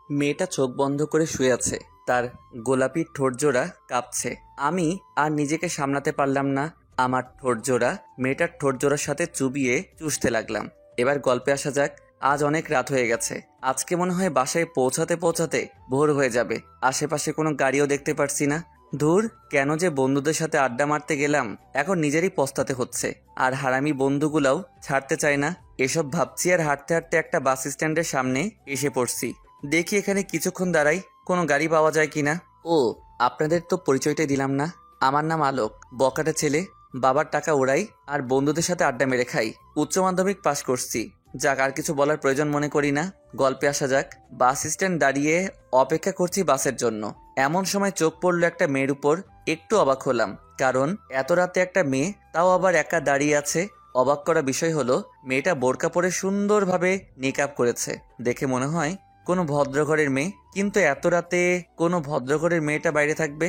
মেয়েটা চোখ বন্ধ করে শুয়ে আছে, তার গোলাপি ঠোঁটজোড়া কাঁপছে। আমি আর নিজেকে সামলাতে পারলাম না, আমার ঠোঁটজোড়া মেয়েটার ঠোঁটজোড়ার সাথে চুবিয়ে চুষতে লাগলাম। এবার গল্পে আসা যাক। আজ অনেক রাত হয়ে গেছে, আজকে মনে হয় বাসায় পৌঁছাতে পৌঁছাতে ভোর হয়ে যাবে। আশেপাশে কোনো গাড়িও দেখতে পারছি না। ধুর, কেন যে বন্ধুদের সাথে আড্ডা মারতে গেলাম, এখন নিজেরই পস্তাতে হচ্ছে। আর হারামি বন্ধুগুলাও ছাড়তে চায় না। এসব ভাবছি আর হাঁটতে হাঁটতে একটা বাস স্ট্যান্ডের সামনে এসে পড়ছি। দেখি এখানে কিছুক্ষণ দাঁড়াই, কোনো গাড়ি পাওয়া যায় কিনা। ও, আপনাদের তো পরিচয়টাই দিলাম না। আমার নাম আলোক, বকাটা ছেলে। বাবার টাকা ওড়াই আর বন্ধুদের সাথে আড্ডা মেরে খাই। উচ্চ মাধ্যমিক পাশ করছি। যাক, আর কিছু বলার প্রয়োজন মনে করি না। গল্পে আসা যাক। বাস স্ট্যান্ড দাঁড়িয়ে অপেক্ষা করছি বাসের জন্য। এমন সময় চোখ পড়ল একটা মেয়ের উপর। একটু অবাক হলাম, কারণ এত রাতে একটা মেয়ে, তাও আবার একা দাঁড়িয়ে আছে। অবাক করা বিষয় হলো, মেয়েটা বোরকা পরে সুন্দরভাবে নিকাব করেছে। দেখে মনে হয় কোনো ভদ্রঘরের মেয়ে, কিন্তু এত রাতে কোনো ভদ্রঘরের মেয়েটা বাইরে থাকবে?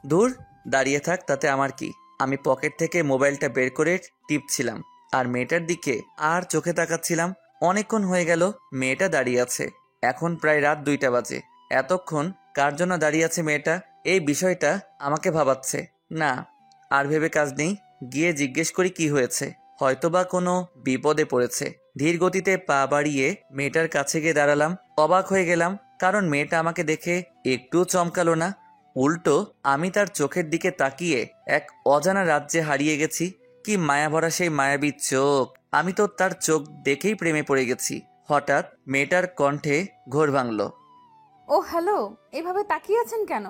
দূর, দাঁড়িয়ে থাক, তাতে আমার কি। আমি পকেট থেকে মোবাইলটা বের করে টিপছিলাম আর মেয়েটার দিকে আর চোখে তাকাচ্ছিলাম। অনেকক্ষণ হয়ে গেল মেয়েটা দাঁড়িয়ে আছে। এখন প্রায় রাত 2টা বাজে। এতক্ষণ কার জন্য দাঁড়িয়ে আছে মেয়েটা, এই বিষয়টা আমাকে ভাবাচ্ছে। না, আর ভেবে কাজ নেই, গিয়ে জিজ্ঞেস করি কি হয়েছে। হয়তোবা কোনো বিপদে পড়েছে। ধীর গতিতে পা বাড়িয়ে মেয়েটার কাছে গিয়ে দাঁড়ালাম। অবাক হয়ে গেলাম, কারণ মেয়েটা আমাকে দেখে একটুও চমকালো না। উল্টো আমি তার চোখের দিকে তাকিয়ে এক অজানা রাজ্যে হারিয়ে গেছি। কি মায়াভরা সেই মায়াবী চোখ! আমি তো তার চোখ দেখেই প্রেমে পড়ে গেছি। হঠাৎ মেয়েটার কণ্ঠে ঘোর ভাঙল। ও হ্যালো, এভাবে তাকিয়ে আছেন কেন?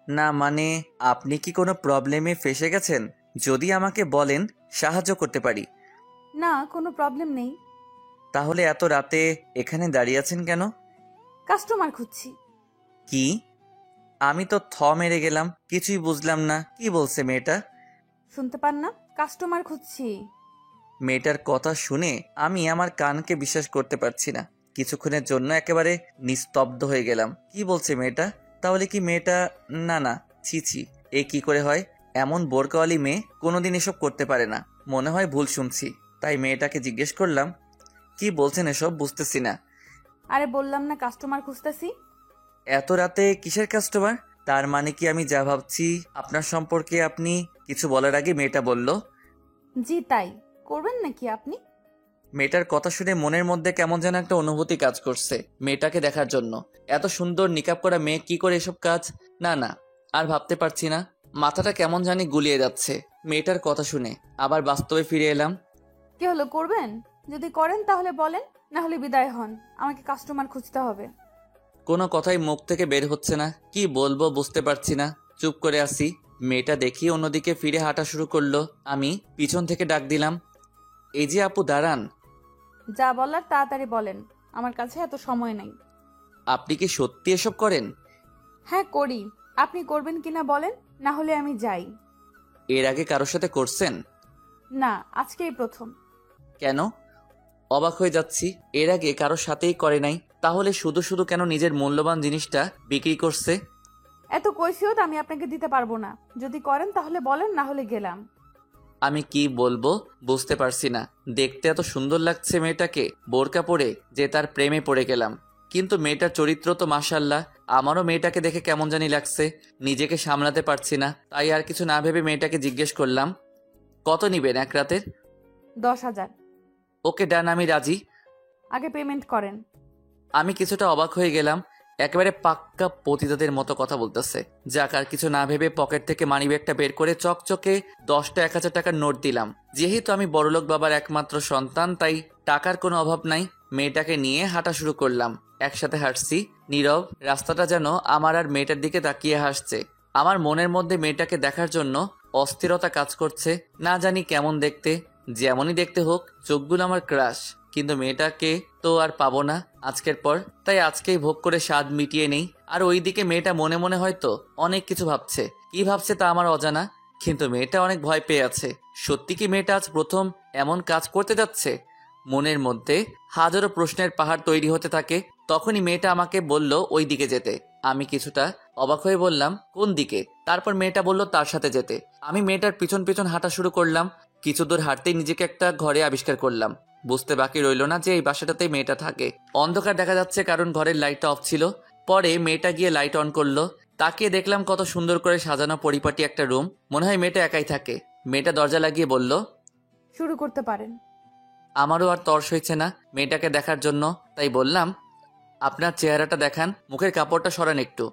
না মানে, আপনি কি কোনো প্রবলেমে ফেসে গেছেন? যদি আমাকে বলেন, সাহায্য করতে পারি। না, কোনো প্রবলেম নেই। তাহলে এত রাতে এখানে দাঁড়িয়ে আছেন কেন? কাস্টমার খুঁজছি। কি? আমি তো মেরে গেলাম, কিছুই বুঝলাম না কি বলছে মেয়েটা। শুনতে পান না? কাস্টমার খুঁজছি। মেয়েটার কথা শুনে আমি আমার কানকে বিশ্বাস করতে পারছি না। কিছুক্ষণের জন্য একেবারে নিস্তব্ধ হয়ে গেলাম। কি বলছে মেয়েটা? তাহলে কি মেয়েটা... না না, ছি ছি, এ কি করে হয়? এমন বোরকাওয়ালি মেয়ে কোনোদিন এসব করতে পারে না। মনে হয় ভুল শুনছি। তাই মেয়েটাকে জিজ্ঞেস করলাম, কি বলছেন এসব, বুঝতেছি না। আরে বললাম না কাস্টমার খুঁজতেছি। এত রাতে কিসের কাস্টমার? তার মানে কি আমি যা ভাবছি আপনার সম্পর্কে? আপনি কিছু বলার আগে মেয়েটা বলল, জি তাই। করবেন নাকি আপনি? মেয়েটার কথা শুনে মনের মধ্যে কেমন যেন একটা অনুভূতি কাজ করছে মেয়েটাকে দেখার জন্য। এত সুন্দর নিকাব করা মেয়ে কি করে এসব কাজ? না না, আর ভাবতে পারছি না। মাথাটা কেমন জানি গুলিয়ে যাচ্ছে মেয়েটার কথা শুনে। আবার বাস্তবে ফিরে এলাম। কি হলো, করবেন? যদি করেন তাহলে বলেন, না হলে বিদায় হন। আমাকে কাস্টমার খুঁজতে হবে। কোনো কথাই মুখ থেকে বের হচ্ছে না। কি বলবো বুঝতে পারছি না। চুপ করে আসি। মেয়েটা দেখি অন্যদিকে ফিরে হাঁটা শুরু করলো। আমি পিছন থেকে ডাক দিলাম, এই যে আপু, দাঁড়ান। যা বলার তাড়াতাড়ি বলেন, আমার কাছে এত সময় নেই। আপনি কি সত্যি এসব করেন? হ্যাঁ করি। আপনি করবেন কিনা বলেন, না হলে আমি যাই। এর আগে কারোর সাথে করছেন? না, আজকেই প্রথম। কেন? অবাক হয়ে যাচ্ছি, এর আগে কারোর সাথেই করে নাই। তাহলে শুধু শুধু কেন নিজের মূল্যবান জিনিসটা বিক্রি করছে? এত কৈফিয়ত আমি আপনাকে দিতে পারবো না। যদি করেন তাহলে বলেন, না হলে গেলাম। আমি কি বলবো বুঝতে পারছি না। দেখতে এত সুন্দর লাগছে মেয়েটাকে বোরকা পরে যে তার প্রেমে পড়ে গেলাম। কিন্তু মেয়েটার চরিত্র তো মাশাআল্লাহ। আমারও মেয়েটাকে দেখে কেমন জানি লাগছে, নিজেকে সামলাতে পারছি না। তাই আর কিছু না ভেবে মেয়েটাকে জিজ্ঞেস করলাম, কত নিবেন এক রাতের? 10,000। ওকে ডান, আমি রাজি। আগে পেমেন্ট করেন। আমি কিছুটা অবাক হয়ে গেলাম। একেবারে পাক্কা পতিতাদের মতো কথা বলতেছে। যাক, আর কিছু না ভেবে পকেট থেকে মানিব্যাগটা বের করে চকচকে 10টা 1,000 টাকার নোট দিলাম। যেহেতু আমি বড়লোক বাবার একমাত্র সন্তান, তাই টাকার কোনো অভাব নাই। মেয়েটাকে নিয়ে হাঁটা শুরু করলাম। একসাথে হাঁটছি, নীরব। রাস্তাটা যেন আমার আর মেয়েটার দিকে তাকিয়ে হাসছে। আমার মনের মধ্যে মেয়েটাকে দেখার জন্য অস্থিরতা কাজ করছে। না জানি কেমন দেখতে, যেমনই দেখতে হোক, চোখগুলো আমার ক্রাশ। কিন্তু মেয়েটাকে তো আর পাবো না আজকের পর, তাই আজকেই ভোগ করে স্বাদ মিটিয়ে নেই। আর ওইদিকে মেয়েটা মনে মনে হয়তো অনেক কিছু ভাবছে। কি ভাবছে তা আমার অজানা, কিন্তু মেয়েটা অনেক ভয় পেয়ে আছে। সত্যি কি মেয়েটা আজ প্রথম এমন কাজ করতে যাচ্ছে? মনের মধ্যে হাজারো প্রশ্নের পাহাড় তৈরি হতে থাকে। তখনই মেয়েটা আমাকে বলল ওই দিকে যেতে। আমি কিছুটা অবাক হয়ে বললাম, কোন দিকে? তারপর মেয়েটা বলল তার সাথে যেতে। আমি মেয়েটার পিছন পিছন হাঁটা শুরু করলাম। কিছু দূর হাঁটতেই নিজেকে একটা ঘরে আবিষ্কার করলাম। বুঝতে বাকি রইল না যে এই বাসাটাতেই মেয়েটা থাকে। অন্ধকার দেখা যাচ্ছে কারণ ঘরের লাইটটা অফ ছিল। পরে মেয়েটা গিয়ে লাইট অন করলো। তাকিয়ে দেখলাম কত সুন্দর করে সাজানো পরিপাটি একটা রুম। মনে হয় মেয়েটা একাই থাকে। মেয়েটা দরজা লাগিয়ে বলল, শুরু করতে পারেন। আমারও আর তর্স হয়েছে না মেয়েটাকে দেখার জন্য, তাই বললাম, আপনার চেহারাটা দেখান, মুখের কাপড়টা সরান একটু।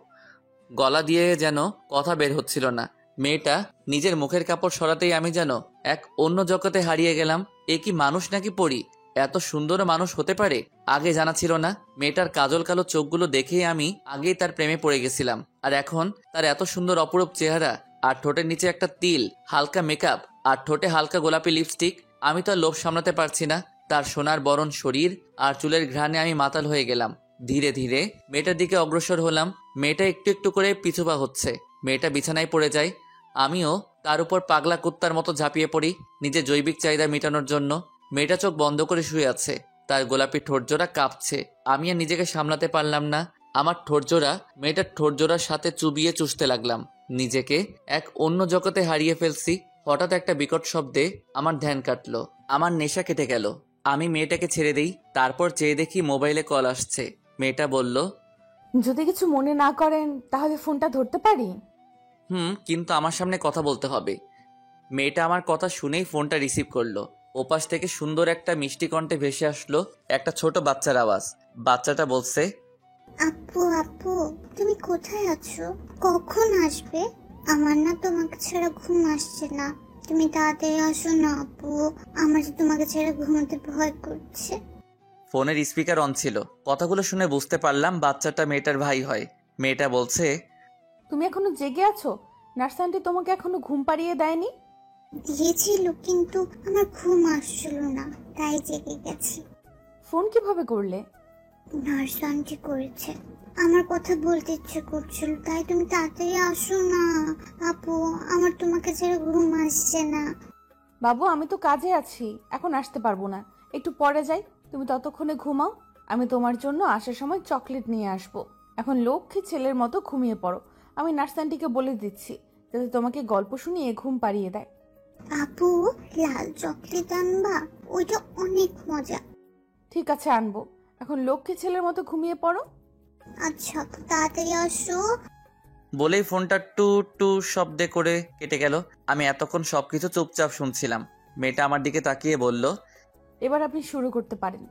গলা দিয়ে যেন কথা বের হচ্ছিল না। মেয়েটা নিজের মুখের কাপড় সরাতেই আমি যেন এক অন্য জগতে হারিয়ে গেলাম। এ কি মানুষ নাকি পরী? এত সুন্দর মানুষ হতে পারে আগে জানা ছিল না। মেয়েটার কাজল কালো চোখগুলো দেখেই আমি আগেই তার প্রেমে পড়ে গেছিলাম। আর এখন তার এত সুন্দর অপরূপ চেহারা, আর ঠোঁটের নিচে একটা তিল, হালকা মেকআপ, আর ঠোঁটে হালকা গোলাপি লিপস্টিক। আমি তো আর লোভ সামলাতে পারছি না। তার সোনার বরণ শরীর আর চুলের ঘ্রাণে আমি মাতাল হয়ে গেলাম। ধীরে ধীরে মেয়েটার দিকে অগ্রসর হলাম। মেয়েটা একটু একটু করে পিছুপা হচ্ছে। মেয়েটা বিছানায় পড়ে যায়। আমিও তার উপর পাগলা কুত্তার মতো ঝাঁপিয়ে পড়ি নিজের জৈবিক চাহিদা মেটানোর জন্য। মেয়েটা চোখ বন্ধ করে শুয়ে আছে। তার গোলাপি ঠোঁটজোড়া কাঁপছে। আমি আর নিজেকে সামলাতে পারলাম না। আমার ঠোঁটজোড়া মেয়েটার ঠোঁটজোড়ার সাথে চুবিয়ে চুষতে লাগলাম। নিজেকে এক অন্য জগতে হারিয়ে ফেলছি। হঠাৎ একটা বিকট শব্দে আমার ধ্যান কাটলো। আমার নেশা কেটে গেল। আমি মেয়েটাকে ছেড়ে দিই। তারপর চেয়ে দেখি মোবাইলে কল আসছে। মেয়েটা বলল, যদি কিছু মনে না করেন তাহলে ফোনটা ধরতে পারি? কিন্তু আমার সামনে কথা বলতে হবে। মেয়েটা আমার কথা শুনেই ফোনটা রিসিভ করলো। ওপাশ থেকে সুন্দর একটা মিষ্টি কণ্ঠে ভেসে আসলো একটা ছোট বাচ্চার আওয়াজ। বাচ্চাটা বলছে, আপু আপু, তুমি কোথায় আছো? কখন আসবে? আমার না তোমাকে ছাড়া ঘুম আসছে না। তুমি তাড়াতাড়ি আসো না আপু, আমার যে তোমাকে ছাড়া ঘুমাতে ভয় করছে। ফোনের স্পিকার অন ছিল। কথাগুলো শুনে বুঝতে পারলাম বাচ্চাটা মেয়েটার ভাই হয়। মেয়েটা বলছে, তুমি এখনো জেগে আছো? নার্স আন্টি তোমাকে এখনো ঘুম পাড়িয়ে দেয়নি? দিয়েছিল কিন্তু আমার ঘুম আসছিল না, তাই জেগে গেছি। ফোন কিভাবে করলে? নার্স আন্টি করেছে। আমার কথা বলতে ইচ্ছে করছিল, তাই তুমি তাড়াতাড়ি আসো না আপু, আমার তোমাকে ছাড়া ঘুম আসছে না। বাবু, আমি তো কাজে আছি, এখন আসতে পারবো না, একটু পরে যাই। তুমি ততক্ষণে ঘুমাও। আমি তোমার জন্য আসার সময় চকলেট নিয়ে আসবো। এখন লক্ষ্মী ছেলের মতো ঘুমিয়ে পড়ো। আমি নার্স আন্টিকে বলে দিচ্ছি যাতে তোমাকে গল্প শুনিয়ে ঘুম পাড়িয়ে দেয়। আপু, লাল চকলেট আনবা, ওইটা অনেক মজা। ঠিক আছে, আনবো। এখন লক্ষ্মী ছেলের মতো ঘুমিয়ে পড়ো। আচ্ছা আপু, তাড়াতাড়ি আসো। বলেই ফোনটা টু টু শব্দে করে কেটে গেল। আমি এতক্ষণ সবকিছু চুপচাপ শুনছিলাম। মেয়েটা আমার দিকে তাকিয়ে বলল, এবার আপনি শুরু করতে পারেন।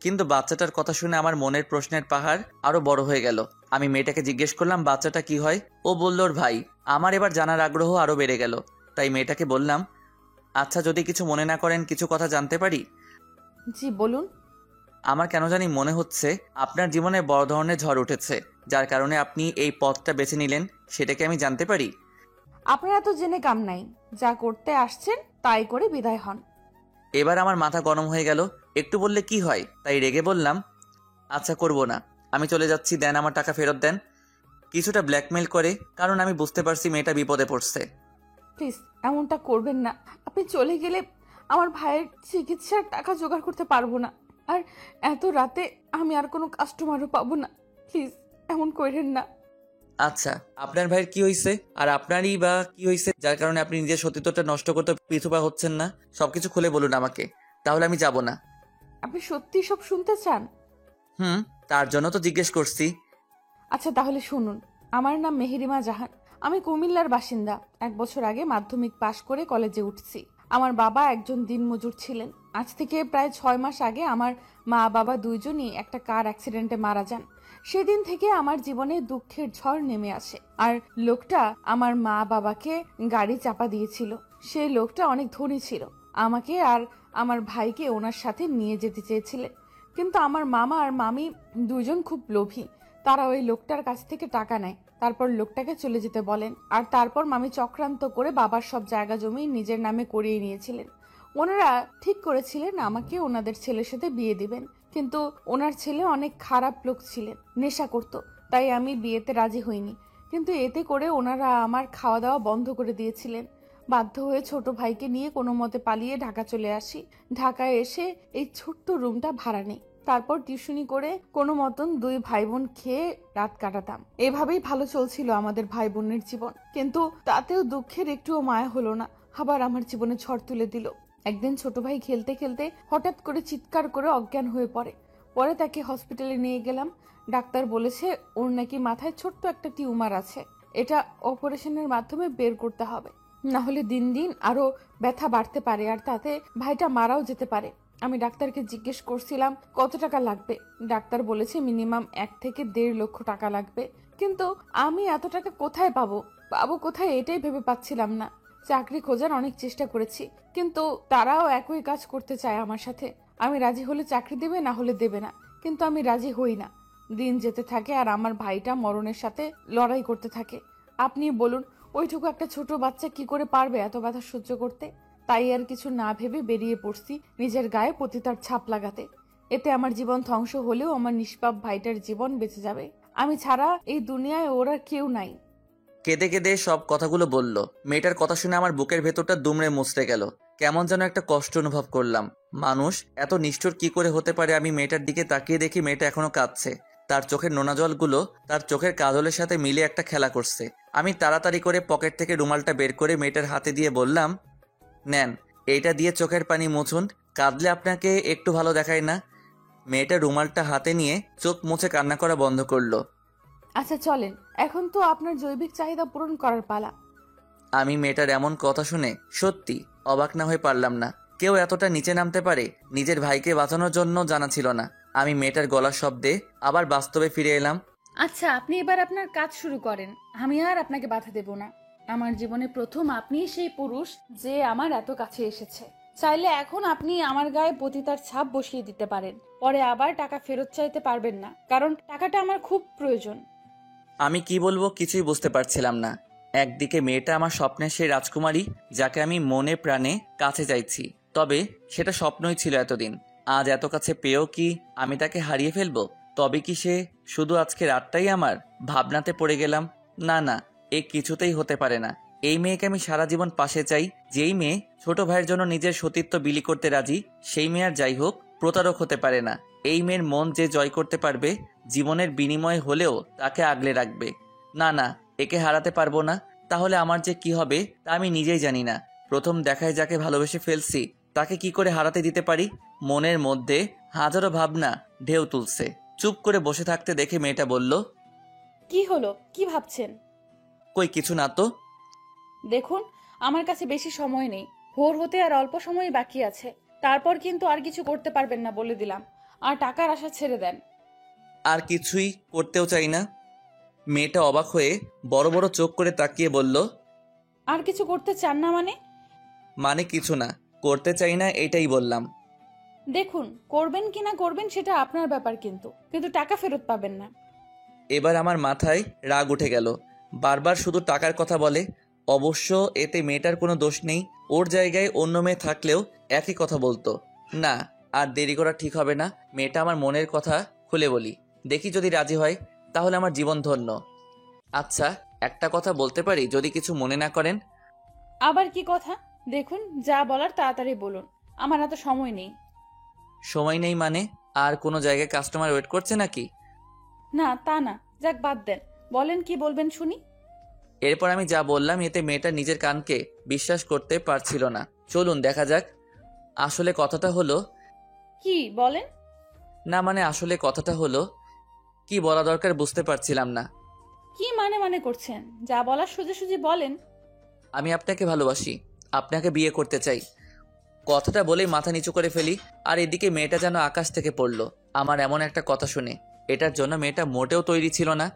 কিন্তু বাচ্চাটার কথা শুনে আমার মনের প্রশ্নের পাহাড় আরো বড় হয়ে গেল। আমি মেয়েটাকে জিজ্ঞেস করলাম বাচ্চাটা কি হয়। ও বলল ওর ভাই। আমার এবার জানার আগ্রহ আরো বেড়ে গেল। তাই মেয়েটাকে বললাম, আচ্ছা, যদি কিছু মনে না করেন কিছু কথা জানতে পারি? জি বলুন। আমার কেন জানি মনে হচ্ছে আপনার জীবনে বড় ধরনের ঝড় উঠেছে, যার কারণে আপনি এই পথটা বেছে নিলেন। সেটা কি আমি জানতে পারি? আপনারা তো জেনে কাম নাই, যা করতে আসছেন তাই করে বিদায় হন। এবার আমার মাথা গরম হয়ে গেল। একটু বললে কি হয়, তাই রেগে বললাম, আচ্ছা, করব না, আমি চলে যাচ্ছি, দেন আমার টাকা ফেরত দেন। কিছুটা ব্ল্যাকমেল করে, কারণ আমি বুঝতে পারছি মেয়েটা বিপদে পড়ছে। প্লিজ এমনটা করবেন না। আপনি চলে গেলে আমার ভাইয়ের চিকিৎসার টাকা জোগাড় করতে পারবো না। আর এত রাতে আমি আর কোনো কাস্টমারও পাবো না। প্লিজ এমন করেন না। আচ্ছা, আপনার ভাইয়ের কি হয়েছে, আর আপনারই বা কি হয়েছে যার কারণে আপনি নিজের সতীত্বটা নষ্ট করতে পিছুপা হচ্ছেন না? সবকিছু খুলে বলুন আমাকে, তাহলে আমি যাব না। আপনি সত্যি সব শুনতে চান? তার জন্য তো জিজ্ঞেস করছি। আচ্ছা তাহলে শুনুন। আমার নাম মেহেরিমা জাহান। আমি কুমিল্লার বাসিন্দা। 1 বছর আগে মাধ্যমিক পাশ করে কলেজে উঠছি। আমার বাবা একজন দিনমজুর ছিলেন। আজ থেকে প্রায় 6 মাস আগে আমার মা বাবা দুইজনই একটা কার অ্যাক্সিডেন্টে মারা যান। সেদিন থেকে আমার জীবনে দুঃখের ঝড় নেমে আসে। আর লোকটা আমার মা বাবাকে গাড়ি চাপা দিয়েছিল। সেই লোকটা অনেক ধনী ছিল। আমাকে আর আমার ভাইকে ওনার সাথে নিয়ে যেতে চেয়েছিলেন। কিন্তু আমার মামা আর মামি দুইজন খুব লোভী। তারা ওই লোকটার কাছ থেকে টাকা নেয়, তারপর লোকটাকে চলে যেতে বলেন। আর তারপর মামি চক্রান্ত করে বাবার সব জায়গা জমি নিজের নামে করিয়ে নিয়েছিলেন। ওনারা ঠিক করেছিলেন আমাকে ওনাদের ছেলের সাথে বিয়ে দিবেন। কিন্তু ওনার ছেলে অনেক খারাপ লোক ছিলেন, নেশা করত। তাই আমি বিয়েতে রাজি হইনি। কিন্তু এতে করে ওনারা আমার খাওয়া দাওয়া বন্ধ করে দিয়েছিলেন। বাধ্য হয়ে ছোট ভাইকে নিয়ে কোনো মতে পালিয়ে ঢাকা চলে আসি। ঢাকায় এসে এই ছোট্ট রুমটা ভাড়া নেই। তারপর টিউশনি করে কোনো মতন 2 ভাই বোন খেয়ে রাত কাটাতাম। এভাবেই ভালো চলছিল আমাদের ভাই বোনের জীবন। কিন্তু তাতেও দুঃখের একটুও মায়া হলো না। আবার আমার জীবনে ঝড় তুলে দিল। একদিন ছোট ভাই খেলতে খেলতে হঠাৎ করে চিৎকার করে অজ্ঞান হয়ে পড়ে। পরে তাকে হসপিটালে নিয়ে গেলাম। ডাক্তার বলেছে ওর নাকি মাথায় ছোট্ট একটা টিউমার আছে, এটা অপারেশনের মাধ্যমে বের করতে হবে, না হলে দিন দিন আরো ব্যথা বাড়তে পারে আর তাতে ভাইটা মারাও যেতে পারে। আমি ডাক্তারকে জিজ্ঞেস করছিলাম কত টাকা লাগবে। ডাক্তার বলেছে মিনিমাম 1 থেকে 1.5 লক্ষ টাকা লাগবে। কিন্তু আমি এত টাকা কোথায় পাবো পাবো কোথায় এটাই ভেবে পাচ্ছিলাম না। চাকরি খোঁজার অনেক চেষ্টা করেছি, কিন্তু তারাও একই কাজ করতে চায় আমার সাথে। আমি রাজি হলে চাকরি দেবে, না হলে দেবে না, কিন্তু আমি রাজি হই না। দিন যেতে থাকে আর আমার ভাইটা মরণের সাথে লড়াই করতে থাকে। আপনি বলুন ওইটুকু একটা ছোট বাচ্চা কি করে পারবে এত ব্যথা সহ্য করতে? তাই আর কিছু না ভেবে বেরিয়ে পড়ছি নিজের গায়ে পতিতার ছাপ লাগাতে। এতে আমার জীবন ধ্বংস হলেও আমার নিষ্পাপ ভাইটার জীবন বেঁচে যাবে। আমি ছাড়া এই দুনিয়ায় ওর আর কেউ নাই। কেঁদে কেঁদে সব কথাগুলো বলল। মেয়েটার কথা শুনে আমার বুকের ভেতরটা দুমড়ে মুচড়ে গেল। কেমন যেন একটা কষ্ট অনুভব করলাম। মানুষ এত নিষ্ঠুর কি করে হতে পারে? আমি মেয়েটার দিকে তাকিয়ে দেখি মেয়েটা এখনো কাঁদছে। তার চোখের নোনা জলগুলো তার চোখের কাজলের সাথে মিলে একটা খেলা করছে। আমি তাড়াতাড়ি করে পকেট থেকে রুমালটা বের করে মেয়েটার হাতে দিয়ে বললাম, নেন, এইটা দিয়ে চোখের পানি মুছুন, কাঁদলে আপনাকে একটু ভালো দেখায় না। মেয়েটা রুমালটা হাতে নিয়ে চোখ মুছে কান্না করা বন্ধ করলো। আচ্ছা চলেন, এখন তো আপনার জৈবিক চাহিদা পূরণ করার পালা। আমি মেয়েটার এমন কথা শুনে সত্যি অবাক না হয়ে পারলাম না। কেউ এতটা নিচে নামতে পারে নিজের ভাইকে বাঁচানোর জন্য জানা ছিল না। আমি মেয়েটার গলার শব্দে আবার বাস্তবে ফিরে এলাম। আচ্ছা আপনি এবার আপনার কাজ শুরু করেন, আমি আর আপনাকে বাধা দেব না। আমার জীবনে প্রথম আপনিই সেই পুরুষ যে আমার এত কাছে এসেছে। চাইলে এখন আপনি আমার গায়ে পতিতার ছাপ বসিয়ে দিতে পারেন, পরে আবার টাকা ফেরত চাইতে পারবেন না, কারণ টাকাটা আমার খুব প্রয়োজন। আমি কি বলবো কিছুই বুঝতে পারছিলাম না। একদিকে মেয়েটা আমার স্বপ্নের সেই রাজকুমারী, যাকে আমি মনে প্রাণে কাছে চাইছি, তবে সেটা স্বপ্নই ছিল এতদিন। আজ এত কাছে পেয়েও কি আমি তাকে হারিয়ে ফেলবো? তবে কি সে শুধু আজকে রাতটাই আমার? ভাবনাতে পড়ে গেলাম, না না, এ কিছুতেই হতে পারে না। এই মেয়েকে আমি সারা জীবন পাশে চাই। যেই মেয়ে ছোট ভাইয়ের জন্য নিজের সতীত্ব বিলি করতে রাজি, সেই মেয়ে আর যাই হোক প্রতারক হতে পারে না। এই মেয়ের মন যে জয় করতে পারবে, জীবনের বিনিময়ে হলেও তাকে আগলে রাখবে। না না, একে হারাতে পারবো না। তাহলে আমার যে কি হবে তা আমি নিজেই জানি না। প্রথম দেখায় যাকে ভালোবেসে ফেলছি, তাকে কি করে হারাতে দিতে পারি? মনের মধ্যে হাজারো ভাবনা ঢেউ তুলছে। চুপ করে বসে থাকতে দেখে মেয়েটা বলল, কি হলো, কি ভাবছেন? কই কিছু না তো। দেখুন, আমার কাছে বেশি সময় নেই, ভোর হতে আর অল্প সময় বাকি আছে। তারপর কিন্তু আর কিছু করতে পারবেন না বলে দিলাম। আর টাকার আশা ছেড়ে দেন। আর কিছুই করতেও চাই না। মেয়েটা অবাক হয়ে বড় বড় চোখ করে তাকিয়ে বলল, আর কিছু করতে চান না মানে? মানে কিছু না, করতে চাই না এটাই বললাম। দেখুন, করবেন কি না করবেন সেটা আপনার ব্যাপার, কিন্তু কিন্তু টাকা ফেরত পাবেন না। এবার আমার মাথায় রাগ উঠে গেল। বারবার শুধু টাকার কথা বলে। অবশ্য এতে মেয়েটার কোনো দোষ নেই। ওর জায়গায় অন্য মেয়ে থাকলেও একই কথা বলতো। না, আর দেরি করা ঠিক হবে না। মেয়েটা আমার মনের কথা খুলে বলি, দেখি যদি রাজি হয় তাহলে আমার জীবন ধন্য। আচ্ছা, একটা কথা বলতে পারি যদি কিছু মনে না করেন? আবার কি কথা? দেখুন, যা বলার তাড়াতাড়ি বলুন, আমার এত সময় নেই। সময় নেই মানে? আর কোনো জায়গায় কাস্টমার ওয়েট করছে নাকি? না তা না, যাক বাদ দেন, বলেন কি বলবেন শুনি। এরপর আমি যা বললাম এতে মেয়েটা নিজের কানকে বিশ্বাস করতে পারছিল না। চলুন দেখা যাক। আসলে কথাটা হলো, কি বলেন? না মানে আসলে কথাটা হলো, কি বলা দরকার বুঝতে পারছিলাম না। কি মানে মানে করছেন? যা বলার সোজাসুজি বলেন। আমি আপনাকে ভালোবাসি, আপনাকে বিয়ে করতে চাই। কথাটা বলেই মাথা নিচু করে ফেলি। আর এদিকে মেয়েটা যেন আকাশ থেকে পড়লো আমার এমন একটা কথা শুনে। এটার জন্য মেয়েটা মোটেও তৈরি ছিল না।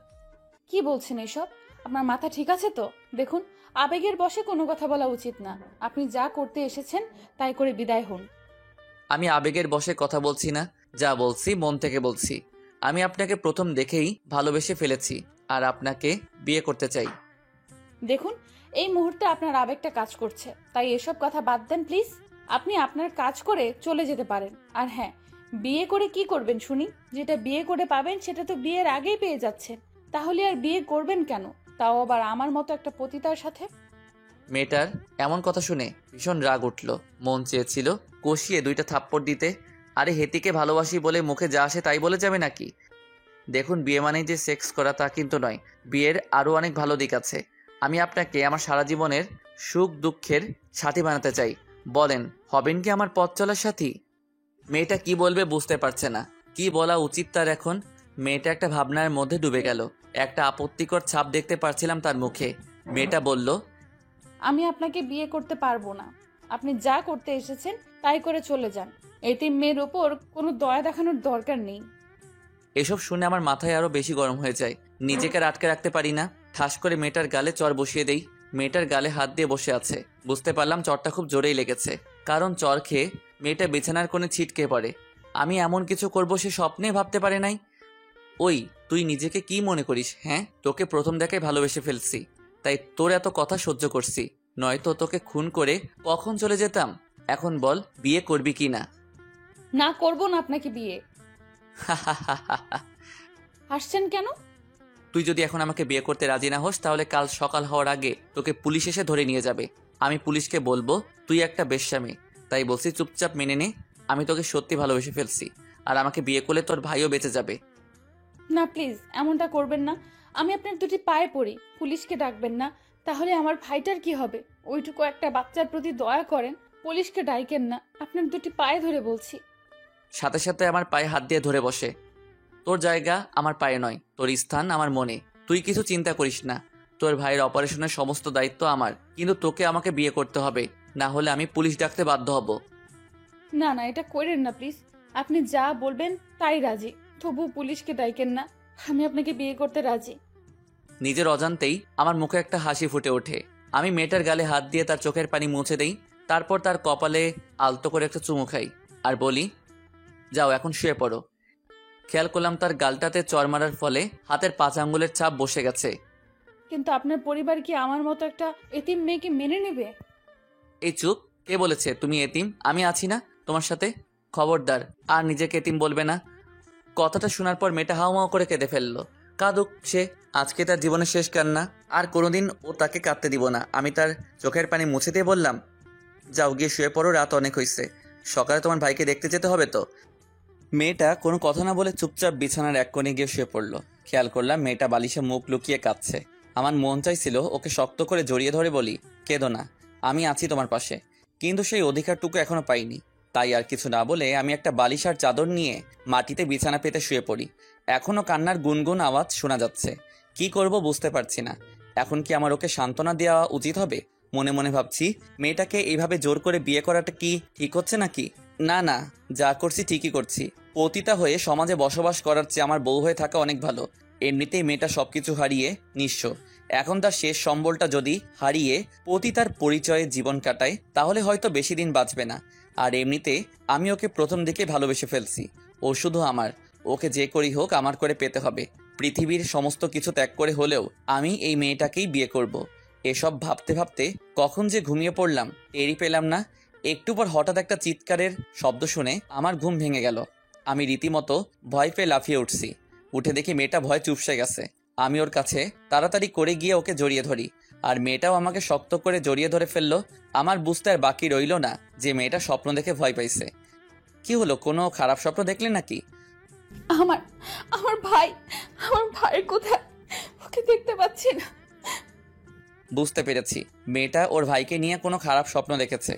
কি বলছেন এসব? আপনার মাথা ঠিক আছে তো? দেখুন, আবেগের বশে কোনো কথা বলা উচিত না। আপনি যা করতে এসেছেন তাই করে বিদায় হন। আমি আবেগের বশে কথা বলছি না, যা বলছি মন থেকে বলছি। আমি আপনাকে প্রথম দেখেই ভালোবেসে ফেলেছি আর আপনাকে বিয়ে করতে চাই। দেখুন, এই মুহূর্তে আপনার আবেগটা কাজ করছে, তাই এসব কথা বাদ দেন প্লিজ। আপনি আপনার কাজ করে চলে যেতে পারেন। আর হ্যাঁ, বিয়ে করে কি করবেন শুনি? যেটা বিয়ে করে পাবেন সেটা তো বিয়ের আগেই পেয়ে যাচ্ছেন। তাহলে আর বিয়ে করবেন কেন, তাও আবার আমার মতো একটা পতিতার সাথে? মেয়েটার এমন কথা শুনে ভীষণ রাগ উঠল। মন চেয়েছিল কষিয়ে 2টা থাপ্পড় দিতে। আরে হেতিকে ভালোবাসি বলে মুখে যা আসে তাই বলে যাবে নাকি? দেখুন, বিয়ে মানেই যে সেক্স করা তা কিন্তু নয়। বিয়ের আরও অনেক ভালো দিক আছে। আমি আপনাকে আমার সারা জীবনের সুখ দুঃখের সাথী বানাতে চাই। বলেন, হবেন কি আমার পথ চলার সাথী? মেয়েটা কি বলবে বুঝতে পারছে না, কি বলা উচিত তার এখন। মেয়েটা একটা ভাবনার মধ্যে ডুবে গেল। একটা আপত্তিকর ছাপ দেখতে পারছিলাম তার মুখে। মেয়েটা বলল, আমি আপনাকে বিয়ে করতে পারবো না। আপনি যা করতে এসেছেন তাই করে চলে যান। এতিম মেয়ের ওপর কোনো দয়া দেখানোর দরকার নেই। এসব শুনে আমার মাথায় আরো বেশি গরম হয়ে যায়। নিজেকে আর আটকে রাখতে পারি না। ঠাস করে মেয়েটার গালে চর বসিয়ে দেই। মেয়েটার গালে হাত দিয়ে বসে আছে। বুঝতে পারলাম চরটা খুব জোরেই লেগেছে, কারণ চর খেয়ে মেয়েটা বিছানার কোণে ছিটকে পড়ে। আমি এমন কিছু করব সে স্বপ্নে ভাবতে পারে নাই। ওই, তুই নিজেকে কি মনে করিস? হ্যাঁ, তোকে প্রথম দেখায় ভালোবেসে ফেলছি, তাই তোর এত কথা সহ্য করছি। নয়তো তোকে খুন করে কখন চলে যেতাম। এখন বল, বিয়ে করবি কি না? না, করবো না আপনাকে বিয়ে। হাসছেন কেন? তুই যদি এখন আমাকে বিয়ে করতে রাজি না হোস, তাহলে কাল সকাল হওয়ার আগে তোকে পুলিশ এসে ধরে নিয়ে যাবে। আমি পুলিশকে বলবো তুই একটা বেশ্যা মেয়ে। তাই বলছি, চুপচাপ মেনে নে। আমি তোকে সত্যি ভালোবেসে ফেলছি, আর আমাকে বিয়ে করলে তোর ভাইও বেঁচে যাবে। না প্লিজ, এমনটা করবেন না। আমি আপনার দুটি পায়ে পড়ি, পুলিশকে ডাকবেন না। তাহলে আমার ভাইটার কি হবে? ওইটুকু একটা বাচ্চার প্রতি দয়া করেন, পুলিশকে ডাইকেন না। আপনার দুটি পায়ে ধরে বলছি। সাথে সাথে আমার পায়ে হাত দিয়ে ধরে বসে। তোর জায়গা আমার পায়ে নয়, তোর স্থান আমার মনে। তুই কিছু চিন্তা করিস না। তোর ভাইয়ের অপারেশনের সমস্ত দায়িত্ব আমার, কিন্তু তোকে আমাকে বিয়ে করতে হবে, না হলে আমি পুলিশ ডাকতে বাধ্য হব। না না, এটা করেন না প্লিজ। আপনি যা বলবেন তাই রাজি। তবু পুলিশকে ডাইকেন না। আমি আপনাকে বিয়ে করতে রাজি। নিজের অজান্তেই আমার মুখে একটা হাসি ফুটে ওঠে। আমি মেয়েটার গালে হাত দিয়ে তার চোখের পানি মুছে দেই। তারপর তার কপালে আলতো করে একটা চুমু খাই আর বলি, যাও এখন শুয়ে পড়ো। খেয়াল করলাম তার গালটাতে চড় মারার ফলে হাতের 5 আঙ্গুলের ছাপ বসে গেছে। কিন্তু আপনার পরিবার কি আমার মতো একটা এতিম মেয়েকে মেনে নেবে? এই চুপ! কে বলেছে তুমি এতিম? আমি আছি না তোমার সাথে? খবরদার, আর নিজেকে এতিম বলবে না। কথাটা শোনার পর মেয়েটা হাউমাউ করে কেঁদে ফেললো। কাঁদুক সে, আজকে তার জীবনের শেষ কান্না। আর কোনোদিন ও তাকে কাঁদতে দিব না। আমি তার চোখের পানি মুছে দিয়ে বললাম, যাও গিয়ে শুয়ে পড়ো, রাত অনেক হয়েছে, সকালে তোমার ভাইকে দেখতে যেতে হবে তো। মেয়েটা কোনো কথা না বলে চুপচাপ বিছানার এক কোণে গিয়ে শুয়ে পড়লো। খেয়াল করলাম মেয়েটা বালিশে মুখ লুকিয়ে কাঁদছে। আমার মন চাইছিল ওকে শক্ত করে জড়িয়ে ধরে বলি, কেঁদো না, আমি আছি তোমার পাশে। কিন্তু সেই অধিকারটুকু এখনো পাইনি। তাই আর কিছু না বলে আমি একটা বালিশ আর চাদর নিয়ে মাটিতে বিছানা পেতে শুয়ে পড়ি। এখনো কান্নার গুনগুন আওয়াজ শোনা যাচ্ছে। কি করব বুঝতে পারছি না। এখন কি আমার ওকে সান্ত্বনা দেওয়া উচিত হবে? মনে মনে ভাবছি, মেয়েটাকে এইভাবে জোর করে বিয়ে করাটা কি ঠিক হচ্ছে নাকি? না না, যা করছি ঠিকই করছি। পতিতা হয়ে সমাজে বসবাস করার চেয়ে আমার বউ হয়ে থাকা অনেক ভালো। এমনিতেই মেয়েটা সবকিছু হারিয়ে নিঃস্ব। এখন তার শেষ সম্বলটা যদি হারিয়ে পতিতার পরিচয়ে জীবন কাটায়, তাহলে হয়তো বেশি দিন বাঁচবে না। আর এমনিতে আমি ওকে প্রথম দিকে ভালোবেসে ফেলছি। ও শুধু আমার। ওকে যে করি হোক আমার করে পেতে হবে। পৃথিবীর সমস্ত কিছু ত্যাগ করে হলেও আমি এই মেয়েটাকেই বিয়ে করব। এসব ভাবতে ভাবতে কখন যে ঘুমিয়ে পড়লাম টেরই পেলাম না। একটু পর হঠাৎ একটা চিৎকারের শব্দ শুনে আমার ঘুম ভেঙে গেল। আমি রীতিমতো ভয় পেয়ে লাফিয়ে উঠছি। উঠে দেখি মেয়েটা ভয় চুপসে গেছে। আমি ওর কাছে তাড়াতাড়ি করে গিয়ে ওকে জড়িয়ে ধরি, আর মেয়েটাও আমাকে শক্ত করে জড়িয়ে ধরে ফেললো। আমার বুঝতে আর বাকি রইল না যে মেয়েটা স্বপ্ন দেখে ভয় পাইছে। কি হলো, কোনো খারাপ স্বপ্ন দেখলে নাকি? আমার আমার ভাই, আমার ভাই কোথায়? ওকে দেখতে পাচ্ছি না। বুঝতে পেরেছি, মেয়েটা ওর ভাইকে নিয়ে কোনো খারাপ স্বপ্ন দেখেছে।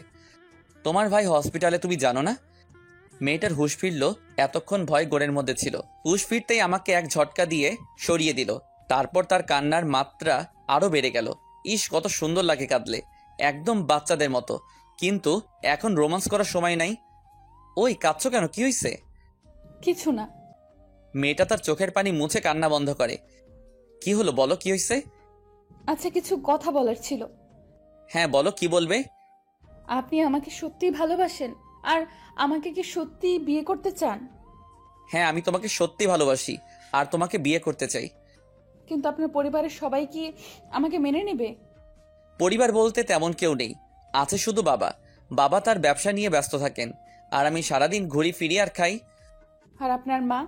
তোমার ভাই হসপিটালে, তুমি জানো না? মেয়েটার হুঁশ ফিরল। এতক্ষণ ভয় গোড়ের মধ্যে ছিল। হুঁশ ফিরতেই আমাকে এক ঝটকা দিয়ে সরিয়ে দিল। তারপর তার কান্নার মাত্রা আরো বেড়ে গেল। ইস, কত সুন্দর লাগে কাঁদলে, একদম বাচ্চাদের মতো। কিন্তু এখন রোমান্স করার সময় নাই। ওই, কাঁদছো কেন? কি হয়েছে? কিছু না। মেয়েটা তার চোখের পানি মুছে কান্না বন্ধ করে। কি হলো, বলো, কি হয়েছে? আচ্ছা, কিছু কথা বলার ছিল। হ্যাঁ বলো, কি বলবে? আপনি আমাকে সত্যিই ভালোবাসেন? আর আমাকে কি সত্যি বিয়ে করতে চান? হ্যাঁ, আমি তোমাকে সত্যি ভালোবাসি, আর তোমাকে বিয়ে করতে চাই। কিন্তু আপনার পরিবারের সবাই কি আমাকে মেনে নেবে? পরিবার বলতে তেমন কেউ নেই, আছে শুধু বাবা। বাবা তার ব্যবসা নিয়ে ব্যস্ত থাকেন, আর আমি সারাদিন ঘুরি ফিরি আর খাই। আর আপনার মা?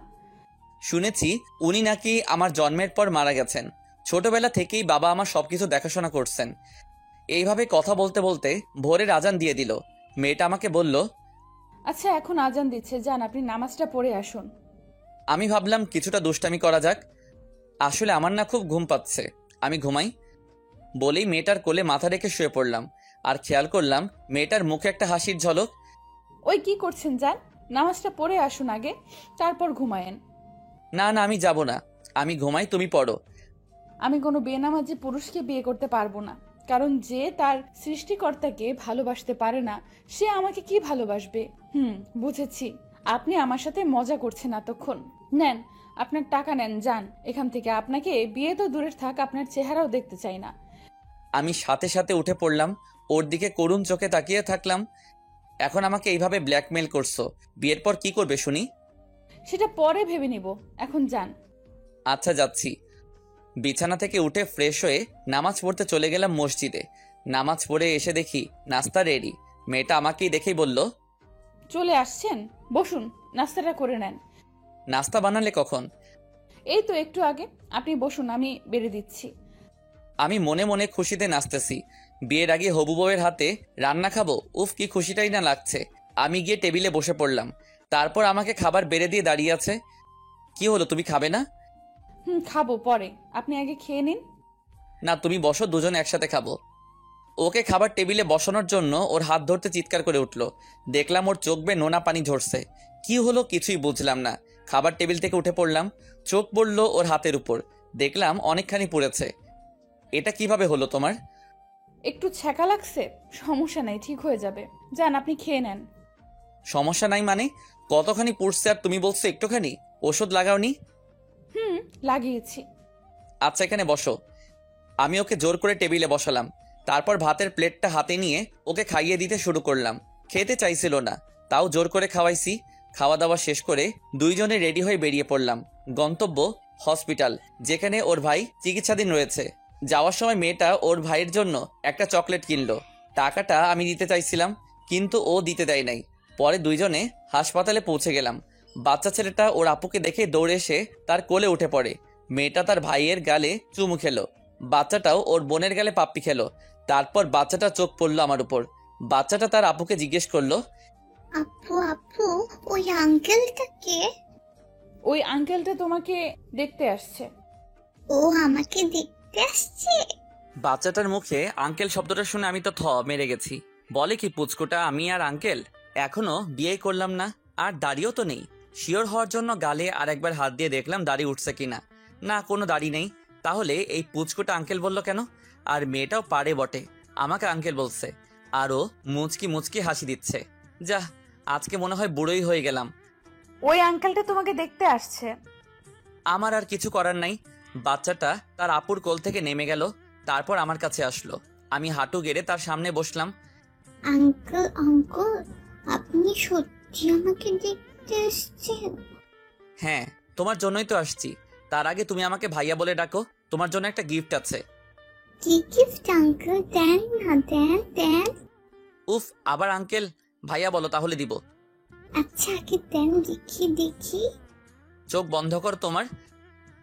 শুনেছি উনি নাকি আমার জন্মের পর মারা গেছেন। ছোটবেলা থেকেই বাবা আমার সবকিছু দেখাশোনা করছেন। এইভাবে কথা বলতে বলতে ভোরের আজান দিয়ে দিল। মেয়েটা আমাকে বলল, আচ্ছা, এখন আজান দিচ্ছে, যান আপনি নামাজটা পড়ে আসুন। আমি ভাবলাম কিছুটা দুষ্টামি করা যাক। আসলে আমার না খুব ঘুম পাচ্ছে, আমি ঘুমাই। বলেই মেয়েটার কোলে মাথা রেখে শুয়ে পড়লাম। আর খেয়াল করলাম মেয়েটার মুখে একটা হাসির ঝলক। ওই কি করছেন যান, নামাজটা পড়ে আসুন আগে, তারপর ঘুমায়েন। না না, আমি যাব না, আমি ঘুমাই, তুমি পড়ো। আমি কোনো বেনামাজি পুরুষকে বিয়ে করতে পারবো না, কারণ যে তার সৃষ্টিকর্তাকে ভালোবাসতে পারে না সে আমাকে কি ভালোবাসবে। বুঝেছি, আপনি আমার সাথে মজা করছেন এতক্ষণ। নেন, আপনার টাকা নেন, যান এখান থেকে। আপনাকে বিয়ে তো দূরের থাক, আপনার চেহারাও দেখতে চাই না। আমি সাথে সাথে উঠে পড়লাম, ওর দিকে করুণ চোখে তাকিয়ে থাকলাম। এখন আমাকে এইভাবে ব্ল্যাকমেল করছো, বিয়ের পর কি করবে শুনি? সেটা পরে ভেবে নিব, এখন যান। আচ্ছা, যাচ্ছি। বিছানা থেকে উঠে ফ্রেশ হয়ে নামাজ পড়তে চলে গেলাম মসজিদে। নামাজ পড়ে এসে দেখি নাস্তা রেডি। মেয়েটা আমাকেই দেখেই বলল, চলে আসছেন, বসুন, নাস্তাটা করে নেন। নাস্তা বানালে কখন? এই তো একটু আগে। আপনি বসুন, আমি বেড়ে দিচ্ছি। আমি মনে মনে খুশিতে নাচতেছি। বিয়ের আগে হবু বউয়ের হাতে রান্না খাবো, উফ কি খুশিটাই না লাগছে। আমি গিয়ে টেবিলে বসে পড়লাম। তারপর আমাকে খাবার বেড়ে দিয়ে দাঁড়িয়ে আছে। কি হলো, তুমি খাবে না? খাবো পরে, আপনি আগে খেয়ে নিন। না, তুমি বসো, দুজন একসাথে খাবো। ওকে খাবার টেবিলে বসানোর জন্য ওর হাত ধরতে চিৎকার করে উঠলো। দেখলাম ওর চোখ বেয়ে নোনা পানি ঝরছে। কি হলো কিছুই বুঝলাম না। খাবার টেবিল থেকে উঠে পড়লাম। চোখ পড়লো ওর হাতের উপর, দেখলাম অনেকখানি পুড়েছে। এটা কিভাবে হলো তোমার? একটু ছ্যাঁকা লাগছে, সমস্যা নাই, ঠিক হয়ে যাবে। যান, আপনি খেয়ে নেন। সমস্যা নাই মানে? কতখানি পুড়ছে আর তুমি বলছো একটুখানি? ওষুধ লাগাওনি? লাগিয়েছি। আচ্ছা, এখানে বসো। আমি ওকে জোর করে টেবিলে বসালাম। তারপর ভাতের প্লেটটা হাতে নিয়ে ওকে খাইয়ে দিতে শুরু করলাম। খেতে চাইছিল না, তাও জোর করে খাওয়াইছি। খাওয়া দাওয়া শেষ করে দুইজনে রেডি হয়ে বেরিয়ে পড়লাম। গন্তব্য হসপিটাল, যেখানে ওর ভাই চিকিৎসাধীন রয়েছে। যাওয়ার সময় মেয়েটা ওর ভাইয়ের জন্য একটা চকলেট কিনলো। টাকাটা আমি দিতে চাইছিলাম, কিন্তু ও দিতে দেয় নাই। পরে দুইজনে হাসপাতালে পৌঁছে গেলাম। বাচ্চা ছেলেটা ওর আপুকে দেখে দৌড়ে এসে তার কোলে উঠে পড়ে। মেয়েটা তার ভাইয়ের গালে চুমু খেলো। বাচ্চাটাও ওর বোনের গালে পাপ্পি খেলো। তারপর বাচ্চাটা চোখ পড়লো আমার উপর। বাচ্চাটা তার আপুকে জিজ্ঞেস করলো, আপু আপু, ওই আঙ্কেলটা কে? ওই আঙ্কেলটা তোমাকে দেখতে আসছে। ও আমাকে দেখতে আসছে? বাচ্চাটার মুখে আঙ্কেল শব্দটা শুনে আমি তো মেরে গেছি। বলে কি পুচকুটা, আমি আর আঙ্কেল? এখনো বিয়ে করলাম না, আর দাড়িও তো নেই। শিওর হওয়ার জন্য গালে আর একবার হাত দিয়ে দেখলাম দাড়ি উঠছে কিনা। না, কোনো দাড়ি নেই। তাহলে এই পুচকুটা আঙ্কেল বললো কেন? আর মেয়েটাও পারে বটে, আমাকে আঙ্কেল বলছে। আরও মুচকি মুচকি হাসি দিচ্ছে। যা, আজকে মনে হয় বুড়োই হয়ে গেলাম। ওই আঙ্কেলটা তোমাকে দেখতে আসছে। আমার আর কিছু করার নাই। বাচ্চাটা তার আপুর কোল থেকে নেমে গেল। তারপর আমার কাছে আসলো। আমি হাঁটু গেড়ে তার সামনে বসলাম। আঙ্কেল আঙ্কেল, আপনি সত্যি আমাকে দেখতে আসছেন? হ্যাঁ, তোমার জন্যই তো আসছি। তার আগে তুমি আমাকে ভাইয়া বলে ডাকো, তোমার জন্য একটা গিফট আছে। কি গিফট আঙ্কেল? দেন না, দেন দেন। উফ, আবার আঙ্কেল? ভাইয়া বলো তাহলে দিব। আচ্ছা আগে দেন, দেখি দেখি। চোখ বন্ধ কর তোমার।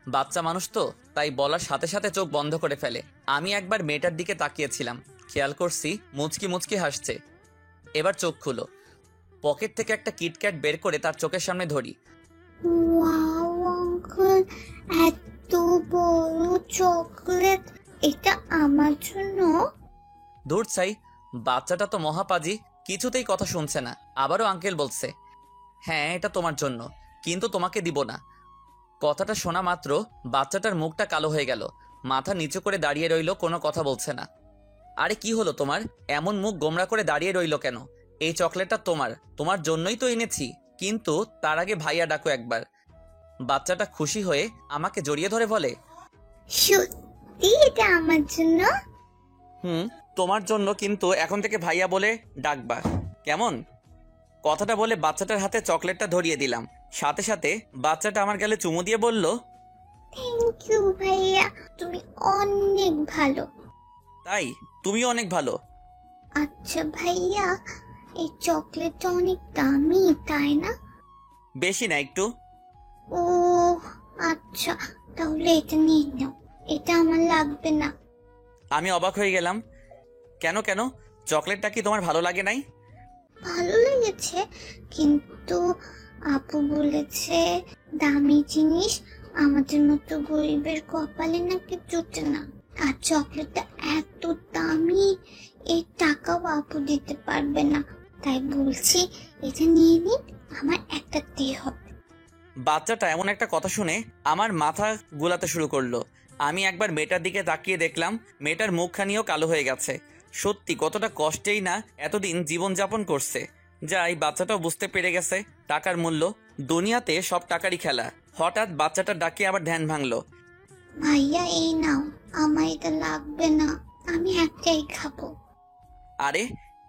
বাচ্চা মানুষ তো, তাই বলার সাথে সাথে চোখ বন্ধ করে ফেলে। আমি একবার মেয়েটার দিকে তাকিয়েছিলাম, খেয়াল করছি মুচকি মুচকি হাসছে। এবার চোখ খুলো। পকেট থেকে একটা কিটক্যাট বের করে তার চোখের সামনে ধরি। ওয়াও আঙ্কেল, এত বড় চকলেট! এটা আমার জন্য? দূর চাই, বাচ্চাটা তো মহাপাজি, কিছুতেই কথা শুনছে না। আবারও আঙ্কেল বলছে, হ্যাঁ এটা তোমার জন্য, কিন্তু তোমাকে দিব না। কথাটা শোনা মাত্র বাচ্চাটার মুখটা কালো হয়ে গেল। মাথা নিচু করে দাঁড়িয়ে রইল, কোনো কথা বলছে না। আরে কি হলো তোমার? এমন মুখ গোমরা করে দাঁড়িয়ে রইল কেন? এই চকলেটটা তোমার, তোমার জন্যই তো এনেছি। কিন্তু তার আগে ভাইয়া ডাকো একবার। বাচ্চাটা খুশি হয়ে আমাকে জড়িয়ে ধরে বলে, সত্যি এটা আমার জন্য? তোমার জন্য, কিন্তু এখন থেকে ভাইয়া বলে ডাকবা, কেমন? কথাটা বলে বাচ্চাটার হাতে চকলেটটা ধরিয়ে দিলাম। সাথে সাথে বাচ্চাটা আমার গালে চুমু দিয়ে বলল, থ্যাংক ইউ ভাইয়া, তুমি অনেক ভালো। তাই তুমিও অনেক ভালো। আচ্ছা ভাইয়া, এই চকলেটটা অনেক দামি তাই না? বেশি না, একটু। ও আচ্ছা, তাহলে এটা নিয়ে নাও, এটা আমার লাগবে না। আমি অবাক হয়ে গেলাম। কেন কেন? চকলেটটা কি তোমার ভালো লাগে নাই? ভালো লেগেছে, কিন্তু আপু বলেছে দামি জিনিস আমাদের মতো গরিবের কপালে নাকি জুটে না। আর চকলেটটা এত দামি, এই টাকাও আপু দিতে পারবে না, তাই বলছি এটা নিয়ে নিন, আমার একটা দিয়ে হবে। বাচ্চাটা এমন একটা কথা শুনে আমার মাথা গোলাতে শুরু করলো। আমি একবার মেয়েটার দিকে তাকিয়ে দেখলাম মেয়েটার মুখখানিও কালো হয়ে গেছে। সত্যি কতটা কষ্টেই না এতদিন জীবনযাপন করছে। যাই, বাচ্চাটাও বুঝতে পেরে গেছে টাকার মূল্য। দুনিয়াতে সব টাকারই খেলা। হঠাৎ বাচ্চাটার ডাকে আবার ধ্যান ভাঙলো। ভাইয়া এই নাও, আমার এটা লাগবে না, আমি একটাই খাবো। আরে,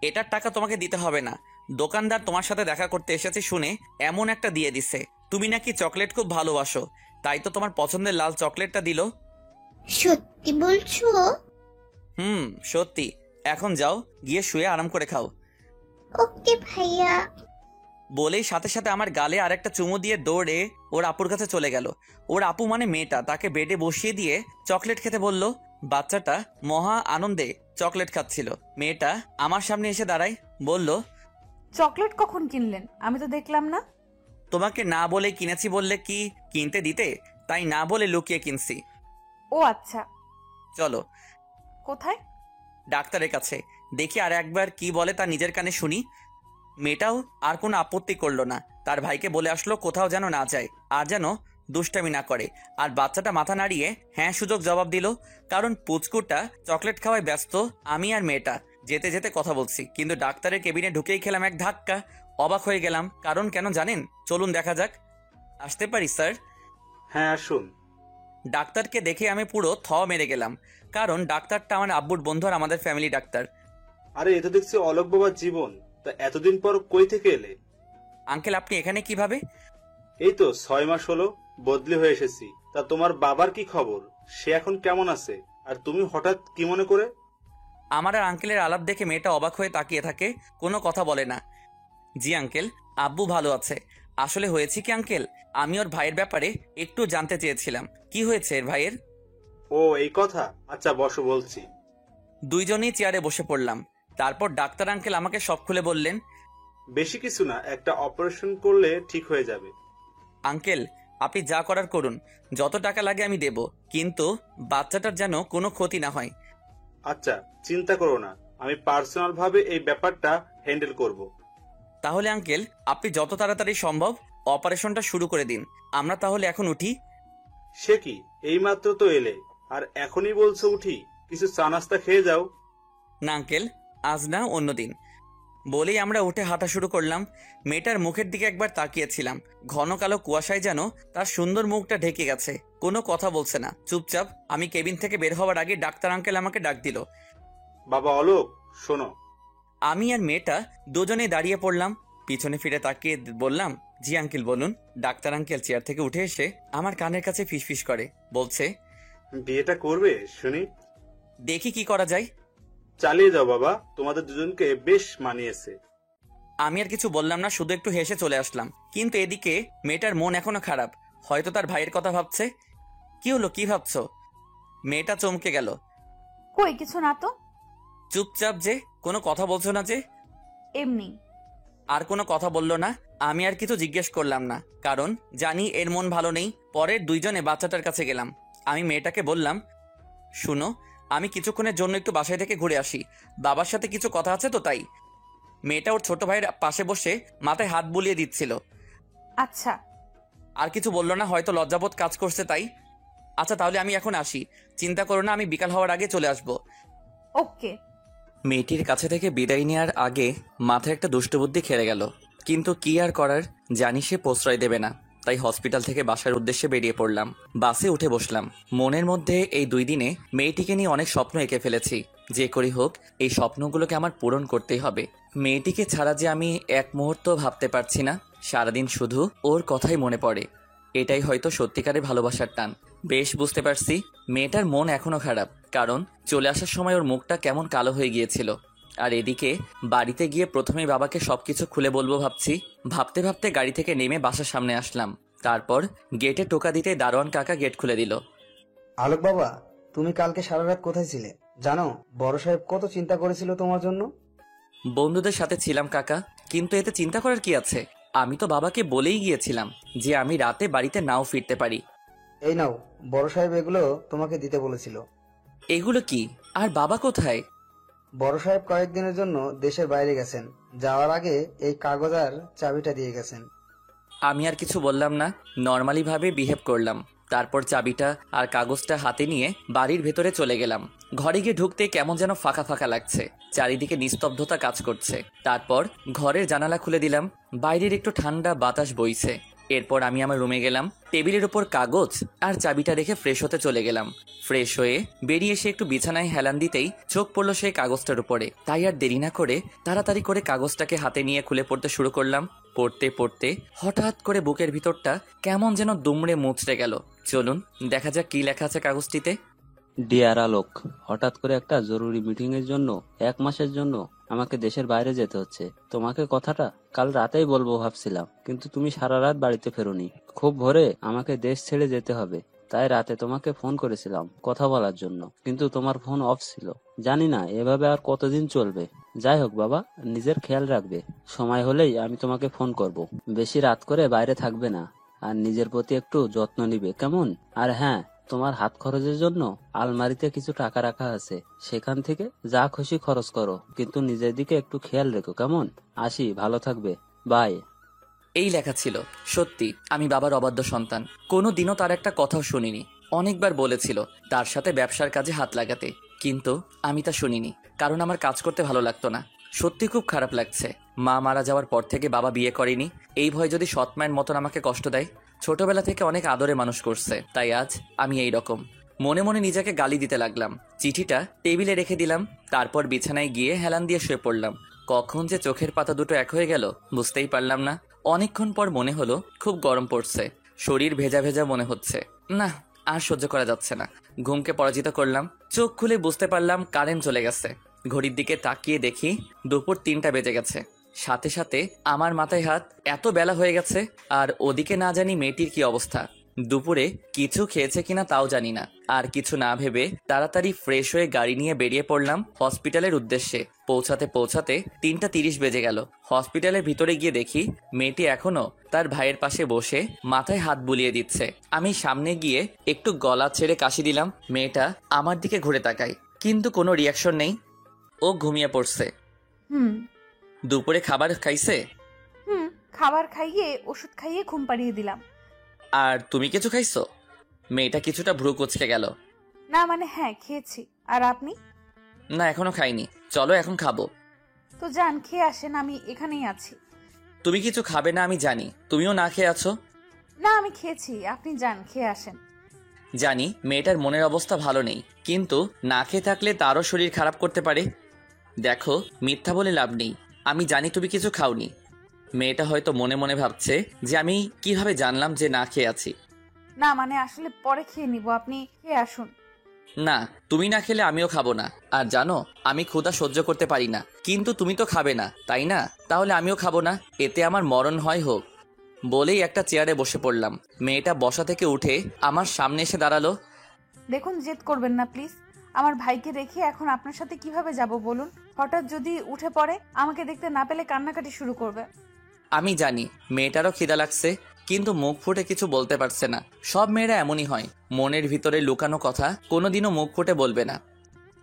এটার টাকা তোমাকে দিতে হবে না। দোকানদার তোমার সাথে দেখা করতে এসেছে শুনে এমন একটা দিয়ে দিছে। তুমি নাকি চকলেট খুব ভালোবাসো, তাই তো তোমার পছন্দের লাল চকলেটটা দিল। সত্যি বলছো? সত্যি। এখন যাও, গিয়ে শুয়ে আরাম করে খাও। ওকে ভাইয়া। বলেই সাথে সাথে আমার গালে আর একটা চুমু দিয়ে দৌড়ে ওর আপুর কাছে চলে গেল। ওর আপু মানে মেয়েটা তাকে বেডে বসিয়ে দিয়ে চকলেট খেতে বলল। বাচ্চাটা মহা আনন্দে চকলেট খাচ্ছিল। মেয়েটা আমার সামনে এসে দাঁড়ায়, বলল, চকলেট কখন কিনলেন? আমি তো দেখলাম না। তোমাকে না বলে কিনেছি বললে কি কিনতে দিতে, তাই না বলে লুকিয়ে কিনছি। ও আচ্ছা। চলো কোথায়? ডাক্তারের কাছে, দেখি আর একবার কি বলে তা নিজের কানে শুনি। মেয়েটাও আর কোনো আপত্তি করলো না। তার ভাইকে বলে আসলো কোথাও যেন না যায়, আর যেন দুষ্টামি না করে। আর বাচ্চাটা মাথা নাড়িয়ে হ্যাঁ সুযোগ জবাব দিল। কারণ পুচকুটা চকলেট খাওয়ায় ব্যস্ত, আমি আর মেয়েটা যেতে যেতে কথা বলছি। কিন্তু ডাক্তারের কেবিনে ঢুকেই খেলাম এক ধাক্কা। অবাক হয়ে গেলাম, কারণ কেন জানেন? চলুন দেখা যাক। আসতে পারি স্যার? হ্যাঁ আসুন। ডাক্তারকে দেখে আমি পুরো মেরে গেলাম। কারণ ডাক্তারটা আমার আব্বুর বন্ধু আর আমাদের ফ্যামিলি ডাক্তার। আরে এ তো দেখছি অলোক বাবার জীবন, তা এতদিন পর কই থেকে এলে? আঙ্কেল, আপনি এখানে কিভাবে? এই তো 6 মাস হলো বদলি হয়ে এসেছি। তা তোমার বাবার কি খবর? সে এখন কেমন আছে? আর তুমি হঠাৎ কি মনে করে? আমার আর আঙ্কেলের আলাপ দেখে মেয়েটা অবাক হয়ে তাকিয়ে থাকে, কোনো কথা বলে না। জি আঙ্কেল, আব্বু ভালো আছে। আসলে হয়েছে কি আঙ্কেল, আমি ওর ভাইয়ের ব্যাপারে একটু জানতে চেয়েছিলাম। কি হয়েছে এর ভাইয়ের? ও এই কথা, আচ্ছা বসো বলছি। দুইজনেই চেয়ারে বসে পড়লাম। তারপর ডাক্তার আঙ্কেল আমাকে সব খুলে বললেন। বেশি কিছু না, একটা অপারেশন করলে ঠিক হয়ে যাবে। আঙ্কেল, আপনি যা করার করুন, যত টাকা লাগে আমি দেব, কিন্তু বাচ্চাটার যেন কোনো ক্ষতি না হয়। আচ্ছা চিন্তা করো না, আমি পার্সোনাল ভাবে এই ব্যাপারটা হ্যান্ডেল করব। তাহলে আঙ্কেল, আপনি যত তাড়াতাড়ি সম্ভব অপারেশনটা শুরু করে দিন। আমরা তাহলে এখন উঠি। সে কি, এইমাত্র তো এলে আর এখনই বলছো উঠি? কিছু চা নাস্তা খেয়ে যাও। না আঙ্কেল, আজ না অন্যদিন। বলেই আমরা উঠে হাঁটা শুরু করলাম। মেয়েটার মুখের দিকে একবার তাকিয়েছিলাম। ঘন কালো কুয়াশায় যেন তার সুন্দর মুখটা ঢেকে গেছে। কোনো কথা বলছে না, চুপচাপ। আমি কেবিন থেকে বের হওয়ার আগে ডাক্তার আঙ্কেল আমাকে ডাক দিল। বাবা অলোক, শোনো। আমি আর মেয়েটা দুজনেই দাঁড়িয়ে পড়লাম। পিছনে ফিরে তাকিয়ে বললাম, জি আঙ্কেল বলুন। ডাক্তার আঙ্কেল চেয়ার থেকে উঠে এসে আমার কানের কাছে ফিসফিস করে বলছে, বিয়েটা করবে শুনি? দেখি কি করা যায়। চালিয়ে যাও বাবা, তোমাদের দুজনকে বেশ মানিয়েছে। আমি আর কিছু বললাম না, শুধু একটু হেসে চলে আসলাম। কিন্তু এদিকে মেয়েটার মন এখনো খারাপ, হয়তো তার ভাইয়ের কথা ভাবছে। কি হলো, কি ভাবছো? মেয়েটা চমকে গেল। কই কিছু না তো। চুপচাপ যে, কোনো কথা বলছো না যে? এমনি। আর কোনো কথা বললো না। আমি আর কিছু জিজ্ঞেস করলাম না, কারণ জানি এর মন ভালো নেই। পরের দুইজনে বাচ্চাটার কাছে গেলাম। আমি মেয়েটাকে বললাম, শুনো, আমি কিছুক্ষণের জন্য একটু বাসায় থেকে ঘুরে আসি, বাবার সাথে কিছু কথা আছে তো তাই। মেয়েটা ওর ছোট ভাইয়ের পাশে বসে মাথায় হাত বুলিয়ে দিচ্ছিল। আচ্ছা। আর কিছু বললো না, হয়তো লজ্জাবোধ কাজ করছে তাই। আচ্ছা তাহলে আমি এখন আসি, চিন্তা করো না, আমি বিকাল হওয়ার আগে চলে আসবো। ওকে। মেয়েটির কাছে থেকে বিদায় নেওয়ার আগে মাথায় একটা দুষ্টবুদ্ধি খেলে গেল। কিন্তু কি আর করার, জানি সে প্রশ্রয় দেবে না। তাই হসপিটাল থেকে বাসার উদ্দেশ্যে বেরিয়ে পড়লাম। বাসে উঠে বসলাম। মনের মধ্যে এই 2 দিনে মেয়েটিকে নিয়ে অনেক স্বপ্ন এঁকে ফেলেছি। যে করি হোক, এই স্বপ্নগুলোকে আমার পূরণ করতেই হবে। মেয়েটিকে ছাড়া যে আমি এক মুহূর্ত ভাবতে পারছি না। সারাদিন শুধু ওর কথাই মনে পড়ে। এটাই হয়তো সত্যিকারের ভালোবাসার টান। বেশ বুঝতে পারছি মেয়েটার মন এখনো খারাপ, কারণ চলে আসার সময় ওর মুখটা কেমন কালো হয়ে গিয়েছিল। আর এদিকে বাড়িতে গিয়ে প্রথমেই বাবাকে সবকিছু খুলে বলবো ভাবছি। ভাবতে ভাবতে গাড়ি থেকে নেমে বাসার সামনে আসলাম। তারপর গেটে টোকা দিতে দারোয়ান কাকা গেট খুলে দিল। আলোক বাবা, তুমি কালকে সারা রাত কোথায় ছিলে জানো? বড় সাহেব কত চিন্তা করেছিল তোমার জন্য। বন্ধুদের সাথে ছিলাম কাকা, কিন্তু এতে চিন্তা করার কি আছে? আমি তো বাবাকে বলেই গিয়েছিলাম যে আমি রাতে বাড়িতে নাও ফিরতে পারি। এই নাও, বড় সাহেব এগুলো তোমাকে দিতে বলেছিল। এগুলো কি? আর বাবা কোথায়? বড় সাহেব কয়েকদিনের জন্য দেশের বাইরে গেছেন, যাওয়ার আগে এই কাগজ আর চাবিটা দিয়ে গেছেন। আমি আর কিছু বললাম না, নর্মালি ভাবে বিহেভ করলাম। তারপর চাবিটা আর কাগজটা হাতে নিয়ে বাড়ির ভেতরে চলে গেলাম। ঘরে গিয়ে ঢুকতে কেমন যেন ফাঁকা ফাঁকা লাগছে, চারিদিকে নিস্তব্ধতা কাজ করছে। তারপর ঘরের জানালা খুলে দিলাম, বাইরের একটু ঠান্ডা বাতাস বইছে। এরপর আমি আমার রুমে গেলাম, টেবিলের উপর কাগজ আর চাবিটা রেখে ফ্রেশ হতে চলে গেলাম। ফ্রেশ হয়ে বেরিয়ে এসে একটু বিছানায় হেলান দিতেই চোখ পড়লো সেই কাগজটার উপরে। তাই আর দেরি না করে তাড়াতাড়ি করে কাগজটাকে হাতে নিয়ে খুলে পড়তে শুরু করলাম। পড়তে পড়তে হঠাৎ করে বুকের ভিতরটা কেমন যেন দুমড়ে মুচড়ে গেল। চলুন দেখা যাক কি লেখা আছে কাগজটিতে। ডিয়ার আলোক, হঠাৎ করে একটা জরুরি মিটিং এর জন্য 1 মাসের জন্য আমাকে দেশের বাইরে যেতে হচ্ছে। তোমাকে কথাটা কাল রাতেই বলবো ভাবছিলাম, কিন্তু তুমি সারা রাত বাড়িতে ফেরোনি। খুব ভোরে আমাকে দেশ ছেড়ে যেতে হবে, তাই রাতে তোমাকে ফোন করেছিলাম কথা বলার জন্য, কিন্তু তোমার ফোন অফ ছিল। জানি না এভাবে আর কতদিন চলবে। যাই হোক বাবা, নিজের খেয়াল রাখবে। সময় হলেই আমি তোমাকে ফোন করব। বেশি রাত করে বাইরে থাকবে না, আর নিজের প্রতি একটু যত্ন নিবে, কেমন? আর হ্যাঁ, তোমার হাত খরচের জন্য আলমারিতে কিছু টাকা রাখা আছে, সেখান থেকে যা খুশি খরচ করো, কিন্তু নিজের দিকে একটু খেয়াল রেখো, কেমন? আসি, ভালো থাকবে, বাই। এই লেখা ছিল। সত্যি আমি বাবার অবাধ্য সন্তান, কোনো দিনও তার একটা কথাও শুনিনি। অনেকবার বলেছিল তার সাথে ব্যবসার কাজে হাত লাগাতে, কিন্তু আমি তা শুনিনি, কারণ আমার কাজ করতে ভালো লাগতো না। সত্যি খুব খারাপ লাগছে। মা মারা যাওয়ার পর থেকে বাবা বিয়ে করেনি, এই ভয় যদি সৎ মায়ের মতন আমাকে কষ্ট দেয়। ছোটবেলা থেকে অনেক আদরে মানুষ করছে, তাই আজ আমি এই রকম। মনে মনে নিজেকে গালি দিতে লাগলাম। চিঠিটা টেবিলে রেখে দিলাম, তারপর বিছানায় গিয়ে হেলান দিয়ে শুয়ে পড়লাম। কখন যে চোখের পাতা দুটো এক হয়ে গেল বুঝতেই পারলাম না। অনেকক্ষণ পর মনে হলো খুব গরম পড়ছে, শরীর ভেজা ভেজা মনে হচ্ছে। না, আর সহ্য করা যাচ্ছে না। ঘুমকে পরাজিত করলাম। চোখ খুলে বুঝতে পারলাম কারেন্ট চলে গেছে। ঘড়ির দিকে তাকিয়ে দেখি দুপুর 3টা বেজে গেছে। সাথে সাথে আমার মাথায় হাত, এত বেলা হয়ে গেছে। আর ওদিকে না জানি মেয়েটির কি অবস্থা। দুপুরে কিছু খেয়েছে কিনা তাও জানি না। আর কিছু না ভেবে তাড়াতাড়ি ফ্রেশ হয়ে গাড়ি নিয়ে বেরিয়ে পড়লাম হসপিটালের উদ্দেশ্যে। পৌঁছাতে পৌঁছাতে 3টা 30 বেজে গেল। হসপিটালের ভিতরে গিয়ে দেখি মেয়েটি এখনো তার ভাইয়ের পাশে বসে মাথায় হাত বুলিয়ে দিচ্ছে। আমি সামনে গিয়ে একটু গলা ছেড়ে কাশি দিলাম। মেয়েটা আমার দিকে ঘুরে তাকায়, কিন্তু কোনো রিয়াকশন নেই। ও ঘুমিয়ে পড়ছে। হুম দুপুরে খাবার খাইছে? হুম খাবার খাইয়ে ওষুধ খাইয়ে ঘুম পাড়িয়ে দিলাম। আর তুমি কিছু খাইছো? মেয়েটা কিছুটা ভ্রু কুচকে গেল। না মানে হ্যাঁ, খেয়েছি। আর আপনি? না, এখনো খাইনি। চলো এখন খাবো। তো যান, খেয়ে আসেন, আমি এখানেই আছি। তুমি কিছু খাবে না আমি জানি, তুমিও না খেয়ে আছো। না, আমি খেয়েছি, আপনি যান, খেয়ে আসেন। জানি মেয়েটার মনের অবস্থা ভালো নেই, কিন্তু না খেয়ে থাকলে তারও শরীর খারাপ করতে পারে। দেখো, মিথ্যা বলে লাভ নেই, আমি জানি তুমি কিছু খাওনি। মেয়েটা হয়তো মনে মনে ভাবছে যে আমি কিভাবে জানলাম যে না খেয়ে আছি। না মানে আসলে পরে খেয়ে নিব, আপনি খেয়ে আসুন। না, তুমি না খেলে আমিও খাবো না। আর জানো, আমি ক্ষুধা সহ্য করতে পারি না, কিন্তু তুমি তো খাবে না, তাই না? তাহলে আমিও খাবো না, এতে আমার মরণ হয় হোক। বলেই একটা চেয়ারে বসে পড়লাম। মেয়েটা বসা থেকে উঠে আমার সামনে এসে দাঁড়ালো। দেখুন, জেদ করবেন না প্লিজ। আমার ভাইকে রেখে এখন আপনার সাথে কিভাবে যাব বলুন? হঠাৎ যদি উঠে পড়ে, আমাকে দেখতে না পেলে কান্নাকাটি শুরু করবে। আমি জানি মেয়েটারও খিদা লাগছে, কিন্তু মুখ ফুটে কিছু বলতে পারছে না। সব মেয়েরা এমনই হয়, মনের ভিতরে লুকানো কথা কোনোদিনও মুখ ফুটে বলবে না।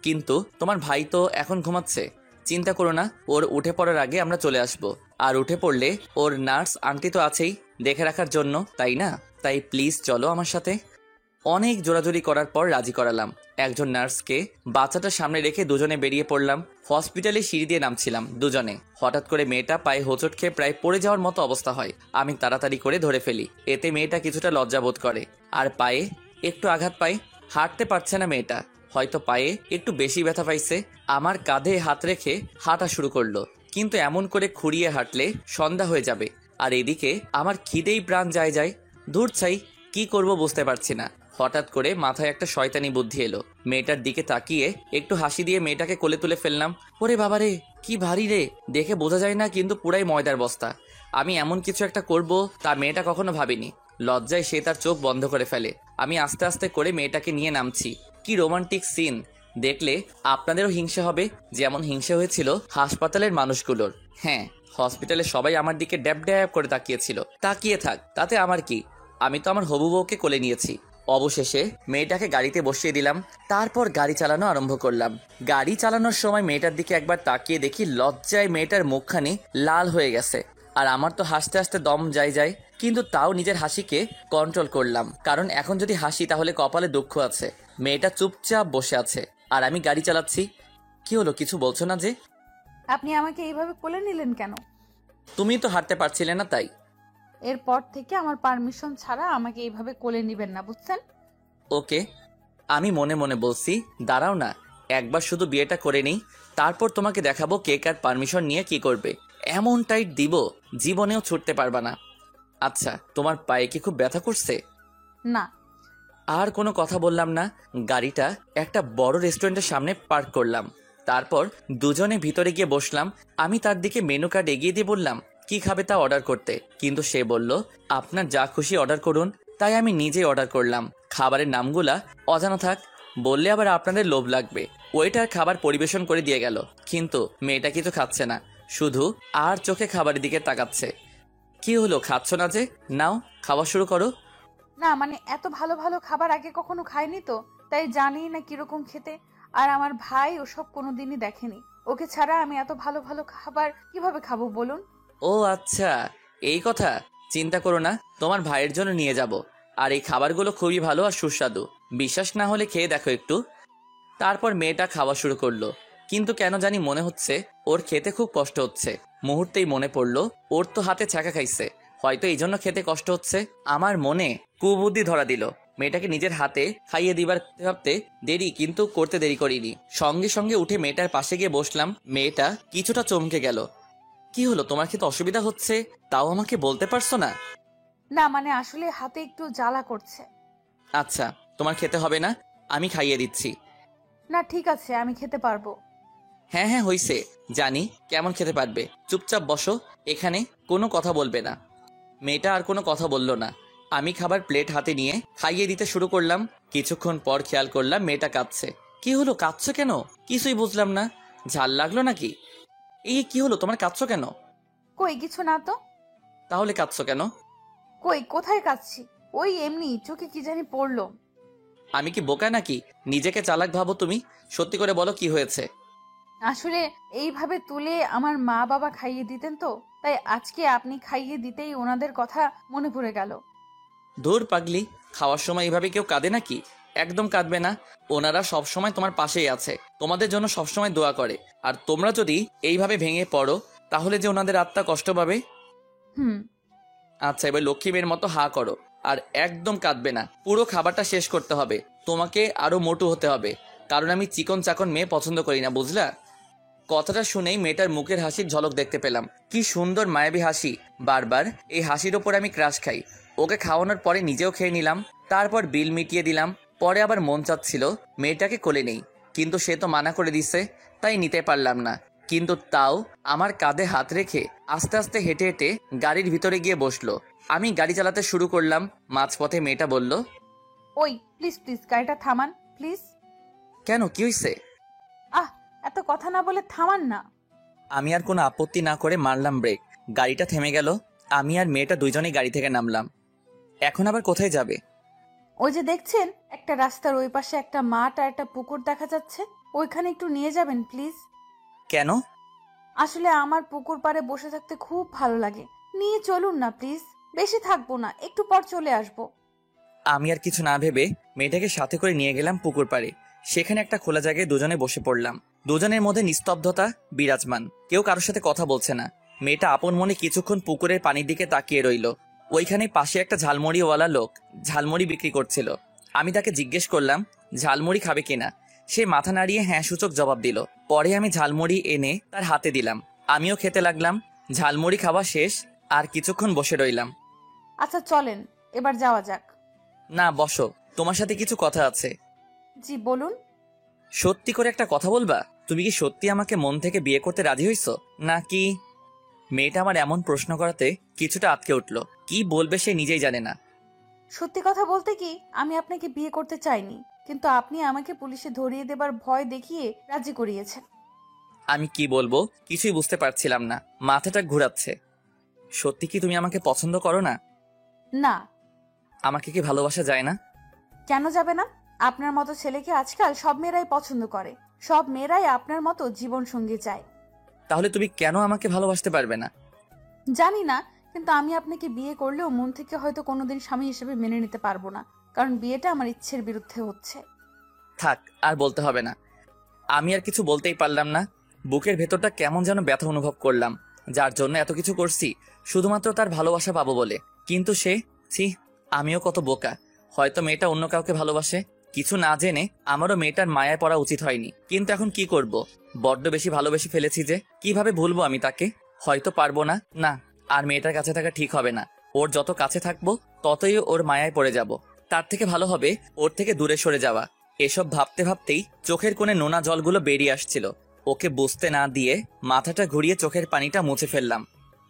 কিন্তু তোমার ভাই তো এখন ঘুমাচ্ছে, চিন্তা করো না, ওর উঠে পড়ার আগে আমরা চলে আসব। আর উঠে পড়লে ওর নার্স আন্টি তো আছেই দেখে রাখার জন্য, তাই না? তাই প্লিজ চলো আমার সাথে। অনেক জোরাজোরি করার পর রাজি করালাম। একজন নার্সকে বাচ্চাটা সামনে রেখে দুজনে বেরিয়ে পড়লাম। হসপিটালে সিঁড়ি দিয়ে নামছিলাম দুজনে। হঠাৎ করে মেয়েটা পায়ে হোঁচট খেয়ে প্রায় পড়ে যাওয়ার মতো অবস্থা হয়। আমি তাড়াতাড়ি করে ধরে ফেলি, এতে মেয়েটা কিছুটা লজ্জাবোধ করে আর পায়ে একটু আঘাত পায়। হাঁটতে পারছে না মেয়েটা, হয়তো পায়ে একটু বেশি ব্যথা পাইছে। আমার কাঁধে হাত রেখে হাঁটা শুরু করলো, কিন্তু এমন করে খুঁড়িয়ে হাঁটলে সন্ধ্যা হয়ে যাবে। আর এদিকে আমার খিদেই প্রাণ যায়। দূর চাই, কি করব বুঝতে পারছি না। হঠাৎ করে মাথায় একটা শয়তানি বুদ্ধি এলো। মেয়েটার দিকে তাকিয়ে একটু হাসি দিয়ে মেয়েটাকে কোলে তুলে ফেললাম। ওরে বাবারে, কি ভারী রে, দেখে বোঝা যায় না কিন্তু পুরাই ময়দার বস্তা। আমি এমন কিছু একটা করব তা মেয়েটা কখনো ভাবেনি। লজ্জায় সে তার চোখ বন্ধ করে ফেলে। আমি আস্তে আস্তে করে মেয়েটাকে নিয়ে নামছি। কি রোমান্টিক সিন, দেখলে আপনাদেরও হিংসা হবে, যেমন হিংসা হয়েছিল হাসপাতালের মানুষগুলোর। হ্যাঁ, হসপিটালে সবাই আমার দিকে ড্যাব ড্যাব করে তাকিয়েছিল। তাকিয়ে থাক, তাতে আমার কি? আমি তো আমার হবু বউকে কোলে নিয়েছি। অবশেষে মেয়েটাকে গাড়িতে বসিয়ে দিলাম। তারপর গাড়ি চালানো আরম্ভ করলাম। গাড়ি চালানোর সময় মেয়েটার দিকে একবার তাকিয়ে দেখি লজ্জায় মেয়েটার মুখখানি লাল হয়ে গেছে। আর আমার তো হাসতে হাসতে দম যায়, কিন্তু তাও নিজের হাসিকে কন্ট্রোল করলাম, কারণ এখন যদি হাসি তাহলে কপালে দুঃখ আছে। মেয়েটা চুপচাপ বসে আছে আর আমি গাড়ি চালাচ্ছি। কি হলো, কিছু বলছো না যে? আপনি আমাকে এইভাবে কোলে নিলেন কেন? তুমি তো হাঁটতে পারছিলে না তাই। এরপর থেকে আমার পারমিশন ছাড়া আমাকে এইভাবে কোলে নিবেন না, বুঝছেন? ওকে। আমি মনে মনে বলছি, দাঁড়াও না, একবার শুধু বিয়েটা করে নিই, তারপর তোমাকে দেখাবো কে কার পারমিশন নিয়ে কি করবে। এমন টাইট দিব জীবনেও ছুটতে পারবা না। আচ্ছা, তোমার পায়ে কি খুব ব্যথা করছে? না। আর কোনো কথা বললাম না। গাড়িটা একটা বড় রেস্টুরেন্টের সামনে পার্ক করলাম। তারপর দুজনে ভিতরে গিয়ে বসলাম। আমি তার দিকে মেনু কার্ড এগিয়ে দিয়ে বললাম কি খাবে তা অর্ডার করতে, কিন্তু সে বলল আপনার যা খুশি অর্ডার করুন। তাই আমি নিজেই অর্ডার করলাম। খাবারের নামগুলা অজানা থাক, বললে আবার আপনাদের লোভ লাগবে। ওয়েটার খাবার পরিবেশন করে দিয়ে গেল, কিন্তু মেয়েটা কিছু খাচ্ছে না, শুধু আর চোখে খাবারের দিকে তাকাচ্ছে। কি হলো, খাচ্ছ না যে? নাও, খাওয়া শুরু করো। না মানে এত ভালো ভালো খাবার আগে কখনো খাইনি তো, তাই জানি না কিরকম খেতে। আর আমার ভাই ওসব কোনোদিনই দেখেনি। ওকে ছাড়া আমি এত ভালো ভালো খাবার কিভাবে খাবো বলুন? ও আচ্ছা, এই কথা। চিন্তা করো না, তোমার ভাইয়ের জন্য নিয়ে যাব। আর এই খাবারগুলো খুবই ভালো আর সুস্বাদু, বিশ্বাস না হলে খেয়ে দেখো একটু। তারপর মেয়েটা খাওয়া শুরু করলো, কিন্তু কেন জানি মনে হচ্ছে ওর খেতে খুব কষ্ট হচ্ছে। মুহূর্তেই মনে পড়লো ওর তো হাতে ছ্যাঁকা খাইছে, হয়তো এই জন্য খেতে কষ্ট হচ্ছে। আমার মনে কুবুদ্ধি ধরা দিল, মেয়েটাকে নিজের হাতে খাইয়ে দিবার ভাবতে দেরি, কিন্তু করতে দেরি করিনি। সঙ্গে সঙ্গে উঠে মেয়েটার পাশে গিয়ে বসলাম। মেয়েটা কিছুটা চমকে গেল। কি হলো, তোমার খেতে অসুবিধা হচ্ছে? তাও আমাকে বলতে পারছো না? না মানে আসলে হাতে একটু জ্বালা করছে। আচ্ছা, তোমার খেতে হবে না, আমি খাইয়ে দিচ্ছি। না ঠিক আছে, আমি খেতে পারবো। হ্যাঁ হ্যাঁ হইছে, জানি কেমন খেতে পারবে। চুপচাপ বসো এখানে, কোনো কথা বলবে না। মেয়েটা আর কোনো কথা বলল না। আমি খাবার প্লেট হাতে নিয়ে খাইয়ে দিতে শুরু করলাম। কিছুক্ষণ পর খেয়াল করলাম মেয়েটা কাঁদছে। কি হলো, কাঁদছো কেন? কিছুই বুঝলাম না। ঝাল লাগলো নাকি? এই কি হলো, তোমার কাঁদছো কেন? কই কিছু না তো। তাহলে কাঁদছো কেন? কই কোথায় কাচ্ছি? ওই এমনি চোখে কি জানি পড়লো। আমি কি বোকা নাকি? নিজেকে চালাক ভাবো তুমি। সত্যি করে বলো কি হয়েছে। আসলে এইভাবে তুলে আমার মা বাবা খাইয়ে দিতেন তো, তাই আজকে আপনি খাইয়ে দিতেই ওনাদের কথা মনে পড়ে গেল। ধুর পাগলি, খাওয়ার সময় এইভাবে কেউ কাঁদে নাকি? একদম কাঁদবে না। ওনারা সবসময় তোমার পাশেই আছে, তোমাদের জন্য সবসময় দোয়া করে। আর তোমরা যদি এইভাবে ভেঙে পড়ো তাহলে যে ওনাদের আত্মা কষ্ট পাবে। হুম। আচ্ছা, এবার লক্ষ্মী মেয়ের মতো হা করো, আর একদম কাঁদবে না। পুরো খাবারটা শেষ করতে হবে। তোমাকে আরো মোটু হতে হবে, কারণ আমি চিকন চাকন মেয়ে পছন্দ করি না, বুঝলা? কথাটা শুনেই মেয়েটার মুখের হাসির ঝলক দেখতে পেলাম। কি সুন্দর মায়াবী হাসি। বারবার এই হাসির ওপর আমি ক্রাশ খাই। ওকে খাওয়ানোর পরে নিজেও খেয়ে নিলাম। তারপর বিল মিটিয়ে দিলাম। পরে আবার মন চাচ্ছিল মেয়েটাকে কোলে নেই, কিন্তু সে তো মানা করে দিছে, তাই নিতে পারলাম না। কিন্তু তাও আমার কাঁধে হাত রেখে আস্তে আস্তে হেঁটে হেঁটে গাড়ির ভিতরে গিয়ে বসলো। আমি গাড়ি চালাতে শুরু করলাম। মাঝপথে মেয়েটা বলল, ওই প্লিজ প্লিজ গাড়িটা থামান প্লিজ। কেন, কি হয়েছে? আহ, এত কথা না বলে থামান না। আমি আর কোনো আপত্তি না করে মারলাম ব্রেক। গাড়িটা থেমে গেল। আমি আর মেয়েটা দুইজনেই গাড়ি থেকে নামলাম। এখন আবার কোথায় যাবে? ওই যে দেখছেন একটা রাস্তার ওই পাশে একটা মাঠ আর একটা পুকুর দেখা যাচ্ছে, ওইখানে একটু নিয়ে যাবেন প্লিজ। কেন? আসলে আমার পুকুর পাড়ে বসে থাকতে খুব ভালো লাগে, নিয়ে চলুন না প্লিজ। বেশি থাকবো না, একটু পর চলে আসবো। আমি আর কিছু না ভেবে মেয়েটাকে সাথে করে নিয়ে গেলাম পুকুর পাড়ে। সেখানে একটা খোলা জায়গায় দুজনে বসে পড়লাম। দুজনের মধ্যে নিস্তব্ধতা বিরাজমান, কেউ কারোর সাথে কথা বলছে না। মেয়েটা আপন মনে কিছুক্ষণ পুকুরের পানির দিকে তাকিয়ে রইল। ওইখানে পাশে একটা ঝালমুড়িওয়ালা লোক ঝালমুড়ি বিক্রি করছিল। আমি তাকে জিজ্ঞেস করলাম ঝালমুড়ি খাবে কিনা। সে মাথা নাড়িয়ে হ্যাঁ সূচক জবাব দিল। পরে আমি ঝালমুড়ি এনে তার হাতে দিলাম। আমিও খেতে লাগলাম। ঝালমুড়ি খাওয়া শেষ, আর কিছুক্ষণ বসে রইলাম। আচ্ছা চলেন এবার যাওয়া যাক। না, বসো, তোমার সাথে কিছু কথা আছে। জি বলুন। সত্যি করে একটা কথা বলবা? তুমি কি সত্যি আমাকে মন থেকে বিয়ে করতে রাজি হইছো নাকি? মেয়েটা আমার এমন প্রশ্ন করাতে কিছুটা আটকে উঠলো। কি বলবে সে নিজেই জানে না। সত্যি কথা বলতে কি, আমি আপনাকে বিয়ে করতে চাইনি, কিন্তু আপনি আমাকে পুলিশে ধরিয়ে দেবার ভয় দেখিয়ে রাজি করিয়েছেন। আমি কি বলবো কিছুই বুঝতে পারছিলাম না, মাথাটা ঘুরাচ্ছে। সত্যি কি তুমি আমাকে পছন্দ করো না? না। আমাকে কি ভালোবাসা যায় না? কেন যাবে না? আপনার মতো ছেলেকে আজকাল সব মেয়েরাই পছন্দ করে। সব মেয়েরাই আপনার মতো জীবন সঙ্গী চায়। তাহলে তুমি কেন আমাকে ভালোবাসতে পারবে না? জানি না, কিন্তু আমি আপনাকে বিয়ে করলেও মন থেকে হয়তো কোনোদিন স্বামী হিসেবে মেনে নিতে পারবো না, কারণ বিয়েটা আমার ইচ্ছের বিরুদ্ধে হচ্ছে। থাক, আর বলতে হবে না। আমি আর কিছু বলতেই পারলাম না। বুকের ভেতরটা কেমন যেন ব্যথা অনুভব করলাম, যার জন্য এত কিছু করছি শুধুমাত্র তার ভালোবাসা পাবো বলে। কিন্তু সে, ছি, আমিও কত বোকা। হয়তো মেয়েটা অন্য কাউকে ভালোবাসে। কিছু না জেনে আমারও মেয়েটার মায়ায় পড়া উচিত হয়নি, কিন্তু এখন কি করব? বড্ড বেশি ভালোবেসে ফেলেছি যে, কিভাবে ভুলবো আমি তাকে? হয়তো পারবো না। না, আর মেয়েটার কাছে থাকা ঠিক হবে না। ওর যত কাছে থাকবো ততই ওর মায়ায় পড়ে যাব। তার থেকে ভালো হবে ওর থেকে দূরে সরে যাওয়া। এসব ভাবতে ভাবতেই চোখের কোণে নোনা জলগুলো বেরিয়ে আসছিল। ওকে বুঝতে না দিয়ে মাথাটা ঘুরিয়ে চোখের পানিটা মুছে ফেললাম।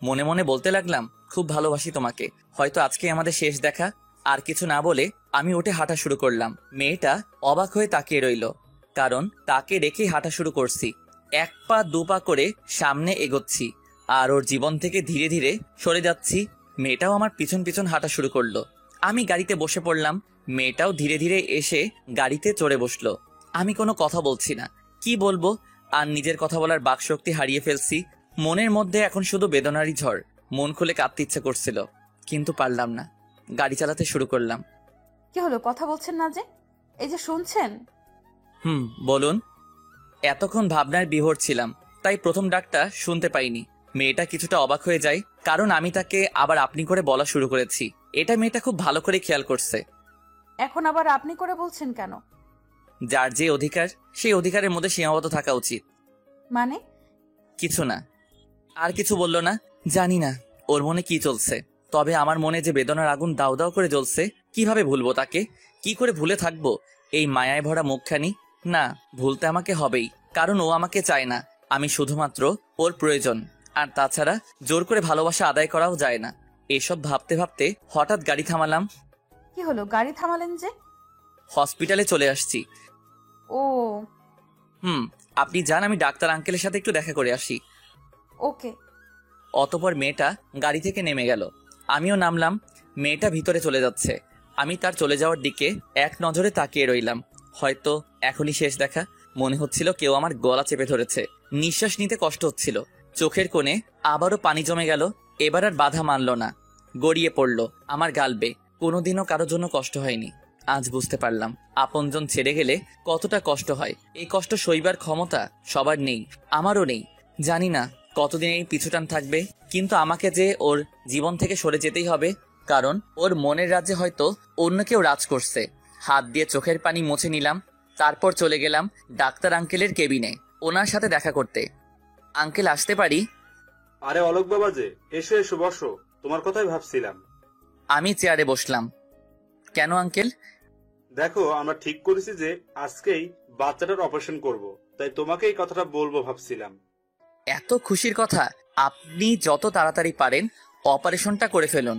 মনে মনে বলতে লাগলাম, খুব ভালোবাসি তোমাকে, হয়তো আজকে আমাদের শেষ দেখা। আর কিছু না বলে আমি উঠে হাঁটা শুরু করলাম। মেয়েটা অবাক হয়ে তাকিয়ে রইল, কারণ তাকে রেখেই হাঁটা শুরু করছি। 1 পা 2 পা করে সামনে এগোচ্ছি, আর ওর জীবন থেকে ধীরে ধীরে সরে যাচ্ছি। মেয়েটাও আমার পিছন পিছন হাঁটা শুরু করলো। আমি গাড়িতে বসে পড়লাম। মেয়েটাও ধীরে ধীরে এসে গাড়িতে চড়ে বসলো। আমি কোনো কথা বলছি না, কি বলবো? আর নিজের কথা বলার বাকশক্তি হারিয়ে ফেলছি। মনের মধ্যে এখন শুধু বেদনারই ঝড়। মন খুলে কাঁদতে ইচ্ছে করছিল, কিন্তু পারলাম না। গাড়ি চালাতে শুরু করলাম। কি হলো, কথা বলছেন না যে? এই যে শুনছেন। বলুন। এতক্ষণ ভাবনার বিভোর ছিলাম, তাই প্রথম ডাকটা শুনতে পাইনি। মেয়েটা কিছুটা অবাক হয়ে যায়, কারণ আমি তাকে আবার আপনি করে বলা শুরু করেছি। এটা মেয়েটা খুব ভালো করে খেয়াল করছে। এখন আবার আপনি করে বলছেন কেন? যার যে অধিকার, সেই অধিকারের মধ্যে সীমাবদ্ধ থাকা উচিত। মানে? কিছু না। আর কিছু বললো না। জানি না ওর মনে কি চলছে, তবে আমার মনে যে বেদনার আগুন দাউ দাউ করে জ্বলছে, কিভাবে ভুলবো তাকে? কি করে ভুলে থাকবো এই মায়ায় ভরা মুখখানি? না, ভুলতে আমাকে হবেই, কারণ ও আমাকে চায় না। আমি শুধুমাত্র ওর প্রয়োজন। আর তাছাড়া জোর করে ভালোবাসা আদায় করাও যায় না। এসব ভাবতে ভাবতে হঠাৎ গাড়ি থামালাম। কি হলো, গাড়ি থামালেন যে? হসপিটালে চলে আসছি। ও। আপনি যান, আমি ডাক্তার আঙ্কেলের সাথে একটু দেখা করে আসি। ওকে। অতঃপর মেয়েটা গাড়ি থেকে নেমে গেল। আমিও নামলাম। মেয়েটা ভিতরে চলে যাচ্ছে। আমি তার চলে যাওয়ার দিকে এক নজরে তাকিয়ে রইলাম। হয়তো এখনই শেষ দেখা। মনে হচ্ছিল কেউ আমার গলা চেপে ধরেছে। নিঃশ্বাস নিতে কষ্ট হচ্ছিল। চোখের কোণে আবারও পানি জমে গেল। এবার আর বাধা মানল না, গড়িয়ে পড়ল আমার গাল বেয়ে। কোনোদিনও কারোর জন্য কষ্ট হয়নি, আজ বুঝতে পারলাম আপনজন ছেড়ে গেলে কতটা কষ্ট হয়। এই কষ্ট সইবার ক্ষমতা সবার নেই, আমারও নেই। জানি না কতদিন এই পিছুটান থাকবে, কিন্তু আমাকে যে ওর জীবন থেকে সরে যেতেই হবে, কারণ ওর মনের রাজ্যে হয়তো অন্য কেউ রাজ করছে। হাত দিয়ে চোখের পানি মুছে নিলাম। তারপর চলে গেলাম ডাক্তার আঙ্কেলের কেবিনে, ওনার সাথে দেখা করতে। আঙ্কেল, আসতে পারি? আরে অলোক বাবা যে, এসো এসো বসো, তোমার কথাই ভাবছিলাম। আমি চেয়ারে বসলাম। কেন আঙ্কেল? দেখো, আমরা ঠিক করেছি যে আজকেই বাচ্চাটার অপারেশন করব, তাই তোমাকে এই কথাটা বলবো ভাবছিলাম। এত খুশির কথা? আপনি যত তাড়াতাড়ি পারেন অপারেশনটা করে ফেলুন।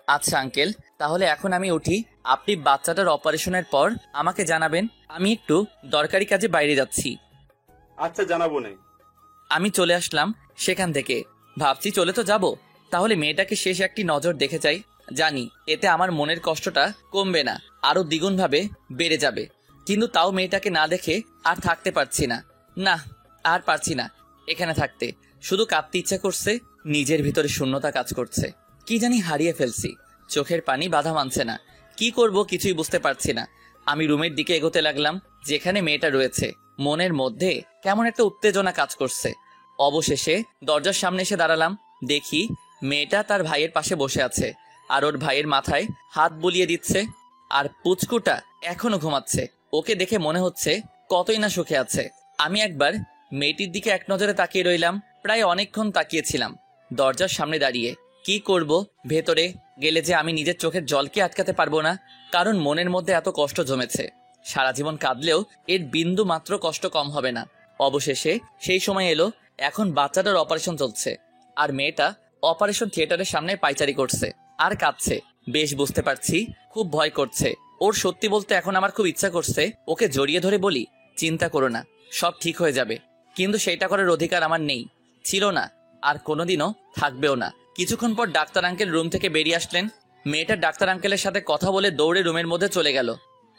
আচ্ছা আঙ্কেল, তাহলে এখন আমি উঠি। আপনি বাচ্চাটার অপারেশনের পর আমাকে জানাবেন। আমি একটু দরকারি কাজে বাইরে যাচ্ছি। আচ্ছা, জানাবো না। আমি চলে আসলাম সেখান থেকে। ভাবছি চলে তো যাব, তাহলে মেয়েটাকে শেষ একটি নজর দেখে যাই। জানি এতে আমার মনের কষ্টটা কমবে না, আরো দ্বিগুণ ভাবে বেড়ে যাবে। কিন্তু তাও মেয়েটাকে না দেখে আর থাকতে পারছি না। না, আর পারছি না এখানে থাকতে। শুধু কাঁদতে ইচ্ছা করছে, নিজের ভিতরে শূন্যতা কাজ করছে। কি জানি হারিয়ে ফেলছি। চোখের পানি বাধা মানছে না। কি করব কিছুই বুঝতে পারছি না। আমি রুমের দিকে এগোতে লাগলাম, যেখানে মেয়েটা রয়েছে। মনের মধ্যে কেমন একটা উত্তেজনা কাজ করছে। অবশেষে দরজার সামনে এসে দাঁড়ালাম। দেখি মেয়েটা তার ভাইয়ের পাশে বসে আছে, আর ওর ভাইয়ের মাথায় হাত বুলিয়ে দিচ্ছে। আর পুচকুটা এখনো ঘুমাচ্ছে। ওকে দেখে মনে হচ্ছে কতই না সুখে আছে। আমি একবার মেয়েটির দিকে এক নজরে তাকিয়ে রইলাম। প্রায় অনেকক্ষণ তাকিয়েছিলাম দরজার সামনে দাঁড়িয়ে। কি করব? ভেতরে গেলে যে আমি নিজের চোখের জলকে আটকাতে পারবো না, কারণ মনের মধ্যে এত কষ্ট জমেছে। সারা জীবন কাঁদলেও এর বিন্দু মাত্র কষ্ট কম হবে না। অবশেষে সেই সময় এলো। এখন বাচ্চাটার অপারেশন চলছে, আর মেয়েটা অপারেশন থিয়েটারের সামনে পায়চারি করছে আর কাঁদছে। বেশ বুঝতে পারছি খুব ভয় করছে ওর। সত্যি বলতে এখন আমার খুব ইচ্ছা করছে ওকে জড়িয়ে ধরে বলি, চিন্তা করো না, সব ঠিক হয়ে যাবে। কিন্তু সেইটা করার অধিকার আমার নেই, ছিল না, আর কোনোদিনও থাকবেও না। কিছুক্ষণ পর ডাক্তার আঙ্কেল রুম থেকে বেরিয়ে আসলেন। মেয়েটা ডাক্তার আঙ্কেলের সাথে কথা বলে দৌড়ে রুমের মধ্যে চলে গেল।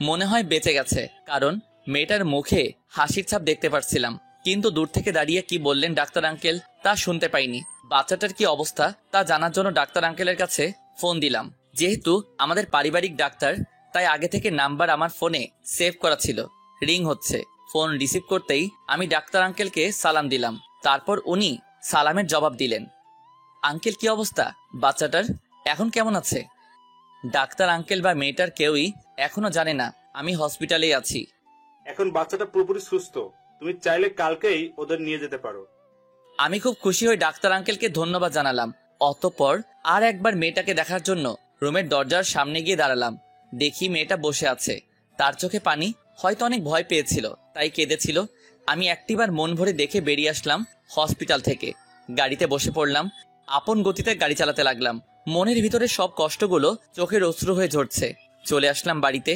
মনে হয় বেঁচে গেছে, কারণ মেয়েটার মুখে হাসির ছাপ দেখতে পাচ্ছিলাম। কিন্তু দূর থেকে দাঁড়িয়ে কি বললেন ডাক্তার আঙ্কেল তা শুনতে পাইনি। বাচ্চাটার কি অবস্থা তা জানার জন্য ডাক্তার আঙ্কেলের কাছে ফোন দিলাম। যেহেতু আমাদের পারিবারিক ডাক্তার, তাই আগে থেকে নাম্বার আমার ফোনে সেভ করা ছিল। রিং হচ্ছে। ফোন রিসিভ করতেই আমি ডাক্তার আঙ্কেলকে সালাম দিলাম। তারপর উনি সালামের জবাব দিলেন। আঙ্কেল, কি অবস্থা বাচ্চাটার? এখন কেমন আছে? ডাক্তার আঙ্কেল বা মেয়েটার কেউই এখনো জানে না আমি হসপিটালেই আছি। এখন বাচ্চাটা পুরোপুরি সুস্থ, তুমি চাইলে কালকেই ওদের নিয়ে যেতে পারো। আমি খুব খুশি হয়ে ডাক্তার আঙ্কেলকে ধন্যবাদ জানালাম। অতঃপর আর একবার মেয়েটাকে দেখার জন্য রুমের দরজার সামনে গিয়ে দাঁড়ালাম। দেখি মেয়েটা বসে আছে, তার চোখে পানি। হয়তো অনেক ভয় পেয়েছিল, তাই কেঁদেছিল। আমি একটিবার মন ভরে দেখে বেরিয়ে আসলাম হসপিটাল থেকে। গাড়িতে বসে পড়লাম। আপন গতিতে গাড়ি চালাতে লাগলাম। মনের ভিতরে সব কষ্টগুলো চোখের অশ্রু হয়ে ঝরছে। চলে আসলাম বাড়িতে।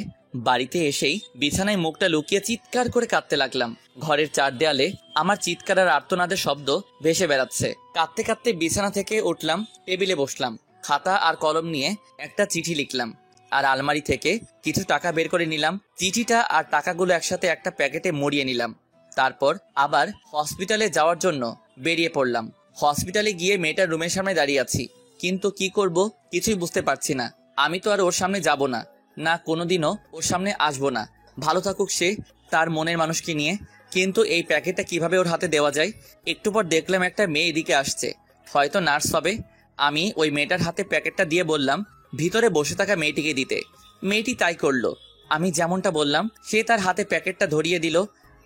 বাড়িতে এসেই বিছানায় মুখটা লুকিয়ে চিৎকার করে কাঁদতে লাগলাম। ঘরের চার দেয়ালে আমার চিৎকার আর আর্তনাদের শব্দ ভেসে বেড়াচ্ছে। কাঁদতে কাঁদতে বিছানা থেকে উঠলাম, টেবিলে বসলাম। খাতা আর কলম নিয়ে একটা চিঠি লিখলাম, আর আলমারি থেকে কিছু টাকা বের করে নিলাম। চিঠিটা আর টাকাগুলো একসাথে একটা প্যাকেটে মুড়িয়ে নিলাম। তারপর আবার হসপিটালে যাওয়ার জন্য বেরিয়ে পড়লাম। হসপিটালে গিয়ে মেয়েটার রুমের সামনে দাঁড়িয়ে আছি, কিন্তু কি করব কিছুই বুঝতে পারছি না। আমি তো আর ওর সামনে যাব না, না কোনোদিনও ওর সামনে আসবো না। ভালো থাকুক সে তার মনের মানুষকে নিয়ে। কিন্তু এই প্যাকেটটা কিভাবে ওর হাতে দেওয়া যায়? একটু পর দেখলাম একটা মেয়ে এদিকে আসছে, হয়তো নার্স হবে। আমি ওই মেয়েটার হাতে প্যাকেটটা দিয়ে বললাম ভিতরে বসে থাকা মেয়েটিকে দিতে। মেয়েটি তাই করলো। আমি যেমনটা বললাম সে তার হাতে প্যাকেটটা ধরিয়ে দিল।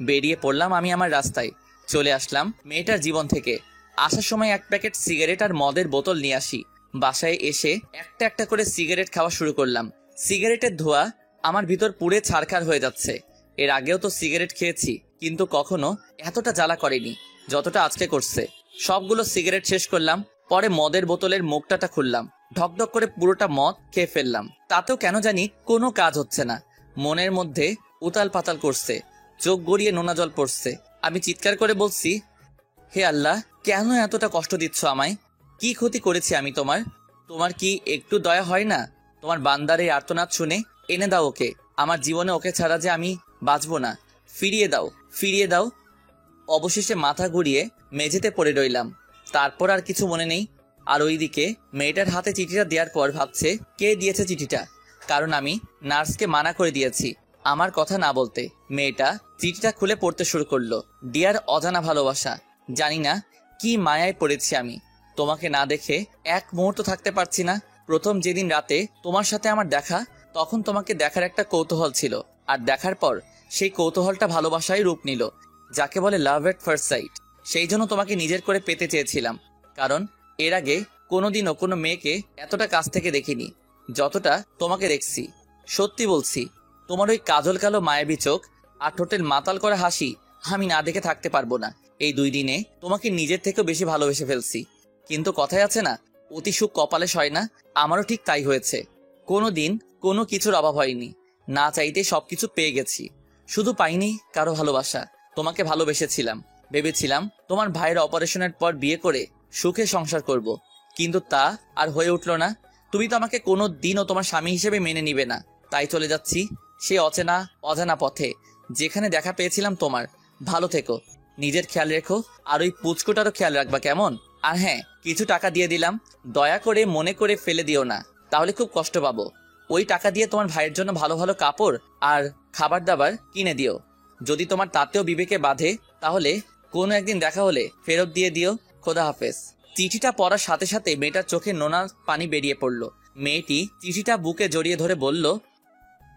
বেরিয়ে পড়লাম আমি আমার রাস্তায়। চলে আসলাম মেয়েটার জীবন থেকে। আসার সময় এক প্যাকেট সিগারেট আর মদের বোতল নিয়ে আসি। বাসায় এসে একটা একটা করে সিগারেট খাওয়া শুরু করলাম। সিগারেটের ধোঁয়া আমার ভিতর পুড়ে ছারখার হয়ে যাচ্ছে। এর আগেও তো সিগারেট খেয়েছি, কিন্তু কখনো এতটা জ্বালা করেনি যতটা আজকে করছে। সবগুলো সিগারেট শেষ করলাম। পরে মদের বোতলের মুখটাটা খুললাম, ঢকঢক করে পুরোটা মদ খেয়ে ফেললাম। তাতেও কেন জানি কোনো কাজ হচ্ছে না। মনের মধ্যে উতাল পাতাল করছে, চোখ গড়িয়ে নোনা জল পড়ছে। আমি চিৎকার করে বলছি, হে আল্লাহ, কেন এতটা কষ্ট দিচ্ছ আমায়? কি ক্ষতি করেছি আমি তোমার? তোমার কি একটু দয়া হয় না? তোমার বান্দার এই আর্তনাদ শুনে এনে দাও ওকে। আমার জীবনে ওকে ছাড়া যে আমি বাঁচবো না। ফিরিয়ে দাও, ফিরিয়ে দাও। অবশেষে মাথা ঘুরিয়ে মেঝেতে পড়ে রইলাম। তারপর আর কিছু মনে নেই। আর ওইদিকে মেয়েটার হাতে চিঠিটা দেওয়ার পর ভাবছে কে দিয়েছে চিঠিটা, কারণ আমি নার্সকে মানা করে দিয়েছি আমার কথা না বলতে। মেয়েটা চিঠিটা খুলে পড়তে শুরু করলো। ডিয়ার অজানা ভালোবাসা, জানি না কি মায়ায় পড়েছি আমি। তোমাকে না দেখে এক মুহূর্ত থাকতে পারছি না। প্রথম যেদিন রাতে তোমার সাথে আমার দেখা, তখন তোমাকে দেখার একটা কৌতূহল ছিল, আর দেখার পর সেই কৌতূহলটা ভালোবাসায় রূপ নিল, যাকে বলে লাভ এট ফার্স্ট সাইট। সেই জন্য তোমাকে নিজের করে পেতে চেয়েছিলাম, কারণ এর আগে কোনোদিনও কোনো মেয়েকে এতটা কাছ থেকে দেখিনি যতটা তোমাকে দেখছি। সত্যি বলছি, তোমার ওই কাজল কালো মায়াবী চোখ আর ঠোঁটের মাতাল করা হাসি আমি না দেখে থাকতে পারবো না। এই 2 দিনে তোমাকে নিজের থেকেও বেশি ভালোবেসে ফেলছি। কিন্তু কথায় আছে না, অতি সুখ কপালে সয় না। আমারও ঠিক তাই হয়েছে। কোনোদিন কোনো কিছুর অভাব হয়নি। না চাইতে সবকিছু পেয়ে গেছি। শুধু পাইনি কারো ভালোবাসা। তোমাকে ভালোবেসেছিলাম, ভেবেছিলাম তোমার ভাইয়ের অপারেশনের পর বিয়ে করে সুখে সংসার করব, কিন্তু তা আর হয়ে উঠলো না। তুমি তো আমাকে কোনো দিনও তোমার স্বামী হিসেবে মেনে নিবে না। তাই চলে যাচ্ছি সে অচেনা অজানা পথে, যেখানে দেখা পেয়েছিলাম তোমার। ভালো থেকো, নিজের খেয়াল রেখো, আর ওই পুচকোটারও খেয়াল রাখবা, কেমন? আর হ্যাঁ, কিছু টাকা দিয়ে দিলাম, দয়া করে মনে করে ফেলে দিও না, তাহলে খুব কষ্ট পাবো। ওই টাকা দিয়ে তোমার ভাইয়ের জন্য ভালো ভালো কাপড় আর খাবার দাবার কিনে দিও। যদি তোমার তাতেও বিবেকে বাঁধে, তাহলে কোনো একদিন দেখা হলে ফেরত দিয়ে দিও। খোদা হাফেজ। চিঠিটা পড়ার সাথে সাথে মেয়েটার চোখে নোনা পানি বেরিয়ে পড়লো। মেয়েটি চিঠিটা বুকে জড়িয়ে ধরে বলল,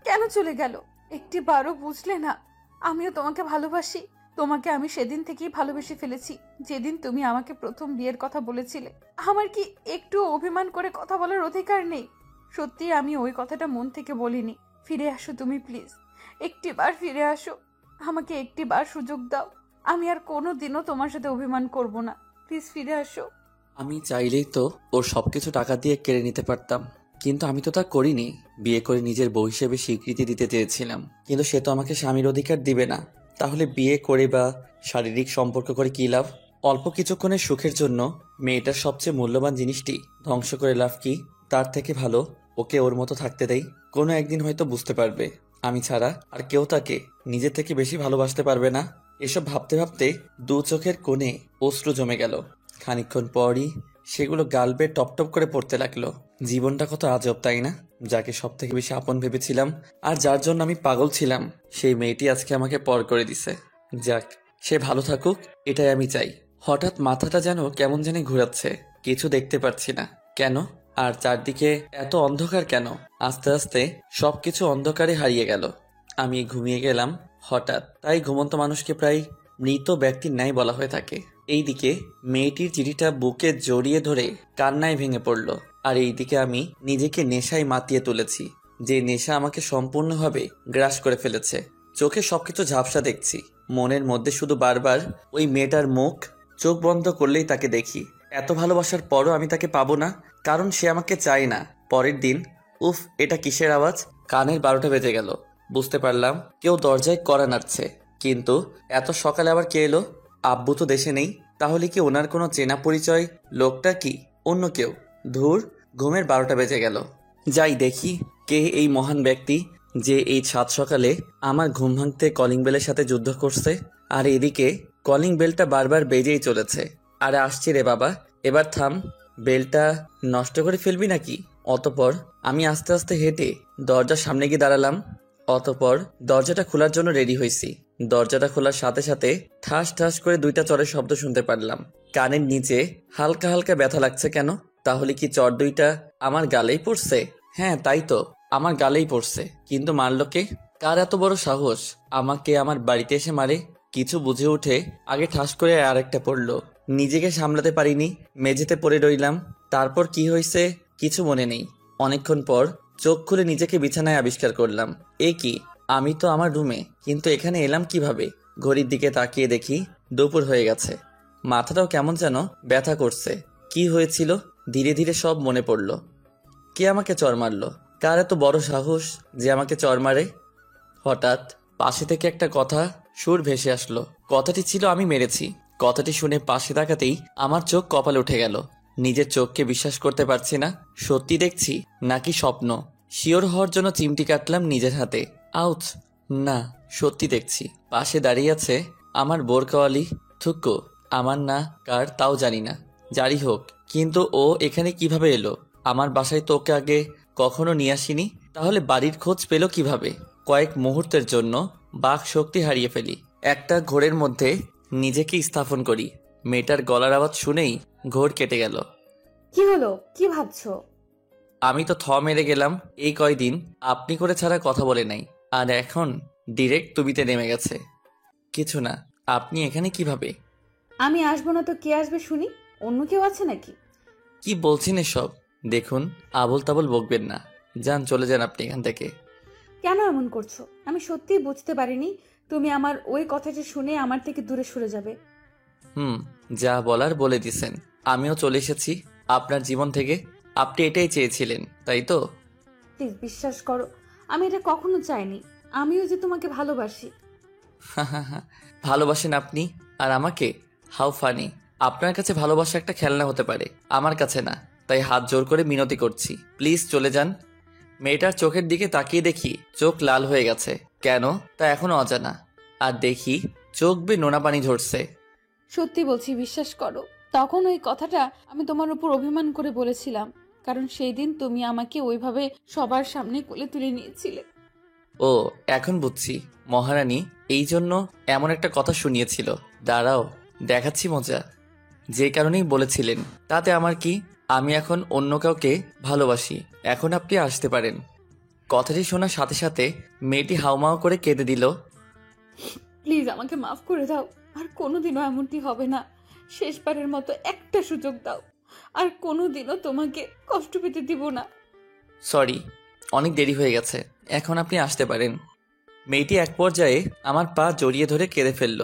কেন চলে গেল? একটিবারও বুঝলে না আমিও তোমাকে ভালোবাসি? তোমাকে আমি সেদিন থেকেই ভালোবেসে ফেলেছি, যেদিন তুমি আমাকে প্রথম বিয়ের কথা বলেছিলে। আমার কি একটু অভিমান করে কথা বলার অধিকার নেই? সত্যি আমি ওই কথাটা মন থেকে বলিনি। ফিরে আসো তুমি, প্লিজ একটিবার ফিরে আসো। আমাকে একটিবার সুযোগ দাও। আমি আর কোনোদিনও তোমার সাথে অভিমান করব না। প্লিজ ফিরে আসো। আমি চাইলেই তো ওর সবকিছু টাকা দিয়ে কেড়ে নিতে পারতাম, কিন্তু আমি তো তা করিনি। বিয়ে করে নিজের বউ হিসেবে স্বীকৃতি দিতে চেয়েছিলাম, কিন্তু সে তো আমাকে স্বামীর অধিকার দিবে না। তাহলে বিয়ে করে বা শারীরিক সম্পর্ক করে কি লাভ? অল্প কিছুক্ষণের সুখের জন্য মেয়েটার সবচেয়ে মূল্যবান জিনিসটি ধ্বংস করে লাভ কি? তার থেকে ভালো ওকে ওর মতো থাকতে দেই। কোনো একদিন হয়তো বুঝতে পারবে আমি ছাড়া আর কেউ তাকে নিজের থেকে বেশি ভালোবাসতে পারবে না। এসব ভাবতে ভাবতে দু চোখের কোণে অশ্রু জমে গেল। খানিকক্ষণ পরই সেগুলো গাল বেয়ে টপ টপ করে পড়তে লাগলো। জীবনটা কত আজব, তাই না? যাকে সব থেকে বেশি আপন ভেবেছিলাম আর যার জন্য আমি পাগল ছিলাম, সেই মেয়েটি আজকে আমাকে পর করে দিছে। যাক, সে ভালো থাকুক, এটাই আমি চাই। হঠাৎ মাথাটা যেন কেমন জানি ঘোরাচ্ছে, কিছু দেখতে পাচ্ছি না কেন, আর চারদিকে এত অন্ধকার কেন? আস্তে আস্তে সবকিছু অন্ধকারে হারিয়ে গেল। আমি ঘুমিয়ে গেলাম হঠাৎ। তাই ঘুমন্ত মানুষকে প্রায় মৃত ব্যক্তির ন্যায় বলা হয়ে থাকে। এইদিকে মেয়েটির চিঠিটা বুকে জড়িয়ে ধরে কান্নায় ভেঙে পড়ল, আর এইদিকে আমি নিজেকে নেশায় মাতিয়ে তুলেছি, যে নেশা আমাকে সম্পূর্ণভাবে গ্রাস করে ফেলেছে। চোখে সবকিছু ঝাপসা দেখছি, মনের মধ্যে শুধু বারবার ওই মেয়েটার মুখ। চোখ বন্ধ করলেই তাকে দেখি। এত ভালোবাসার পরও আমি তাকে পাবো না, কারণ সে আমাকে চায় না। পরের দিন, উফ, এটা কিসের আওয়াজ? কানের 12টা বেজে গেল। বুঝতে পারলাম কেউ দরজায় কড়া নাড়ছে, কিন্তু এত সকালে আবার কে এলো? আব্বু তো দেশে নেই, তাহলে কি ওনার কোনো চেনা পরিচয়? লোকটা কি অন্য কেউ? ধুর, ঘুমের 12টা বেজে গেল। যাই দেখি কে এই মহান ব্যক্তি, যে এই সাত সকালে আমার ঘুম ভাঙতে কলিং বেলের সাথে যুদ্ধ করছে। আর এদিকে কলিং বেলটা বারবার বেজেই চলেছে। আরে আসছি রে বাবা, এবার থাম। বেলটা নষ্ট করে ফেলবি নাকি? অতপর আমি আস্তে আস্তে হেঁটে দরজার সামনে গিয়ে দাঁড়ালাম। অতপর দরজাটা খোলার জন্য রেডি হয়েছি। দরজাটা খোলার সাথে সাথে ঠাস ঠাস করে 2টা চরের শব্দ শুনতে পারলাম। কানের নিচে হালকা হালকা ব্যথা লাগছে কেন? তাহলে কি চর 2টা আমার গালেই পড়ছে? হ্যাঁ, তাই তো, আমার গালেই পড়ছে। কিন্তু মারলো কে? কার এত বড় সাহস আমাকে আমার বাড়িতে এসে মারে? কিছু বুঝে উঠে আগে ঠাস করে আরেকটা পড়লো। নিজেকে সামলাতে পারিনি, মেঝেতে পড়ে রইলাম। তারপর কি হয়েছে কিছু মনে নেই। অনেকক্ষণ পর চোখ খুলে নিজেকে বিছানায় আবিষ্কার করলাম। এ কি, আমি তো আমার রুমে, কিন্তু এখানে এলাম কিভাবে? ঘড়ির দিকে তাকিয়ে দেখি দুপুর হয়ে গেছে। মাথাটাও কেমন যেন ব্যথা করছে। কি হয়েছিল ধীরে ধীরে সব মনে পড়ল। কে আমাকে চড় মারলো? কার এত বড় সাহস যে আমাকে চড় মারে? হঠাৎ পাশে থেকে একটা কথা সুর ভেসে আসলো। কথাটি ছিল আমি মেরেছি। কথাটি শুনে পাশে তাকাতেই আমার চোখ কপালে উঠে গেল। নিজের চোখকে বিশ্বাস করতে পারছি না। সত্যি দেখছি নাকি স্বপ্ন? শিওর হওয়ার জন্য চিমটি কাটলাম নিজের হাতে। আউচ! না, সত্যি দেখছি। পাশে দাঁড়িয়ে আছে আমার বোরকাওয়ালি থুক্কু। আমার না কার তাও জানি না, যারই হোক, কিন্তু ও এখানে কিভাবে এলো? আমার বাসায় তো ওকে আগে কখনো নিয়ে আসিনি। তাহলে বাড়ির খোঁজ পেল কিভাবে? কয়েক মুহূর্তের জন্য বাক শক্তি হারিয়ে ফেলি। একটা ঘোরের মধ্যে নিজেকে স্থাপন করি। মেয়েটার গলার আওয়াজ শুনেই ঘোর কেটে গেল। কি হলো? কি ভাবছো? আমি তো মেরে গেলাম। এই কয়দিন আপনি করে ছাড়া কথা বলে নাই, আর এখন ডিরেক্ট তুবিতে নেমে গেছে। কিছু না, আপনি এখানে কিভাবে? আমি আসবো না তো কে আসবে শুনি? অন্য কেউ আছে নাকি? কি বলছেন এসব? দেখুন, আবল তাবল বকবেন না। যান, চলে যান আপনি এখান থেকে। কেন এমন করছো? আমি সত্যিই বুঝতে পারিনি তুমি আমার ওই কথাটা শুনে আমার থেকে দূরে সরে যাবে। যা বলার বলে দিছেন। আমিও চলে এসেছি আপনার জীবন থেকে। আপনি এটাই চেয়েছিলেন, তাই তো? প্লিজ বিশ্বাস করো, আমি এটা কখনো চাইনি। আমিও যে তোমাকে ভালোবাসি। ভালোবাসেন আপনি আর আমাকে? How funny! আপনার কাছে ভালোবাসা একটা খেলনা হতে পারে, আমার কাছে না। তাই হাত জোর করে মিনতি করছি, প্লিজ চলে যান। মেয়েটার চোখের দিকে তাকিয়ে দেখি চোখ লাল হয়ে গেছে। কেন তা এখনো অজানা। আর দেখি চোখ বেয়ে নোনা পানি ঝরছে। সত্যি বলছি, বিশ্বাস করো। তখন ওই কথাটা আমি তোমার উপর অভিমান করে বলেছিলাম, কারণ সেই দিন তুমি আমাকে ওইভাবে সবার সামনে কোলে তুলে নিয়েছিলে। ও, এখন বুঝছি। মহারানী এই জন্য এমন একটা কথা শুনিয়েছিল। দাঁড়াও, দেখাচ্ছি মজা। যে কারণেই বলেছিলেন, তাতে আমার কি? আমি এখন অন্য কাউকে ভালোবাসি। এখন আপনি আসতে পারেন। কথাটি শোনার সাথে সাথে মেয়েটি হাউমাউ করে কেঁদে দিল। প্লিজ আমাকে মাফ করে দাও, আর কোনোদিনও এমনটি হবে না। শেষবারের মতো একটা সুযোগ দাও, আর কোনোদিনও তোমাকে কষ্ট পেতে দিব না। সরি, অনেক দেরি হয়ে গেছে, এখন আপনি আসতে পারেন। মেয়েটি এক পর্যায়ে আমার পা জড়িয়ে ধরে কেঁদে ফেলল।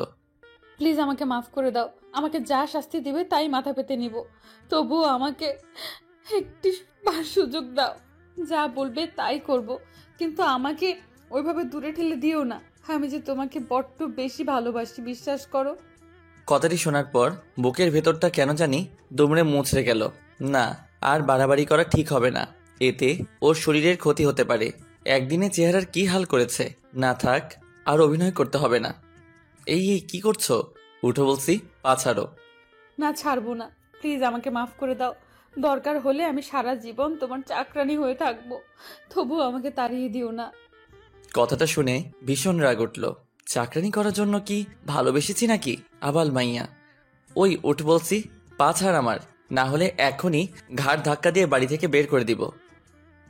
প্লিজ আমাকে মাফ করে দাও। আমাকে যা শাস্তি দিবে তাই মাথা পেতে নিব, তবুও আমাকে একটি সুযোগ দাও। যা বলবে তাই করব, কিন্তু আমাকে ওইভাবে দূরে ঠেলে দিও না। আমি যে তোমাকে বড্ড বেশি ভালোবাসি, বিশ্বাস করো। কথাটি শোনার পর বুকের ভেতরটা কেন জানি দুমড়ে মুচড়ে গেল। না, আর বাড়াবাড়ি করা ঠিক হবে না। এতে ওর শরীরের ক্ষতি হতে পারে। একদিনে চেহারার কি হাল করেছে। না থাক, আর অভিনয় করতে হবে না। এই কি করছো? উঠো বলছি, পা ছাড়ো। না, ছাড়বো না। প্লিজ আমাকে মাফ করে দাও। দরকার হলে আমি সারা জীবন তোমার চাকরানি হয়ে থাকবো, তবুও আমাকে তাড়িয়ে দিও না। কথাটা শুনে ভীষণ রাগ উঠল। চাকরানি করার জন্য কি ভালোবেসেছি নাকি? আবাল মাইয়া। ওই উঠ বলছি, পা ছাড় আমার, না হলে এখনই ঘাড় ধাক্কা দিয়ে বাড়ি থেকে বের করে দিব।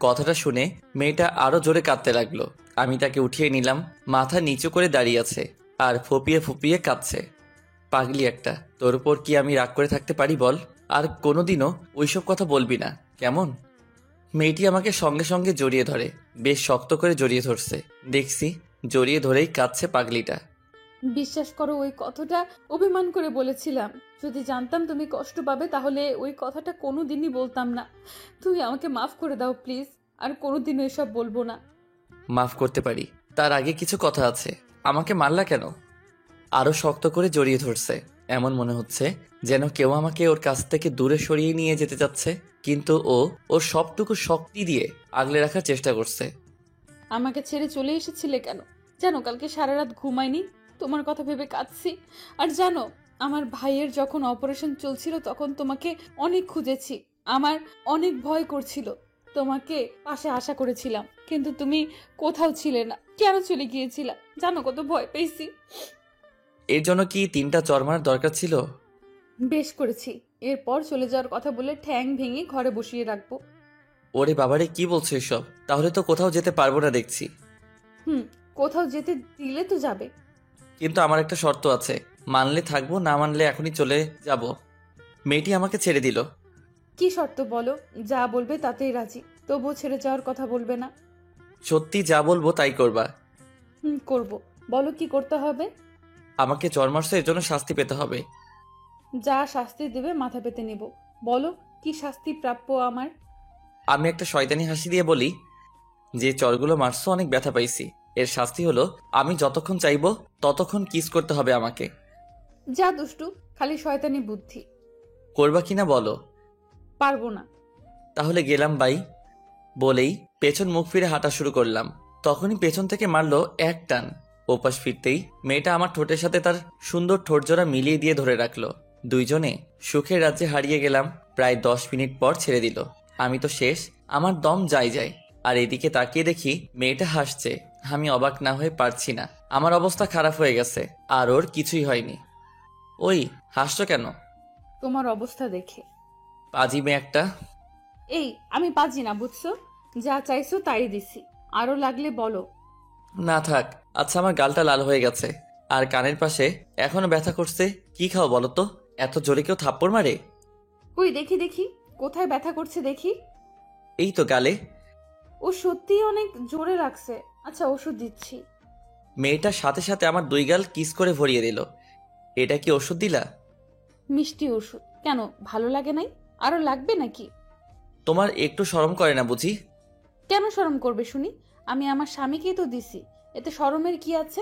কথাটা শুনে মেয়েটা আরো জোরে কাঁদতে লাগলো। আমি তাকে উঠিয়ে নিলাম। মাথা নিচু করে দাঁড়িয়ে আছে আর ফুপিয়ে ফুপিয়ে কাঁদছে। পাগলি একটা, তোর উপর কি আমি রাগ করে থাকতে পারি বল? আর কোনোদিনও ওইসব কথা বলবি না, কেমন? মেয়েটি আমাকে সঙ্গে সঙ্গে জড়িয়ে ধরে, বেশ শক্ত করে জড়িয়ে ধরছে। দেখছি জড়িয়ে ধরেই কাঁদছে পাগলিটা। বিশ্বাস করো, ওই কথাটা অভিমান করে বলেছিলাম। যদি জানতাম তুমি কষ্ট পাবে তাহলে ওই কথাটা কোনোদিনই বলতাম না। তুমি আমাকে মাফ করে দাও প্লিজ, আর কোনোদিনও এসব বলবো না। মাফ করতে পারি, তার আগে কিছু কথা আছে। আমাকে মারলা কেন? আরো শক্ত করে জড়িয়ে ধরছে। এমন মনে হচ্ছে যেন কেউ আমাকে ওর কাছ থেকে দূরে সরিয়ে নিয়ে যেতে চাচ্ছে, কিন্তু ও ওর সবটুকু শক্তি দিয়ে আগলে রাখার চেষ্টা করছে। আমাকে ছেড়ে চলে এসেছিলে কেন? জানো কালকে সারা রাত ঘুমাইনি, তোমার কথা ভেবে কাঁদছি। আর জানো, আমার ভাইয়ের যখন অপারেশন চলছিল তখন তোমাকে অনেক খুঁজেছি। আমার অনেক ভয় করছিল, তোমাকে পাশে আশা করেছিলাম, কিন্তু তুমি কোথাও ছিলে না। কেন চলে গিয়েছিলা জানো? কত ভয় পেয়েছি। এর জন্য কি 3টা চড় মারার দরকার ছিল? বেশ করেছি। এরপর চলে যাওয়ার কথা বলে ঠ্যাং ভেঙে ঘরে বসিয়ে রাখবো। ওরে বাবারে, কি বলছো এসব? তাহলে তো কোথাও যেতে পারবো না দেখছি। কোথাও যেতে দিলে তো যাবে। কিন্তু আমার একটা শর্ত আছে, মানলে থাকবো, না মানলে এখনই চলে যাব। মেয়েটি আমাকে ছেড়ে দিল। কি শর্ত বলো? যা বলবে তাতেই রাজি, তবুও ছেড়ে যাওয়ার কথা বলবে না। সত্যি যা বলবো তাই করবা? করব। বলো কি করতে হবে? আমাকে চড় মারছো, এর জন্য শাস্তি পেতে হবে। যা শাস্তি দেবে মাথা পেতে নিব। বলো কি শাস্তি প্রাপ্য আমার? আমি একটা শয়তানি হাসি দিয়ে বলি, যে চড়গুলো মারছো অনেক ব্যথা পাইছি। এর শাস্তি হলো আমি যতক্ষণ চাইবো ততক্ষণ কিস করতে হবে আমাকে। যা দুষ্টু, খালি শয়তানি বুদ্ধি। করবা কিনা বলো? পারবো না। তাহলে গেলাম বাই। বলেই পেছন মুখ ফিরে হাঁটা শুরু করলাম। তখনই পেছন থেকে মারলো এক টান। ওপাশ ফিরতেই মেয়েটা আমার ঠোঁটের সাথে তার সুন্দর ঠোঁটজোড়া মিলিয়ে দিয়ে ধরে রাখলো। দুইজনে সুখের রাজ্যে হারিয়ে গেলাম। প্রায় 10 মিনিট পর ছেড়ে দিল। আমি তো শেষ, আমার দম যায়। আর এদিকে তাকিয়ে দেখি মেয়েটা হাসছে। আমি অবাক না হয়ে পারছি না। আমার অবস্থা খারাপ হয়ে গেছে, আর ওর কিছুই হয়নি। ওই হাসছো কেন? তোমার অবস্থা দেখে। পাজি মেয়ে একটা। এই আমি পাজি না, বুঝছো? যা চাইছো তাই দিছি, আরো লাগলে বলো। না থাক। আচ্ছা, আমার গালটা লাল হয়ে গেছে আর কানের পাশে এখনো ব্যথা করছে। কি খাও বলো তো? এত জোরে কেউ থাপ্পড় মারে? কই দেখি দেখি, কোথায় ব্যথা করছে দেখি। এই তো গালে। ও সত্যি অনেক জোরে লাগছে। আচ্ছা, ওষুধ দিচ্ছি। মেয়েটার সাথে সাথে আমার 2 গাল কিস করে ভরিয়ে দিল। এটা কি ওষুধ দিলা? মিষ্টি ওষুধ। কেন, ভালো লাগে নাই? আরো লাগবে নাকি? তোমার একটু শরম করে না বুঝি? কেন শরম করবে শুনি? আমি আমার স্বামীকেই তো দিছি, এতে শরমের কি আছে?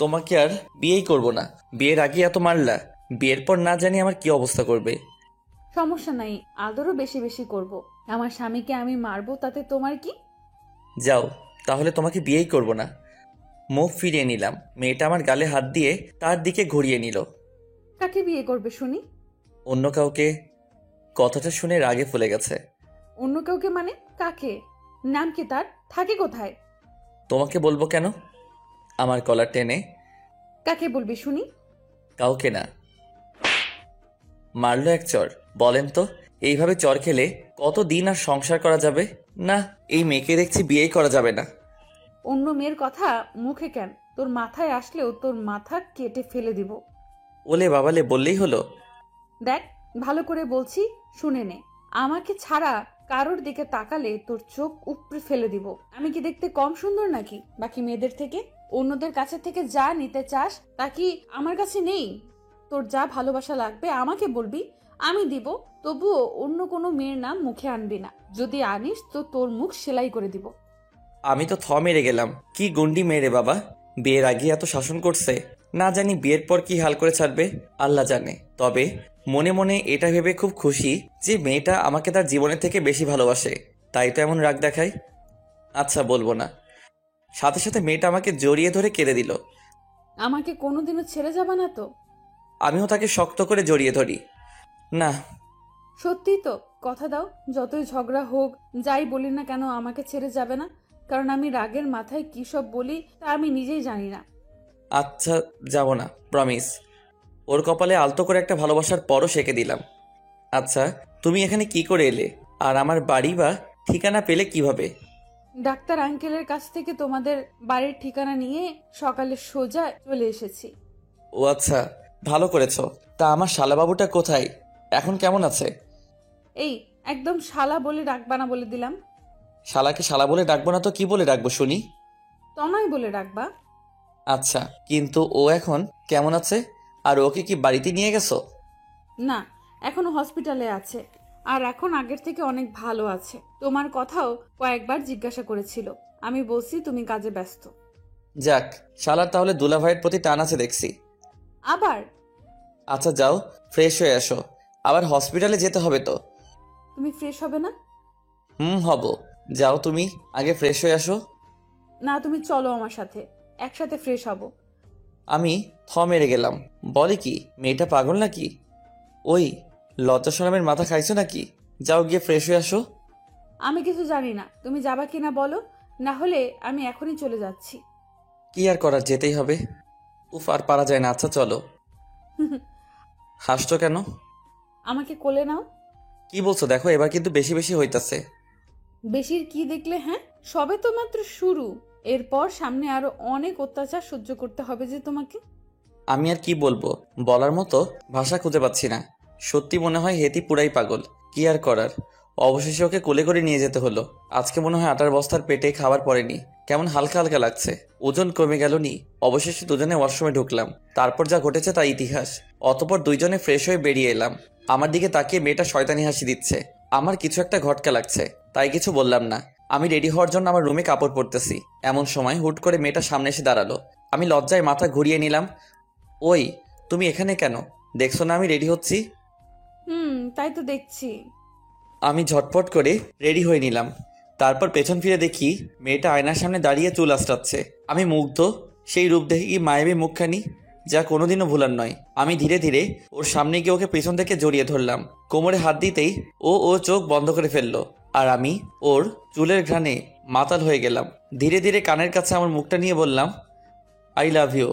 তোমাকে আর বিয়েই করব না। বিয়ের আগে এত মারলা, বিয়ের পর না জানি আমার কি অবস্থা করবে। সমস্যা নাই, আদরও বেশি বেশি করব। আমার স্বামীকে আমি মারবো, তাতে তোমার কি? যাও, তাহলে তোমাকে বিয়েই করব না। মুখ ফিরিয়ে নিলাম। মেয়েটা আমার গালে হাত দিয়ে তার দিকে ঘুরিয়ে নিল। কাকে বিয়ে করবে শুনি? অন্য কাউকে। কথাটা শুনে রাগে ফুলে গেছে। অন্য কাউকে মানে কাকে? নাম কি তার? থাকে কোথায়? তোমাকে বলবো কেন? আমার কলার টেনে। কাকে বলবি শুনি? কাউকে না। মারলো এক চর। বলেন তো, এইভাবে চর খেলে কতদিন আর সংসার করা যাবে? না, এই মেয়েকে দেখছি বিয়েই করা যাবে না। অন্য মেয়ের কথা মুখে কেন? তোর মাথায় আসলেও তোর মাথা কেটে ফেলে দিব। ওলে বাবালে বললেই হলো। দেখ, ভালো করে বলছি, শুনে নে। আমাকে ছাড়া কারোর দিকে তাকালে তোর চোখ উপড়ে ফেলে দিব। আমি কি দেখতে কম সুন্দর নাকি বাকি মেয়েদের থেকে? অন্যদের কাছে থেকে যা নিতে চাস তা কি আমার কাছে নেই? তোর যা ভালোবাসা লাগবে আমাকে বলবি, আমি দিব। তবুও অন্য কোনো মেয়ের নাম মুখে আনবি না। যদি আনিস তো তোর মুখ সেলাই করে দিব। আমি তো মেরে গেলাম। কি গুন্ডি মেরে বাবা, বিয়ের আগে এত শাসন করছে। না জানি বিয়ের পর কি হাল করে ছাড়বে, আল্লাহ জানে। তবে মনে মনে এটা ভেবে খুব খুশি যে মেয়েটা আমাকে তার জীবনের থেকে বেশি ভালোবাসে, তাই তো এমন রাগ দেখায়। আচ্ছা, বলবো না। সাথে সাথে মেয়েটা আমাকে জড়িয়ে ধরে কেঁদে দিল। আমাকে কোনোদিনও ছেড়ে যাবে না তো? আমিও তাকে শক্ত করে জড়িয়ে ধরি। না। সত্যি তো? কথা দাও, যতই ঝগড়া হোক, যাই বলি না কেন আমাকে ছেড়ে যাবে না? কারণ আমি রাগের মাথায় কী সব বলি তা আমি নিজেই জানি না। আচ্ছা, যাব না, প্রমিস। ওর কপালে আলতো করে একটা ভালোবাসার পরও সেঁকে দিলাম। আচ্ছা, তুমি এখানে কি করে এলে? আর আমার বাড়ি বা ঠিকানা পেলে কিভাবে? ডাক্তার আঙ্কেলের কাছ থেকে তোমাদের বাড়ির ঠিকানা নিয়ে সকালে সোজা চলে এসেছি। ও আচ্ছা, ভালো করেছো। তা আমার শালাবাবুটা কোথায়? এখন কেমন আছে? এই, একদম শালা বলে ডাকবা না বলে দিলাম। শালাকে শালা বলে ডাকবো না তো কি বলে ডাকবো শুনি? তনয় বলে ডাকবা। আচ্ছা, কিন্তু ও এখন কেমন আছে? আর ওকে কি বাড়িতে নিয়ে গেছো? না, এখনো হসপিটালে আছে। আর এখন আগের থেকে অনেক ভালো আছে। তোমার কথাও কয়েকবার জিজ্ঞাসা করেছিল। আমি বলছি তুমি কাজে ব্যস্ত। যাক, শালার তাহলে দুলাভাইয়ের প্রতি টান আছে দেখছি। আবার? আচ্ছা যাও, ফ্রেশ হয়ে আসো। আবার হসপিটালে যেতে হবে তো। তুমি ফ্রেশ হবে না? হব। যাও, তুমি আগে ফ্রেশ হয়ে আসো। না, তুমি চলো আমার সাথে, একসাথে ফ্রেশ হব। আমি মেরে গেলাম। বলে কি, মেয়েটা পাগল নাকি? ওই, লজ্জা শরমের মাথা খাইছো নাকি? যাও গিয়ে ফ্রেশ হয়ে আসো। আমি কিছু জানি না, তুমি যাবা কিনা বলো, না হলে আমি এখনই চলে যাচ্ছি। কি আর করার, যেতেই হবে। উফ, আর পারা যায় না। আচ্ছা চলো। হাসছো কেন? আমাকে কোলে নাও। কি বলছো? দেখো, এবার কিন্তু বেশি বেশি হইতাছে। বেশির কি দেখলে? হ্যাঁ, সবে তো মাত্র শুরু। এরপর সামনে আরো অনেক অত্যাচার সহ্য করতে হবে যে তোমাকে। আমি আর কি বলবো, বলার মতো ভাষা খুঁজে পাচ্ছি না। সত্যি মনে হয় হেতি পুরাই পাগল। কি আর করার, অবশেষে ওকে কোলে করে নিয়ে যেতে হলো। আজকে মনে হয় আটার বস্তার পেটে খাবার পড়েনি, কেমন হালকা হালকা লাগছে। ওজন কমে গেল নি। অবশেষে দুজনে ওয়াশরুমে ঢুকলাম। তারপর যা ঘটেছে তা ইতিহাস। অতপর দুইজনে ফ্রেশ হয়ে বেরিয়ে এলাম। আমার দিকে তাকিয়ে মেয়েটা শয়তানি হাসি দিচ্ছে। আমার কিছু একটা ঘটকা লাগছে, তাই কিছু বললাম না। আমি রেডি হওয়ার জন্য আমার রুমে কাপড় পরতেছি, এমন সময় হুট করে মেয়েটা সামনে এসে দাঁড়ালো। আমি লজ্জায় মাথা ঘুরিয়ে নিলাম। ওই, তুমি এখানে কেন? দেখছো না আমি রেডি হচ্ছি? তাই তো দেখছি। আমি ঝটপট করে রেডি হয়ে নিলাম। তারপর পেছন ফিরে দেখি মেয়েটা আয়নার সামনে দাঁড়িয়ে চুল আঁচড়াচ্ছে। আমি মুগ্ধ। সেই রূপ দেখে কি মায়াবী মুখখানি, যা কোনোদিনও ভুলার নয়। আমি ধীরে ধীরে ওর সামনে গিয়ে ওকে পেছন থেকে জড়িয়ে ধরলাম। কোমরে হাত দিতেই ও চোখ বন্ধ করে ফেললো। আর আমি ওর চুলের ঘ্রাণে মাতাল হয়ে গেলাম। ধীরে ধীরে কানের কাছে আমার মুখটা নিয়ে বললাম, আই লাভ ইউ।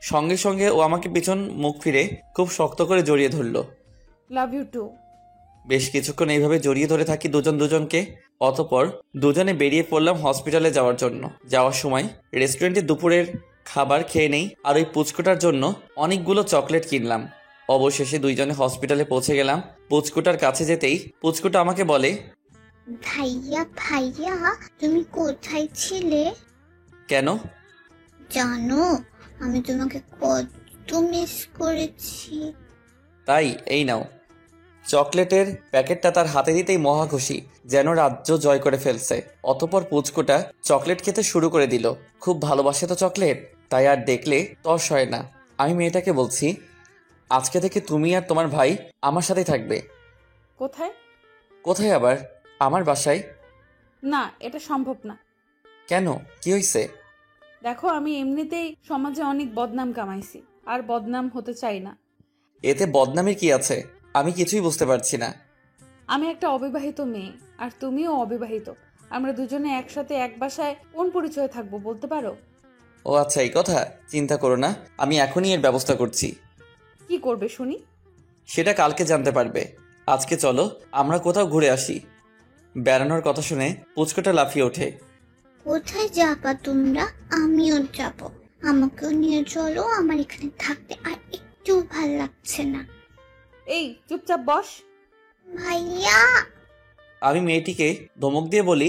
সঙ্গে সঙ্গে ও আমাকে পিছন মুখ ফিরে খুব শক্ত করে জড়িয়ে ধরলো। Love you too. বেশ কিছুক্ষণ এইভাবে জড়িয়ে ধরে থাকি দুজন দুজনকে। অতপর দুজনে বেরিয়ে পড়লাম হসপিটালে যাওয়ার জন্য। যাওয়ার সময় রেস্টুরেন্টে দুপুরের খাবার খেয়ে নেই, আর ওই পুচকুটার জন্য অনেকগুলো চকলেট কিনলাম। অবশেষে দুইজনে হসপিটালে পৌঁছে গেলাম। পুচকুটার কাছে যেতেই পুচকুটা আমাকে বলে, ভাইয়া ভাইয়া, তুমি কোথায় ছিলে? কেন? জানো, আমি তোমাকে কত মিস করেছি। তাই? এই নাও। চকলেটের প্যাকেটটা তার হাতে দিতেই মহা খুশি, যেন রাজ্য জয় করে ফেলছে। অতপর পুচকুটা চকলেট খেতে শুরু করে দিল। খুব ভালোবাসে তো চকলেট, তাই আর দেখলে তর্স হয় না। আমি মেয়েটাকে বলছি, আজকে থেকে তুমি আর তোমার ভাই আমার সাথেই থাকবে। কোথায়? কোথায় আবার? আমার বাসায়। না, এটা সম্ভব না। কেন, কি হয়েছে? দেখো, আমি এমনিতেই সমাজে অনেক বদনাম কামাইছি, আর বদনাম হতে চাই না। এতে বদনামের কি আছে? আমি কিছুই বুঝতে পারছি না। আমি একটা অবিবাহিত মেয়ে, আর তুমিও অবিবাহিত। আমরা দুজনে একসাথে এক বাসায় কোন পরিচয়ে থাকবো বলতে পারো? ও আচ্ছা, এই কথা। চিন্তা করো না, আমি এখনই এর ব্যবস্থা করছি। কি করবে শুনি? সেটা কালকে জানতে পারবে। আজকে চলো আমরা কোথাও ঘুরে আসি। বেড়ানোর কথা শুনে পুচকুটা লাফিয়ে ওঠে। কোথায় যাবা তোমরা? আমিও যাব, আমাকেও নিয়ে চলো। আমার এখানে থাকতে আর একটু ভাল লাগছে না। এই, চুপচাপ বস। ভাইয়া। আমি মেয়েটিকে ধমক দিয়ে বলি,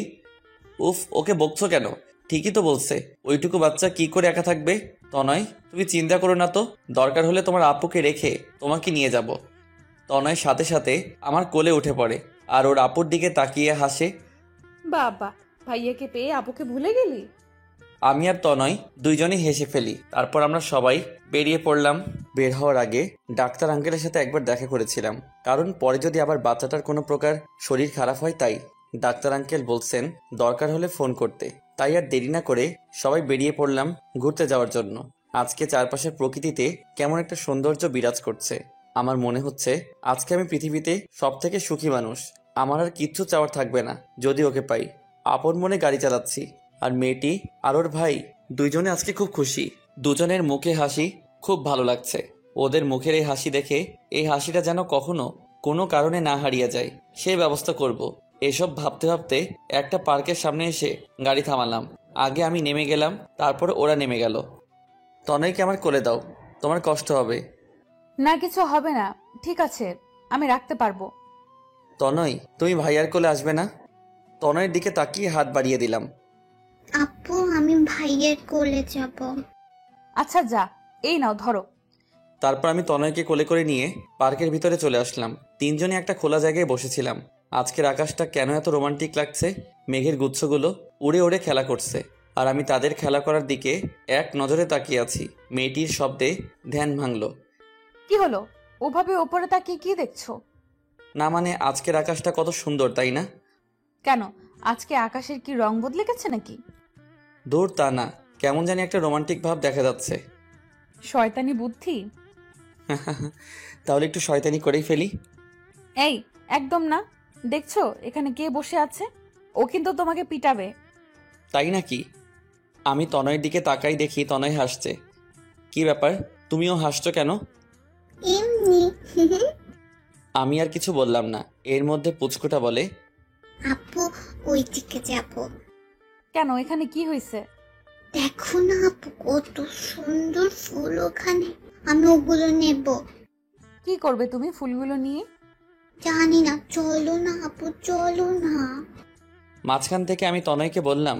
উফ, ওকে বকছো কেন? ঠিকই তো বলছে, ওইটুকু বাচ্চা কি করে একা থাকবে? তনয়, তুমি চিন্তা করো না তো, দরকার হলে তোমার আপুকে রেখে তোমাকে নিয়ে যাব। তনয় সাথে সাথে আমার কোলে উঠে পড়ে আর ওর আপুর দিকে তাকিয়ে হাসে। বাবা, ভাইয়াকে পেয়ে আপুকে ভুলে গেলি? আমি আর তনয় দুইজনই হেসে ফেলি। তারপর আমরা সবাই বেরিয়ে পড়লাম। বের হওয়ার আগে ডাক্তার আঙ্কেলের সাথে একবার দেখা করেছিলাম, কারণ পরে যদি আবার বাচ্চাটার কোনো প্রকার শরীর খারাপ হয় তাই। ডাক্তার আঙ্কেল বলছেন দরকার হলে ফোন করতে। তাই আর দেরি না করে সবাই বেরিয়ে পড়লাম ঘুরতে যাওয়ার জন্য। আজকে চারপাশের প্রকৃতিতে কেমন একটা সৌন্দর্য বিরাজ করছে। আমার মনে হচ্ছে আজকে আমি পৃথিবীতে সব থেকে সুখী মানুষ। আমার আর কিচ্ছু চাওয়ার থাকবে না যদি ওকে পাই। আপন মনে গাড়ি চালাচ্ছি, আর মেয়েটি আর ওর ভাই দুইজনে আজকে খুব খুশি। দুজনের মুখে হাসি খুব ভালো লাগছে। ওদের মুখের এই হাসি দেখে এই হাসিটা যেন কখনো কোনো কারণে না হারিয়ে যায়, সেই ব্যবস্থা করব। এসব ভাবতে ভাবতে একটা পার্কের সামনে এসে গাড়ি থামালাম। আগে আমি নেমে গেলাম, তারপর ওরা নেমে গেল। তনয়কে আমার কোলে দাও, তোমার কষ্ট হবে। না, কিছু হবে না, ঠিক আছে, আমি রাখতে পারবো। তনয়, তুমি ভাইয়ার কোলে আসবে না? তনয়ের দিকে তাকিয়ে হাত বাড়িয়ে দিলাম। আপু আমি ভাইয়ের কোলে যাব। আচ্ছা যা, এই নাও ধরো। তারপর আমি তনয়কে কোলে করে নিয়ে পার্কের ভিতরে চলে আসলাম। তিনজনে একটা খোলা জায়গায় বসেছিলাম। আজকের আকাশটা কেন এত রোমান্টিক লাগছে। মেঘের গুচ্ছগুলো উড়ে উড়ে খেলা করছে, আর আমি তাদের খেলা করার দিকে এক নজরে তাকিয়ে আছি। মেয়েটির শব্দে ধ্যান ভাঙল। কি হলো? ওভাবে ওপরে তাকিয়ে কি দেখছো? না মানে আজকের আকাশটা কত সুন্দর, তাই না? কেন, আজকে আকাশের কি রং বদলে গেছে নাকি? দূর তা না, কেমন জানি একটা রোমান্টিক ভাব দেখা যাচ্ছে। শয়তানি বুদ্ধি। তাহলে একটু শয়তানি করেই ফেলি। এই, একদম না। দেখছো এখানে কে বসে আছে? ও কিন্তু তোমাকে পিটাবে। তাই নাকি? আমি তনয়ের দিকে তাকাই, দেখি তনয় হাসছে। কি ব্যাপার, তুমিও হাসছো কেন? এমনি। আমি আর কিছু বললাম না। এর মধ্যে পুচকুটা বলে, আপু ওই দিকে যাব। কেন, এখানে কি হয়েছে? দেখো না আপু, কত সুন্দর ফুল ওখানে, আমি ওগুলো নেব। কি করবে তুমি ফুলগুলো নিয়ে? জানি না, চলো না আপু, চলো না। মাঝখান থেকে আমি তনয়কে বললাম,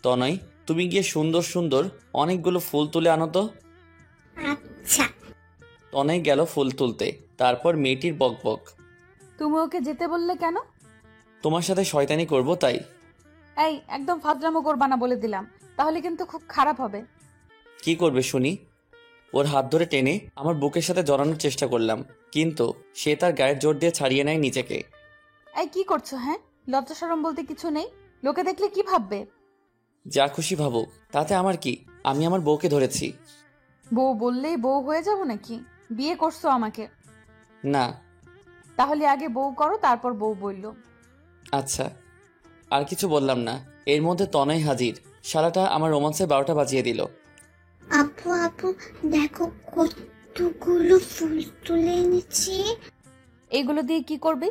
তনয় তুমি গিয়ে সুন্দর সুন্দর অনেকগুলো ফুল তুলে আনো তো। আচ্ছা। তনয় গেল ফুল তুলতে। তারপর মেয়েটির বকবক, তুমি ওকে যেতে বললে কেন? তোমার সাথে শয়তানি করব তাই। এই, একদম ফাজলামো করবা না বলে দিলাম, তাহলে কিন্তু খুব খারাপ হবে। কি করবে শুনি? ওর হাত ধরে টেনে আমার বুকের সাথে জড়ানোর চেষ্টা করলাম, কিন্তু সে তার গায়ের জোর দিয়ে ছাড়িয়ে নেয় নিজেকে। এই কি করছো? হ্যাঁ, লজ্জা শরম বলতে কিছু নেই? লোকে দেখলে কি ভাববে? যা খুশি ভাবুক, তাতে আমার কি? আমি আমার বউকে ধরেছি। বউ বললেই বউ হয়ে যাব নাকি? বিয়ে করছো আমাকে। না। তাহলে আগে বউ করো, তারপর বউ বললো। আচ্ছা, আর কিছু বললাম না। এর মধ্যে তনয় হাজির। শালাটা আমার রোমান্সের 12টা বাজিয়ে দিল। আপু আপু দেখো কতগুলো ফুল তুলে এনেছি। এগুলো দিয়ে কি করবে?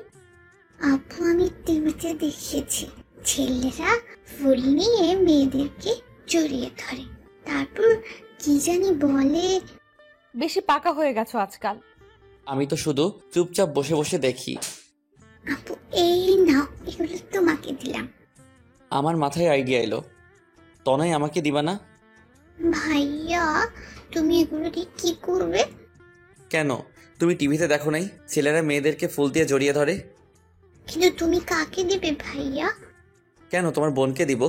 আপু আমি টিভিতে দেখেছি, ছেলেরা ফুল নিয়ে মেয়েদেরকে জড়িয়ে ধরে, তারপর কি জানি বলে। বেশি পাকা হয়ে গেছো আজকাল। আমি তো শুধু চুপচাপ বসে বসে দেখি। আপু এই নাও, এগুলো তোমাকে দিলাম। আমার মাথায় আইডিয়া এলো, তনয় আমাকে দিবা না? ভাইয়া তুমি এগুলো দিয়ে কি করবে? কেন, তুমি টিভিতে দেখো নাই ছেলেরা মেয়েদেরকে ফুল দিয়ে জড়িয়ে ধরে? কিন্তু তুমি কাকে দেবে ভাইয়া? কেন, তোমার বোনকে দিব।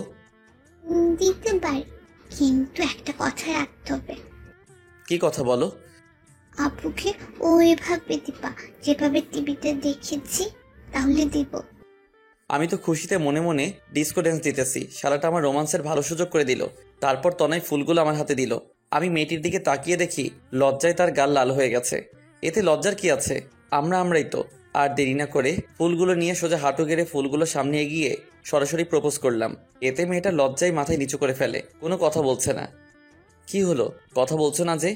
দিতে পারি, কিন্তু একটা কথা রাখতে হবে। কি কথা বলো? আপুকে ওইভাবে দিবা যেভাবে টিভিতে দেখেছি, তাহলে দিব। আমি তো খুশিতে মনে মনে ডিস্কো ড্যান্স দিতেছি। শালাটা আমার রোমান্সের ভালো সুযোগ করে দিল। তারপর তনয় ফুলগুলো আমার হাতে দিল। আমি মেয়েটির দিকে তাকিয়ে দেখি লজ্জায় তার গাল লাল হয়ে গেছে। এতে লজ্জার কি আছে? আমরাই তো। আর দেরি না করে ফুলগুলো নিয়ে সোজা হাঁটু গেড়ে ফুলগুলো সামনে এগিয়ে সরাসরি প্রপোজ করলাম। এতে মেয়েটা লজ্জায় মাথায় নিচু করে ফেলে, কোনো কথা বলছে না। কি হলো, কথা বলছো না যে?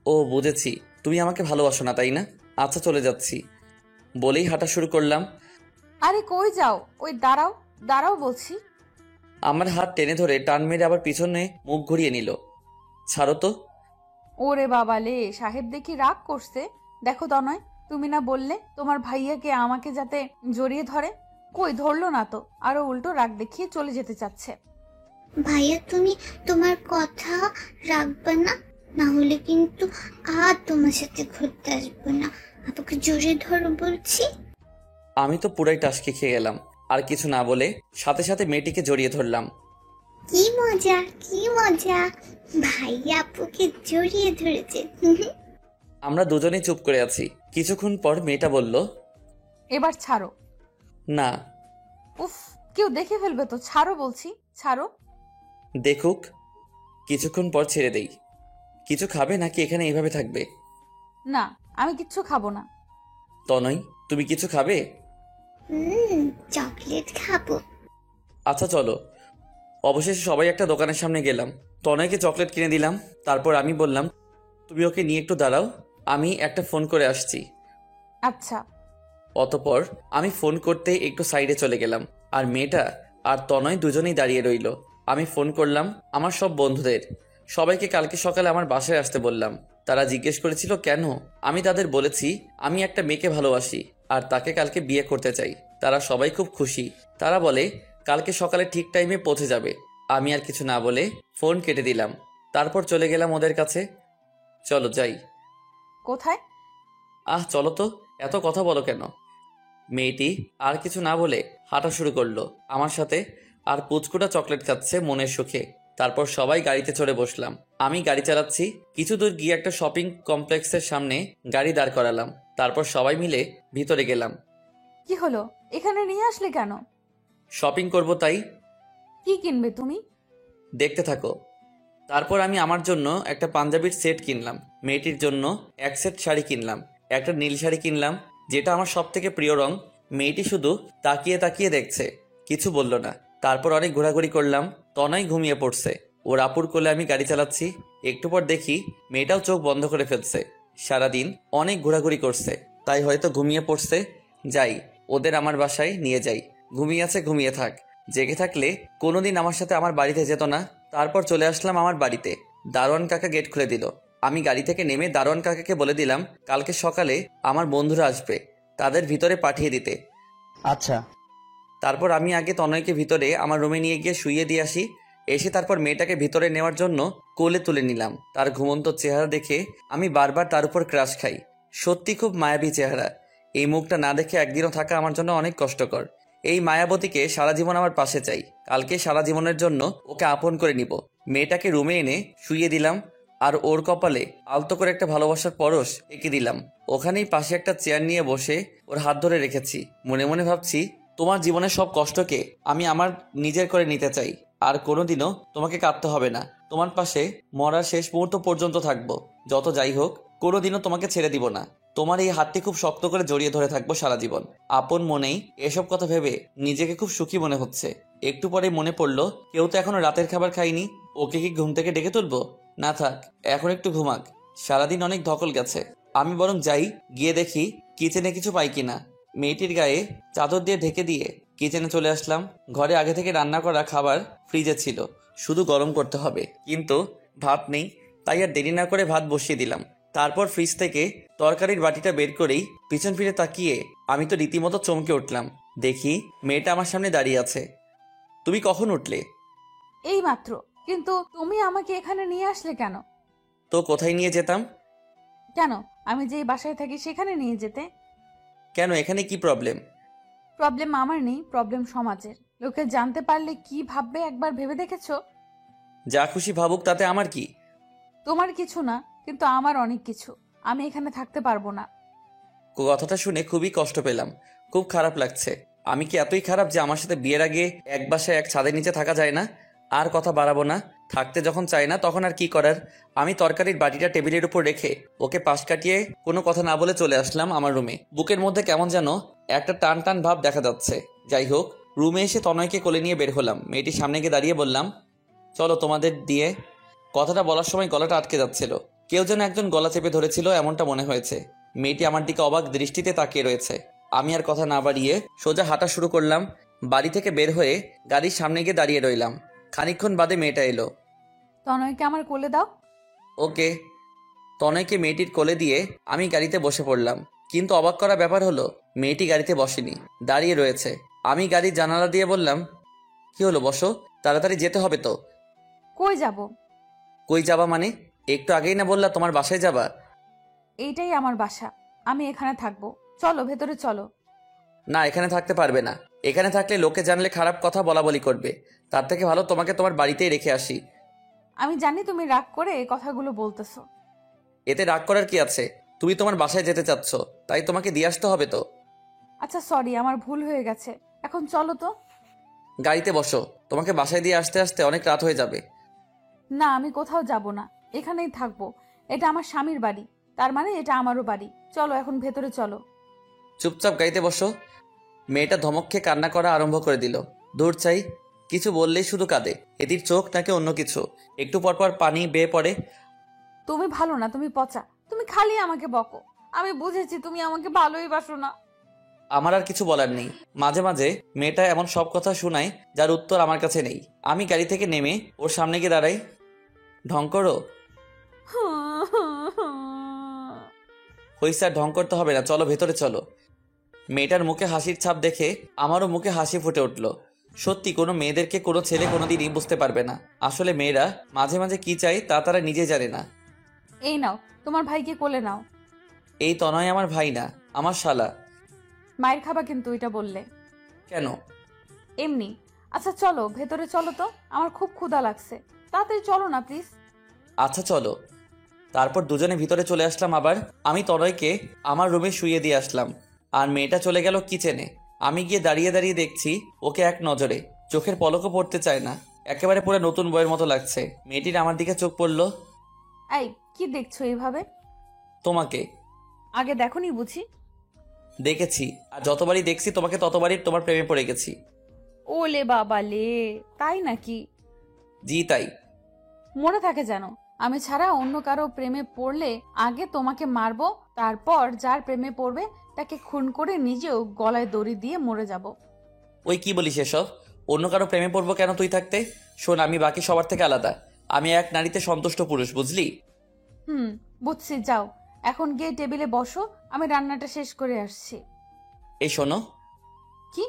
ও বুঝেছি, তুমি আমাকে ভালোবাসো না তাই না? আচ্ছা চলে যাচ্ছি বলেই হাঁটা শুরু করলাম। আরে কই যাও? ওই দাঁড়াও দাঁড়াও বলছি। আমার হাত টেনে ধরে টান মেরে আবার পিছনে মুখ ঘুরিয়ে নিল। ছাড়ো তো। ওরে বাবা লে, সাহেব দেখি রাগ করছে। দেখো তনয়, তুমি না বললে তোমার ভাইয়াকে আমাকে যাতে জড়িয়ে ধরে? কই ধরলো না তো, আরো উল্টো রাগ দেখিয়ে চলে যেতে চাচ্ছে। ভাইয়া তুমি তোমার কথা রাখবে না, না হলে কিন্তু আর তোমার সাথে ঘুরতে আসবো না। আপুকে জোরে ধরো বলছি। আমি তো পুরাই টাসকে খেয়ে গেলাম। আর কিছু না বলে সাথে সাথে মেয়েটিকে জড়িয়ে ধরলাম। কি মজা কি মজা, ভাইয়া আপুকে জড়িয়ে ধরেছে। আমরা দুজনেই চুপ করে আছি। কিছুক্ষণ পর মেয়েটা বলল, এবার ছাড়ো। না। উফ, কেউ দেখে ফেলবে তো, ছাড়ো বলছি, ছাড়ো। দেখুক। কিছুক্ষণ পর ছেড়ে দেই। কিছু খাবে নাকি এখানে এইভাবে থাকবে? না, আমি কিচ্ছু খাবো না। তনয়, তুমি কিছু খাবে? চকলেট খাবো। আচ্ছা চলো। অবশেষে সবাই একটা দোকানের সামনে গেলাম। তনয়কে চকলেট কিনে দিলাম। তারপর আমি বললাম, তুমি ওকে নিয়ে একটু দাঁড়াও, আমি একটা ফোন করে আসছি। আচ্ছা। অতপর আমি ফোন করতে একটু সাইডে চলে গেলাম, আর মেয়েটা আর তনয় দুজনেই দাঁড়িয়ে রইল। আমি ফোন করলাম আমার সব বন্ধুদের। সবাইকে কালকে সকালে আমার বাসায় আসতে বললাম। তারা জিজ্ঞেস করেছিল কেন। আমি তাদের বলেছি আমি একটা মেয়েকে ভালোবাসি আর তাকে কালকে বিয়ে করতে চাই। তারা সবাই খুব খুশি। তারা বলে কালকে সকালে ঠিক টাইমে পৌঁছে যাবে। আমি আর কিছু না বলে ফোন কেটে দিলাম। তারপর চলে গেলাম ওদের কাছে। চলো যাই। কোথায়? চলো তো, এত কথা বলো কেন? মেয়েটি আর কিছু না বলে হাঁটা শুরু করলো আমার সাথে, আর পুচকুটা চকলেট খাচ্ছে মনের সুখে। তারপর সবাই গাড়িতে চড়ে বসলাম। আমি গাড়ি চালাচ্ছি। কিছু দূর গিয়ে একটা শপিং কমপ্লেক্সের সামনে গাড়ি দাঁড় করালাম। তারপর সবাই মিলে ভিতরে গেলাম। কি হলো, এখানে নিয়ে আসলে কেন? শপিং করব তাই। কি কিনবে তুমি? দেখতে থাকো। তারপর আমি আমার জন্য একটা পাঞ্জাবির সেট কিনলাম, মেয়েটির জন্য এক সেট শাড়ি কিনলাম, একটা নীল শাড়ি কিনলাম যেটা আমার সব থেকে প্রিয় রং। মেয়েটি শুধু তাকিয়ে তাকিয়ে দেখছে, কিছু বলল না। তারপর অনেক ঘোরাঘুরি করলাম। তনয় ঘুমিয়ে পড়ছে। ওর আপুর কোলে আমি গাড়ি চালাচ্ছি। একটু পর দেখি মেয়েটাও চোখ বন্ধ করে ফেলছে। সারাদিন অনেক ঘোরাঘুরি করছে, তাই হয়তো ঘুমিয়ে পড়ছে। যাই, ওদের আমার বাসায় নিয়ে যাই। ঘুমিয়ে আছে, ঘুমিয়ে থাক। জেগে থাকলে কোনোদিন আমার সাথে আমার বাড়িতে যেত না। তারপর চলে আসলাম আমার বাড়িতে। দারোয়ান কাকা গেট খুলে দিল। আমি গাড়ি থেকে নেমে দারোয়ান কাকাকে বলে দিলাম কালকে সকালে আমার বন্ধুরা আসবে, তাদের ভিতরে পাঠিয়ে দিতে। আচ্ছা। তারপর আমি আগে তনয়কে ভিতরে আমার রুমে নিয়ে গিয়ে শুইয়ে দিয়ে আসি। এসে তারপর মেয়েটাকে ভিতরে নেওয়ার জন্য কোলে তুলে নিলাম। তার ঘুমন্ত চেহারা দেখে আমি বারবার তার উপর ক্রাশ খাই। সত্যি খুব মায়াবী চেহারা। এই মুখটা না দেখে একদিনও থাকা আমার জন্য অনেক কষ্টকর। এই মায়াবতীকে সারা জীবন আমার পাশে চাই। কালকে সারা জীবনের জন্য ওকে আপন করে নিব। মেয়েটাকে রুমে এনে শুইয়ে দিলাম, আর ওর কপালে আলতো করে একটা ভালোবাসার পরশ এঁকে দিলাম। ওখানেই পাশে একটা চেয়ার নিয়ে বসে ওর হাত ধরে রেখেছি। মনে মনে ভাবছি, তোমার জীবনের সব কষ্টকে আমি আমার নিজের করে নিতে চাই। আর কোনোদিনও তোমাকে কাঁদতে হবে না। তোমার পাশে মরার শেষ মুহূর্ত পর্যন্ত থাকবো। যত যাই হোক, কোনোদিনও তোমাকে ছেড়ে দিব না। তোমার এই হাতটি খুব শক্ত করে জড়িয়ে ধরে থাকবো সারা জীবন। আপন মনেই এসব কথা ভেবে নিজেকে খুব সুখী মনে হচ্ছে। একটু পরে মনে পড়লো কেউ তো এখনো রাতের খাবার খায়নি। ওকে কি ঘুম থেকে ডেকে তুলবো? না থাক, এখন একটু ঘুমাক। সারাদিন অনেক ধকল গেছে। আমি বরং যাই, গিয়ে দেখি কিচেনে কিছু পাই কিনা। মেয়েটির গায়ে চাদর দিয়ে ঢেকে দিয়ে কিচেনে চলে আসলাম। ঘরে আগে থেকে রান্না করা খাবার ফ্রিজে ছিল, শুধু গরম করতে হবে। কিন্তু ভাত নেই, তাই আর দেরি না করে ভাত বসিয়ে দিলাম। তারপর ফ্রিজ থেকে তরকারির বাটিটা বের করেই পিছন ফিরে তাকিয়ে আমি তো রীতিমতো চমকে উঠলাম। দেখি মেয়েটা আমার সামনে দাঁড়িয়ে আছে। তুমি কখন উঠলে? এই মাত্র। কিন্তু তুমি আমাকে এখানে নিয়ে আসলে কেন? তো কোথায় নিয়ে যেতাম? কেন, আমি যেই বাসায় থাকি সেখানে নিয়ে যেতে। কেন, এখানে কি প্রবলেম? প্রবলেম আমার নেই, প্রবলেম সমাজের। লোকে জানতে পারলে কি ভাববে একবার ভেবে দেখেছো? যা খুশি ভাবুক, তাতে আমার কি? তোমার কিছু না, কিন্তু আমার অনেক কিছু। আমি এখানে থাকতে পারবো না। কথাটা শুনে খুবই কষ্ট পেলাম, খুব খারাপ লাগছে। আমি কি এতই খারাপ যে আমার সাথে বিয়ের আগে এক বাসায় এক ছাদের নিচে থাকা যায় না? আর কথা বাড়াবো না। থাকতে যখন চাই না তখন আর কি করার। আমি তরকারির বাটিটা টেবিলের উপর রেখে ওকে পাশ কাটিয়ে কোনো কথা না বলে চলে আসলাম আমার রুমে। বুকের মধ্যে কেমন যেন একটা টান টান ভাব দেখা যাচ্ছে। যাই হোক, রুমে এসে তনয়কে কোলে নিয়ে বের হলাম। মেয়েটির সামনে গিয়ে দাঁড়িয়ে বললাম, চলো তোমাদের দিয়ে। কথাটা বলার সময় গলাটা আটকে যাচ্ছিল। কেউ যেন একজন গলা চেপে ধরেছিল এমনটা মনে হয়েছে। মেয়েটি আমার দিকে অবাক দৃষ্টিতে তাকিয়ে রয়েছে। আমি আর কথা না বাড়িয়ে সোজা হাঁটা শুরু করলাম। বাড়ি থেকে বের হয়ে গাড়ির সামনে গিয়ে দাঁড়িয়ে রইলাম। খানিকক্ষণ বাদে মেয়েটা এলো। তনয়কে আমার কোলে দাও। ওকে। তনয়কে মেয়েটির কোলে দিয়ে আমি গাড়িতে বসে পড়লাম। কিন্তু অবাক করা ব্যাপার হলো, মেয়েটি গাড়িতে বসেনি, দাঁড়িয়ে রয়েছে। আমি গাড়ির জানালা দিয়ে বললাম, কি হলো, বসো, তাড়াতাড়ি যেতে হবে তো। কই যাব? কই যাবা মানে? একটু আগেই না বললা তোমার বাসায় যাবা? এইটাই আমার বাসা, আমি এখানে থাকবো। চলো ভেতরে চলো। না, এখানে থাকতে পারবে না। এখানে থাকলে লোকে জানলে খারাপ কথা বলা বলি করবে। তার থেকে ভালো তোমাকে তোমার বাড়িতেই রেখে আসি। আমি জানি তুমি রাগ করে এই কথাগুলো বলতেছো। এতে রাগ করার কি আছে? তুমি তোমার বাসায় যেতে চাচ্ছ, তাই তোমাকে দিয়ে আসতে হবে তো। আচ্ছা সরি, আমার ভুল হয়ে গেছে। এখন চলো তো। গাড়িতে বসো, তোমাকে বাসায় দিয়ে আসতে আসতে অনেক রাত হয়ে যাবে। না, আমি কোথাও যাব না, এখানেই থাকবো। এটা আমার স্বামীর বাড়ি, তার মানে এটা আমারও বাড়ি। চলো এখন ভেতরে চলো। চুপচাপ গাড়িতে বসো। মেয়েটা ধমক খেয়ে কান্না করা আরম্ভ করে দিল। দূর চাই, কিছু বললেই শুধু কাঁদে। এটির চোখ নাকি অন্য কিছু। একটু পরপর পানি বেয়ে পড়ে। তুমি ভালো না, তুমি পচা। তুমি খালি আমাকে বকো। আমি বুঝেছি তুমি আমাকে ভালোই বাসো না। আমার আর কিছু বলার নেই। মাঝে মাঝে মেয়েটা এমন সব কথা শোনায় যার উত্তর আমার কাছে নেই। আমি গাড়ি থেকে নেমে ওর সামনে গিয়ে দাঁড়াই। ঢং করো? হইছে, আর ঢং করতে হবে না, চলো ভেতরে চলো। মেয়েটার মুখে হাসির ছাপ দেখে আমারও মুখে হাসি ফুটে উঠল। সত্যি কোনো মেয়েদেরকে কোনো ছেলে কোনোদিনই বুঝতে পারবে না। আসলে মেয়েরা মাঝে মাঝে কি চায় তা তারা নিজে জানে না। এই নাও, তোমার ভাইকে কোলে নাও। এই তনয় আমার ভাই না, আমার শালা। মায়ের খাবা কিন্তু এটা বললে। কেন? এমনি। আচ্ছা চলো ভেতরে চলো তো, আমার খুব ক্ষুধা লাগছে। তাড়াতাড়ি চলো না প্লিজ। আচ্ছা চলো। তারপর দুজনে ভিতরে চলে আসলাম। আবার আমি তনয়কে আমার রুমে শুইয়ে দিয়ে আসলাম, আর মেয়েটা চলে গেল কিচেনে। আমি গিয়ে দাঁড়িয়ে দাঁড়িয়ে দেখছি ওকে এক নজরে। চোখের পলকও পড়তে চায় না, একেবারে পুরো নতুন বইয়ের মতো লাগছে। মেয়েটির আমার দিকে চোখ পড়লো। এই কি দেখছো এইভাবে? তোমাকে আগে দেখোনি বুঝি? দেখেছি, আর যতবারই দেখছি তোমাকে ততবারই তোমার প্রেমে পড়ে গেছি। ওলে বাবা লে, তাই নাকি? জি তাই। মনে থাকে যেন, আমি ছাড়া অন্য কারো প্রেমে পড়লে আগে তোমাকে মারবো, তারপর যার প্রেমে পড়বে তাকে খুন করে নিজেও গলায় দড়ি দিয়ে মরে যাব। ওই কি বলিস এসব? অন্য কারো প্রেমে পড়বো কেন তুই থাকতে? শোন, আমি বাকি সবার থেকে আলাদা। আমি এক নারীতে সন্তুষ্ট পুরুষ, বুঝলি? বুঝছি, যাও এখন গিয়ে টেবিলে বসো, আমি রান্নাটা শেষ করে আসছি। এই শোনো। কি?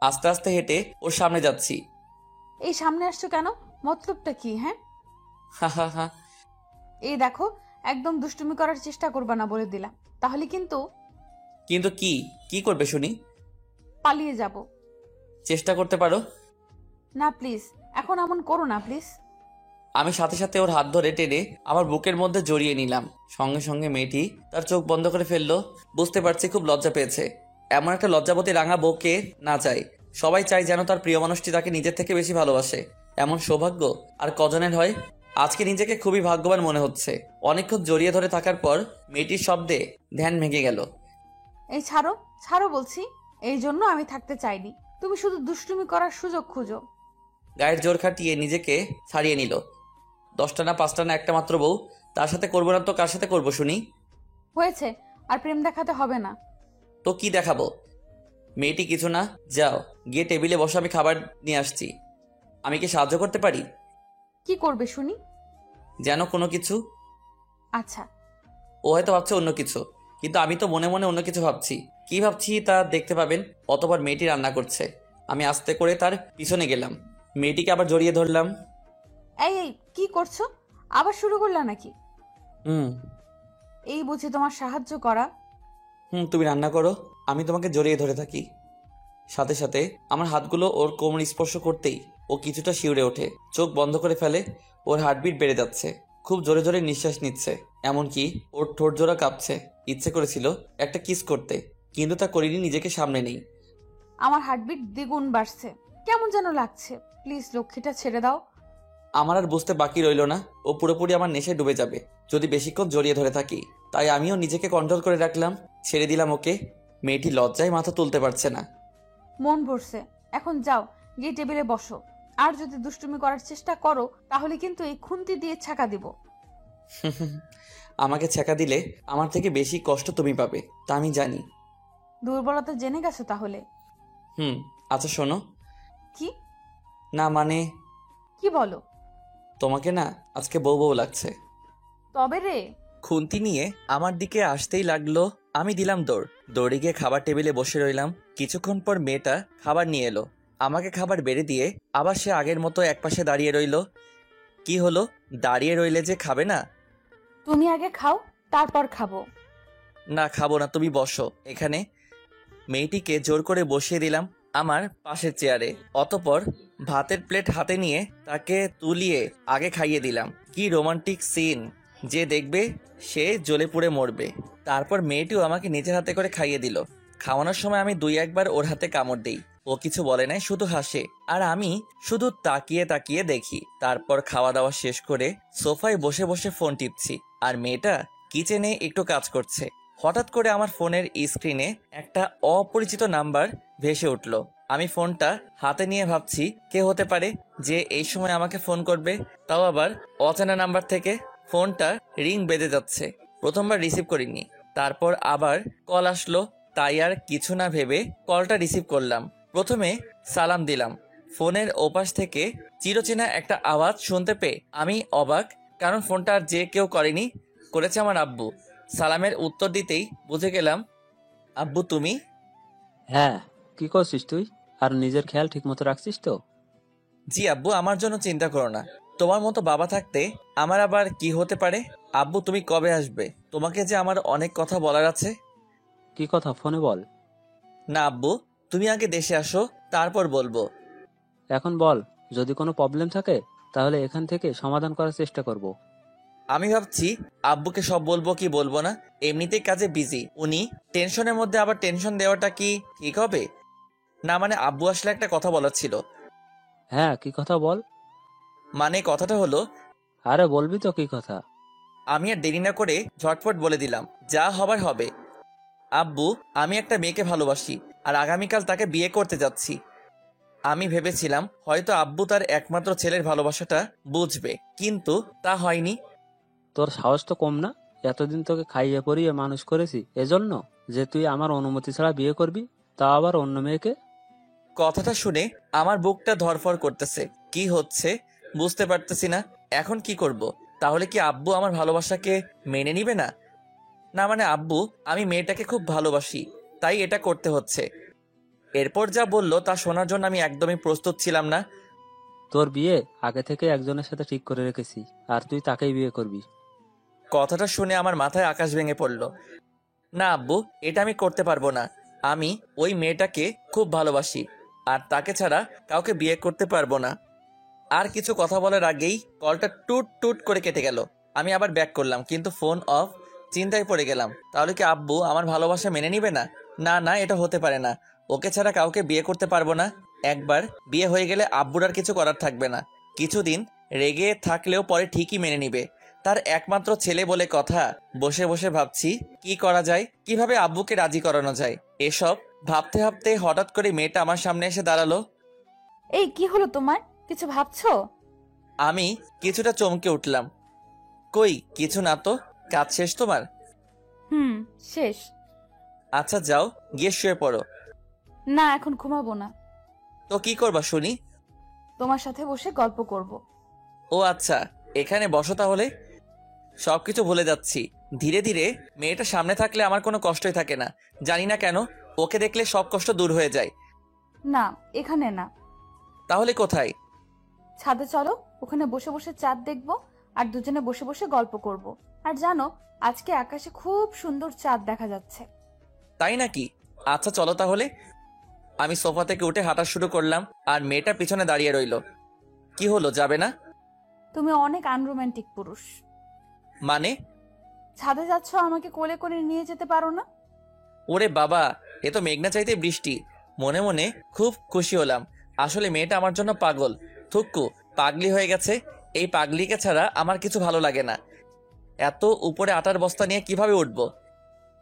আস্তে আস্তে হেঁটে ওর সামনে যাচ্ছি। এই সামনে আসছো কেন? মতলবটা কি? হ্যাঁ, হা হা হা। এই দেখো, একদম দুষ্টুমি করার চেষ্টা করবা না বলে দিলাম, তাহলে কিন্তু কিন্তু কি কি করবে শুনি? পালিয়ে যাব। চেষ্টা করতে পারো। না প্লিজ, এখন এমন করো না প্লিজ। আমি সাথে সাথে ওর হাত ধরে টেনে আমার বুকের মধ্যে জড়িয়ে নিলাম। সঙ্গে সঙ্গে মেয়েটি তার চোখ বন্ধ করে ফেললো। বুঝতে পারছি খুব লজ্জা পেয়েছে। এমন একটা লজ্জাবতী রাঙা বউকে না চাই। সবাই চায় যেন তার প্রিয় মানুষটি তাকে নিজের থেকে বেশি ভালোবাসে। এমন সৌভাগ্য আর কজনের হয়? আজকে নিজেকে খুবই ভাগ্যবান মনে হচ্ছে। অনেকক্ষণ জড়িয়ে ধরে থাকার পর মেয়েটির শব্দে ধ্যান ভেঙে গেল। এই ছাড়ো, ছাড়ো বলছি। এই জন্য আমি থাকতে চাইনি, তুমি শুধু দুষ্টুমি করার সুযোগ খুঁজো। গায়ের জোর খাটিয়ে নিজেকে ছাড়িয়ে নিল। 10টা না 5টা না একটা মাত্র বউ, তার সাথে করবো না তো কার সাথে করবো শুনি? হয়েছে, আর প্রেম দেখাতে হবে না। তো কি দেখাবো? মেয়েটি কিছু না, যাও গিয়ে টেবিলে বসে, আমি খাবার নিয়ে আসছি। আমি কি সাহায্য করতে পারি? কি করবে শুনি? যেন কোনো কিছু। আচ্ছা। ও হয়তো ভাবছে অন্য কিছু, কিন্তু আমি তো মনে মনে অন্য কিছু ভাবছি। কি ভাবছি তা দেখতে পাবেন। অতবার মেয়েটি রান্না করছে। আমি আস্তে করে তার পিছনে গেলাম, মেয়েটিকে আবার জড়িয়ে ধরলাম। এই এই কি করছো? আবার শুরু করলা নাকি? হুম এই বুঝি তোমার সাহায্য করা? হুম, তুমি রান্না করো, আমি তোমাকে জড়িয়ে ধরে থাকি। সাথে সাথে আমার হাতগুলো ওর কোমর স্পর্শ করতেই ও কিছুটা শিউরে ওঠে, চোখ বন্ধ করে ফেলে। ওর হার্টবিট বেড়ে যাচ্ছে, খুব জোরে জোরে নিঃশ্বাস নিচ্ছে। এমনকি ওর ঠোঁট জোড়া কাঁপছে। ইচ্ছে করেছিল একটা কিস করতে, কিন্তু তা করিনি, নিজেকে সামনে নেই। আমার হার্টবিট দ্বিগুণ বাড়ছে, কেমন যেন লাগছে। প্লিজ লক্ষ্মীটা ছেড়ে দাও। আমার আর বুঝতে বাকি রইল না, ও পুরোপুরি আমার নেশায় ডুবে যাবে যদি বেশিক্ষণ জড়িয়ে ধরে থাকি। তাই আমিও নিজেকে কন্ট্রোল করে রাখলাম, ছেড়ে দিলাম ওকে। মেয়েটি লজ্জায় মাথা তুলতে পারছে না। মন ভরছে, এখন যাও গিয়ে টেবিলে বসো। আর যদি দুষ্টুমি করার চেষ্টা করো তাহলে কিন্তু এই খুন্তি দিয়ে ছাকা দিব। আমাকে ছেঁকা দিলে আমার থেকে বেশি কষ্ট তুমি পাবে, তা আমি জানি। দুর্বলতা জেনে গেছো তাহলে? আচ্ছা শোনো। কি? না মানে, কি বলো? তোমাকে না আজকে বউ বউ লাগছে। তবে রে। খুন্তি নিয়ে আমার দিকে আসতেই লাগলো। আমি দিলাম দৌড়। দৌড়ে গিয়ে খাবার টেবিলে বসে রইলাম। কিছুক্ষণ পর মেয়েটা খাবার নিয়ে এলো। আমাকে খাবার বেড়ে দিয়ে আবার সে আগের মতো একপাশে দাঁড়িয়ে রইলো। কি হলো, দাঁড়িয়ে রইলে যে খাবে না? তুমি আগে খাও, তারপর খাবো। না খাবো না, তুমি বসো এখানে। মেয়েটিকে জোর করে বসিয়ে দিলাম। আমার পাশের চেয়ারে। অতপর ভাতের প্লেট হাতে নিয়ে তাকে তুলিয়ে আগে খাইয়ে দিলাম। কি রোমান্টিক সিন! যে দেখবে সে জ্বলে পুড়ে মরবে। তারপর মেয়েটিও আমাকে নিজের হাতে করে খাইয়ে দিল। খাওয়ানোর সময় আমি 2-1 বার ওর হাতে কামড় দিই। ও কিছু বলে নাই, শুধু হাসে, আর আমি শুধু তাকিয়ে তাকিয়ে দেখি। তারপর খাওয়া দাওয়া শেষ করে সোফায় বসে বসে ফোন টিপছি, আর মেয়েটা কিচেনে একটু কাজ করছে। হঠাৎ করে আমার ফোনের স্ক্রিনে একটা অপরিচিত নাম্বার ভেসে উঠল। আমি ফোনটা হাতে নিয়ে ভাবছি কে হতে পারে যে এই সময় আমাকে ফোন করবে, তাও আবার অচেনা নাম্বার থেকে। ফোনটা রিং বেজে যাচ্ছে। প্রথমবার রিসিভ করিনি, তারপর আবার কল আসলো, তাই আর কিছু না ভেবে কলটা রিসিভ করলাম। প্রথমে সালাম দিলাম। ফোনের ওপাশ থেকে চিরচেনা একটা আওয়াজ শুনতে পেয়ে আমি অবাক, কারণ ফোনটা আর যে কেউ করেনি, করেছে আমার আব্বু। সালামের উত্তর দিতেই বুঝে গেলাম, আব্বু তুমি? হ্যাঁ, কি করছিস তুই? আর নিজের খেয়াল ঠিক মতো রাখছিস তো? জি আব্বু, আমার জন্য চিন্তা করো না। তোমার মতো বাবা থাকতে আমার আবার কি হতে পারে। আব্বু তুমি কবে আসবে? তোমাকে যে আমার অনেক কথা বলার আছে। কি কথা, ফোনে বল। না আব্বু, তুমি আগে দেশে আসো, তারপর বলবো। এখন বল, যদি কোনো প্রবলেম থাকে তাহলে এখান থেকে সমাধান করার চেষ্টা করব। আমি ভাবছি আব্বুকে সব বলবো কি বলবো না। এমনিতেই কাজে বিজি উনি, টেনশনের মধ্যে আবার টেনশন দেওয়াটা কি ঠিক হবে? না মানে আব্বু আসলে একটা কথা বলার ছিল। হ্যাঁ, কি কথা বল। মানে কথাটা হলো, আরে বলবি তো, কি কথা? আমি আর দেরি না করে ঝটপট বলে দিলাম, যা হবার হবে। আব্বু, আমি একটা মেয়েকে ভালোবাসি, আর আগামীকাল তাকে বিয়ে করতে যাচ্ছি। আমি ভেবেছিলাম হয়তো আব্বু তার একমাত্র ছেলের ভালোবাসাটা বুঝবে, কিন্তু তা হয়নি। তোর সাহস তো কম না? এতদিন তোকে খাইয়ে পরিয়ে মানুষ করেছি এজন্য যে তুই আমার অনুমতি ছাড়া বিয়ে করবি, তা আবার অন্য মেয়েকে? কথাটা শুনে আমার বুকটা ধড়ফড় করতেছে। কি হচ্ছে বুঝতে পারতেছি না। এখন কি করব? তাহলে কি আব্বু আমার ভালোবাসাকে মেনে নিবে না? না মানে আব্বু, আমি মেয়েটাকে খুব ভালোবাসি, তাই এটা করতে হচ্ছে। এরপর যা বলল তা শোনার জন্য আমি একদমই প্রস্তুত ছিলাম না। তোর বিয়ে আগে থেকে একজনের সাথে ঠিক করে রেখেছি, আর তুই তাকেই বিয়ে করবি। কথাটা শুনে আমার মাথায় আকাশ ভেঙে পড়ল। না আব্বু, এটা আমি করতে পারবো না। আমি ওই মেয়েটাকে খুব ভালোবাসি, আর তাকে ছাড়া কাউকে বিয়ে করতে পারবো না। আর কিছু কথা বলার আগেই কলটা টুট টুট করে কেটে গেল। আমি আবার ব্যাক করলাম, কিন্তু ফোন অফ। চিন্তায় পড়ে গেলাম, তাহলে কি আব্বু আমার ভালোবাসা মেনে নিবে না? না না, এটা হতে পারে না। ওকে ছাড়া কাউকে বিয়ে করতে পারবো না। একবার বিয়ে হয়ে গেলে আব্বুর আর কিছু করার থাকবে না। কিছুদিন রেগে থাকলেও পরে ঠিকই মেনে নিবে। তার একমাত্র ছেলে বলে কথা। বসে বসে ভাবছি কি করা যায়, কিভাবে আব্বুকে রাজি করানো যায়। এসব ভাবতে ভাবতে হঠাৎ করে মেয়েটা আমার সামনে এসে দাঁড়ালো। এই কি হলো তোমার? কিছু ভাবছো? আমি কিছুটা চমকে উঠলাম। কই কিছু না তো। কাজ শেষ তোমার? শেষ। আচ্ছা যাও, গিয়ে শুয়ে পড়ো। না, এখন ঘুমাবো না। তো কি করবা শুনি? তোমার সাথে বসে গল্প করব। ও আচ্ছা, এখানে বসো তাহলে। সবকিছু ভুলে যাচ্ছি। ধীরে ধীরে মেয়েটা সামনে থাকলে আমার কোনো কষ্টই থাকে না। জানি না কেন, ওকে দেখলে সব কষ্ট দূর হয়ে যায়। না, এখানে না। তাহলে কোথায়? ছাদে চলো, ওখানে বসে বসে চাঁদ দেখবো, আর দুজনে বসে বসে গল্প করব। আর জানো, আজকে আকাশে খুব সুন্দর চাঁদ দেখা যাচ্ছে। তাই নাকি? আচ্ছা চলো তাহলে। আমি সোফা থেকে উঠে হাঁটা শুরু করলাম, আর মেয়েটা পিছনে দাঁড়িয়ে রইল। কি হলো, যাবে না? তুমি অনেক আনরোম্যান্টিক পুরুষ। মানে? ছাদে যাচ্ছ, আমাকে কোলে করে নিয়ে যেতে পারো না? ওরে বাবা, এ তো মেঘনা চাইতে বৃষ্টি। মনে মনে খুব খুশি হলাম। আসলে মেয়েটা আমার জন্য পাগল। থুক্কু, পাগলি হয়ে গেছে। এই পাগলিকে ছাড়া আমার কিছু ভালো লাগে না। এত উপরে আটার বস্তা নিয়ে কিভাবে উঠবো?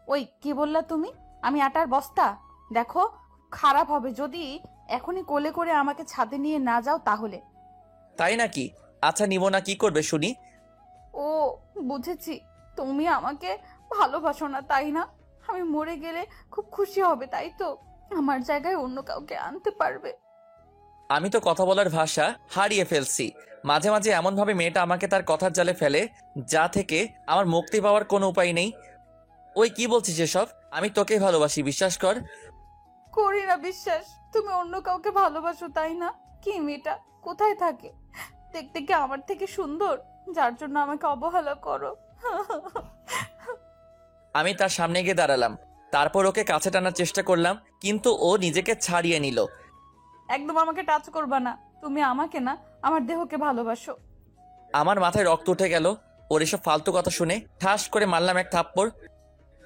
ওই কি বললা তুমি? আমি আটার বস্তা? দেখো, খারাপ হবে যদি এখনই কোলে করে আমাকে ছাদে নিয়ে না যাও তাহলে। তাই নাকি? আচ্ছা নিব না, কি করবে শুনি? ও, বুঝেছি, তুমি আমাকে ভালোবাসো না, তাই না? আমি মরে গেলে খুব খুশি হবে, তাই তো? আমার জায়গায় অন্য কাউকে আনতে পারবে। আমি তো কথা বলার ভাষা হারিয়ে ফেলছি। মাঝে মাঝে এমনভাবে মেয়েটা আমাকে তার কথার জালে ফেলে, যা থেকে আমার মুক্তি পাওয়ার কোনো উপায় নেই। ওই কি বলছিস এসব? আমি তোকেই ভালোবাসি, বিশ্বাস কর। করি না বিশ্বাস। তুমি অন্য কাউকে ভালোবাসো, তাই না? কি মেয়েটা কোথায় থাকে? দেখতে কি আমার থেকে সুন্দর, যার জন্য আমাকে অবহেলা করো? আমি তার সামনে গিয়ে দাঁড়ালাম। তারপর ওকে কাছে টানার চেষ্টা করলাম, কিন্তু ও নিজেকে ছাড়িয়ে নিল। একদম আমাকে টাচ করবা না। তুমি আমাকে না, আমার দেহকে ভালোবাসো। আমার মাথায় রক্ত উঠে গেল ওর এসব ফালতু কথা শুনে। ঠাস করে মারলাম এক থাপ্পড়।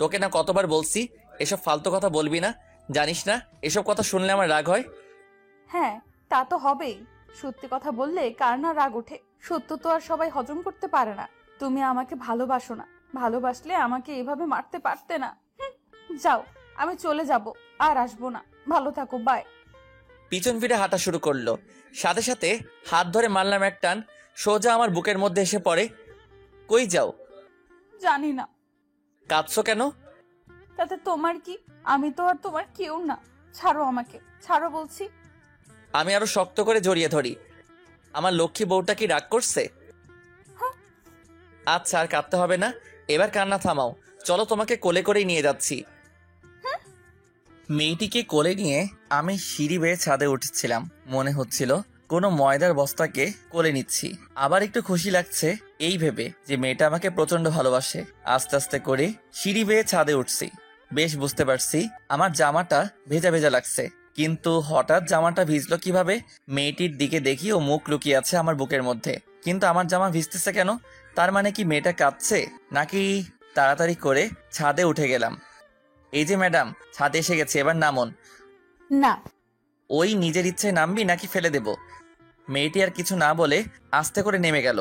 তোকে না কতবার বলছি এসব ফালতু কথা বলবি না, জানিস না এসব কথা শুনলে আমার রাগ হয়। হ্যাঁ, তা তো হবেই। সত্যি কথা বললে কার না রাগ ওঠে। সত্য তো আর সবাই হজম করতে পারে না। তুমি আমাকে ভালোবাসো না, ভালোবাসলে আমাকে এভাবে মারতে পারতে না। যাও, আমি চলে যাব, আর আসবো না। ভালো থাকো, বাই। পিছন ফিরে হাঁটা শুরু করলো। সাথে সাথে হাত ধরে মারলাম এক টান, সোজা আমার বুকের মধ্যে এসে পড়ে। কই যাও? জানি না। কাঁদছো কেন? তাতে তোমার কি? আমি তো আর তোমার কেউ না। ছাড়ো আমাকে, ছাড়ো বলছি। আমি আরো শক্ত করে জড়িয়ে ধরি। আমার লক্ষ্মী বউটা কি রাগ করছে? আচ্ছা, আর কাঁদতে হবে না, এবার কান্না থামাও। চলো, তোমাকে কোলে করেই নিয়ে যাচ্ছি। মেয়েটিকে কোলে নিয়ে আমি সিঁড়ি বেয়ে ছাদে উঠছিলাম। মনে হচ্ছিল কোনো ময়দার বস্তাকে কোলে নিচ্ছি। আবার একটু খুশি লাগছে এই ভেবে যে মেয়েটা আমাকে প্রচন্ড ভালোবাসে। আস্তে আস্তে করে সিঁড়ি বেয়ে ছাদে উঠছি। বেশ বুঝতে পারছি আমার জামাটা ভেজা ভেজা লাগছে, কিন্তু হঠাৎ জামাটা ভিজলো কিভাবে? মেয়েটির দিকে দেখি ও মুখ লুকিয়ে আছে আমার বুকের মধ্যে, কিন্তু আমার জামা ভিজতেছে কেন? তার মানে কি মেয়েটা কাঁদছে নাকি? তাড়াতাড়ি করে ছাদে উঠে গেলাম। এই যে ম্যাডাম, ছাদে এসে গেছে, এবার নামুন। না। ওই নিজের ইচ্ছায় নামবি নাকি ফেলে দেব? মেয়েটি আর কিছু না বলে আস্তে করে নেমে গেল।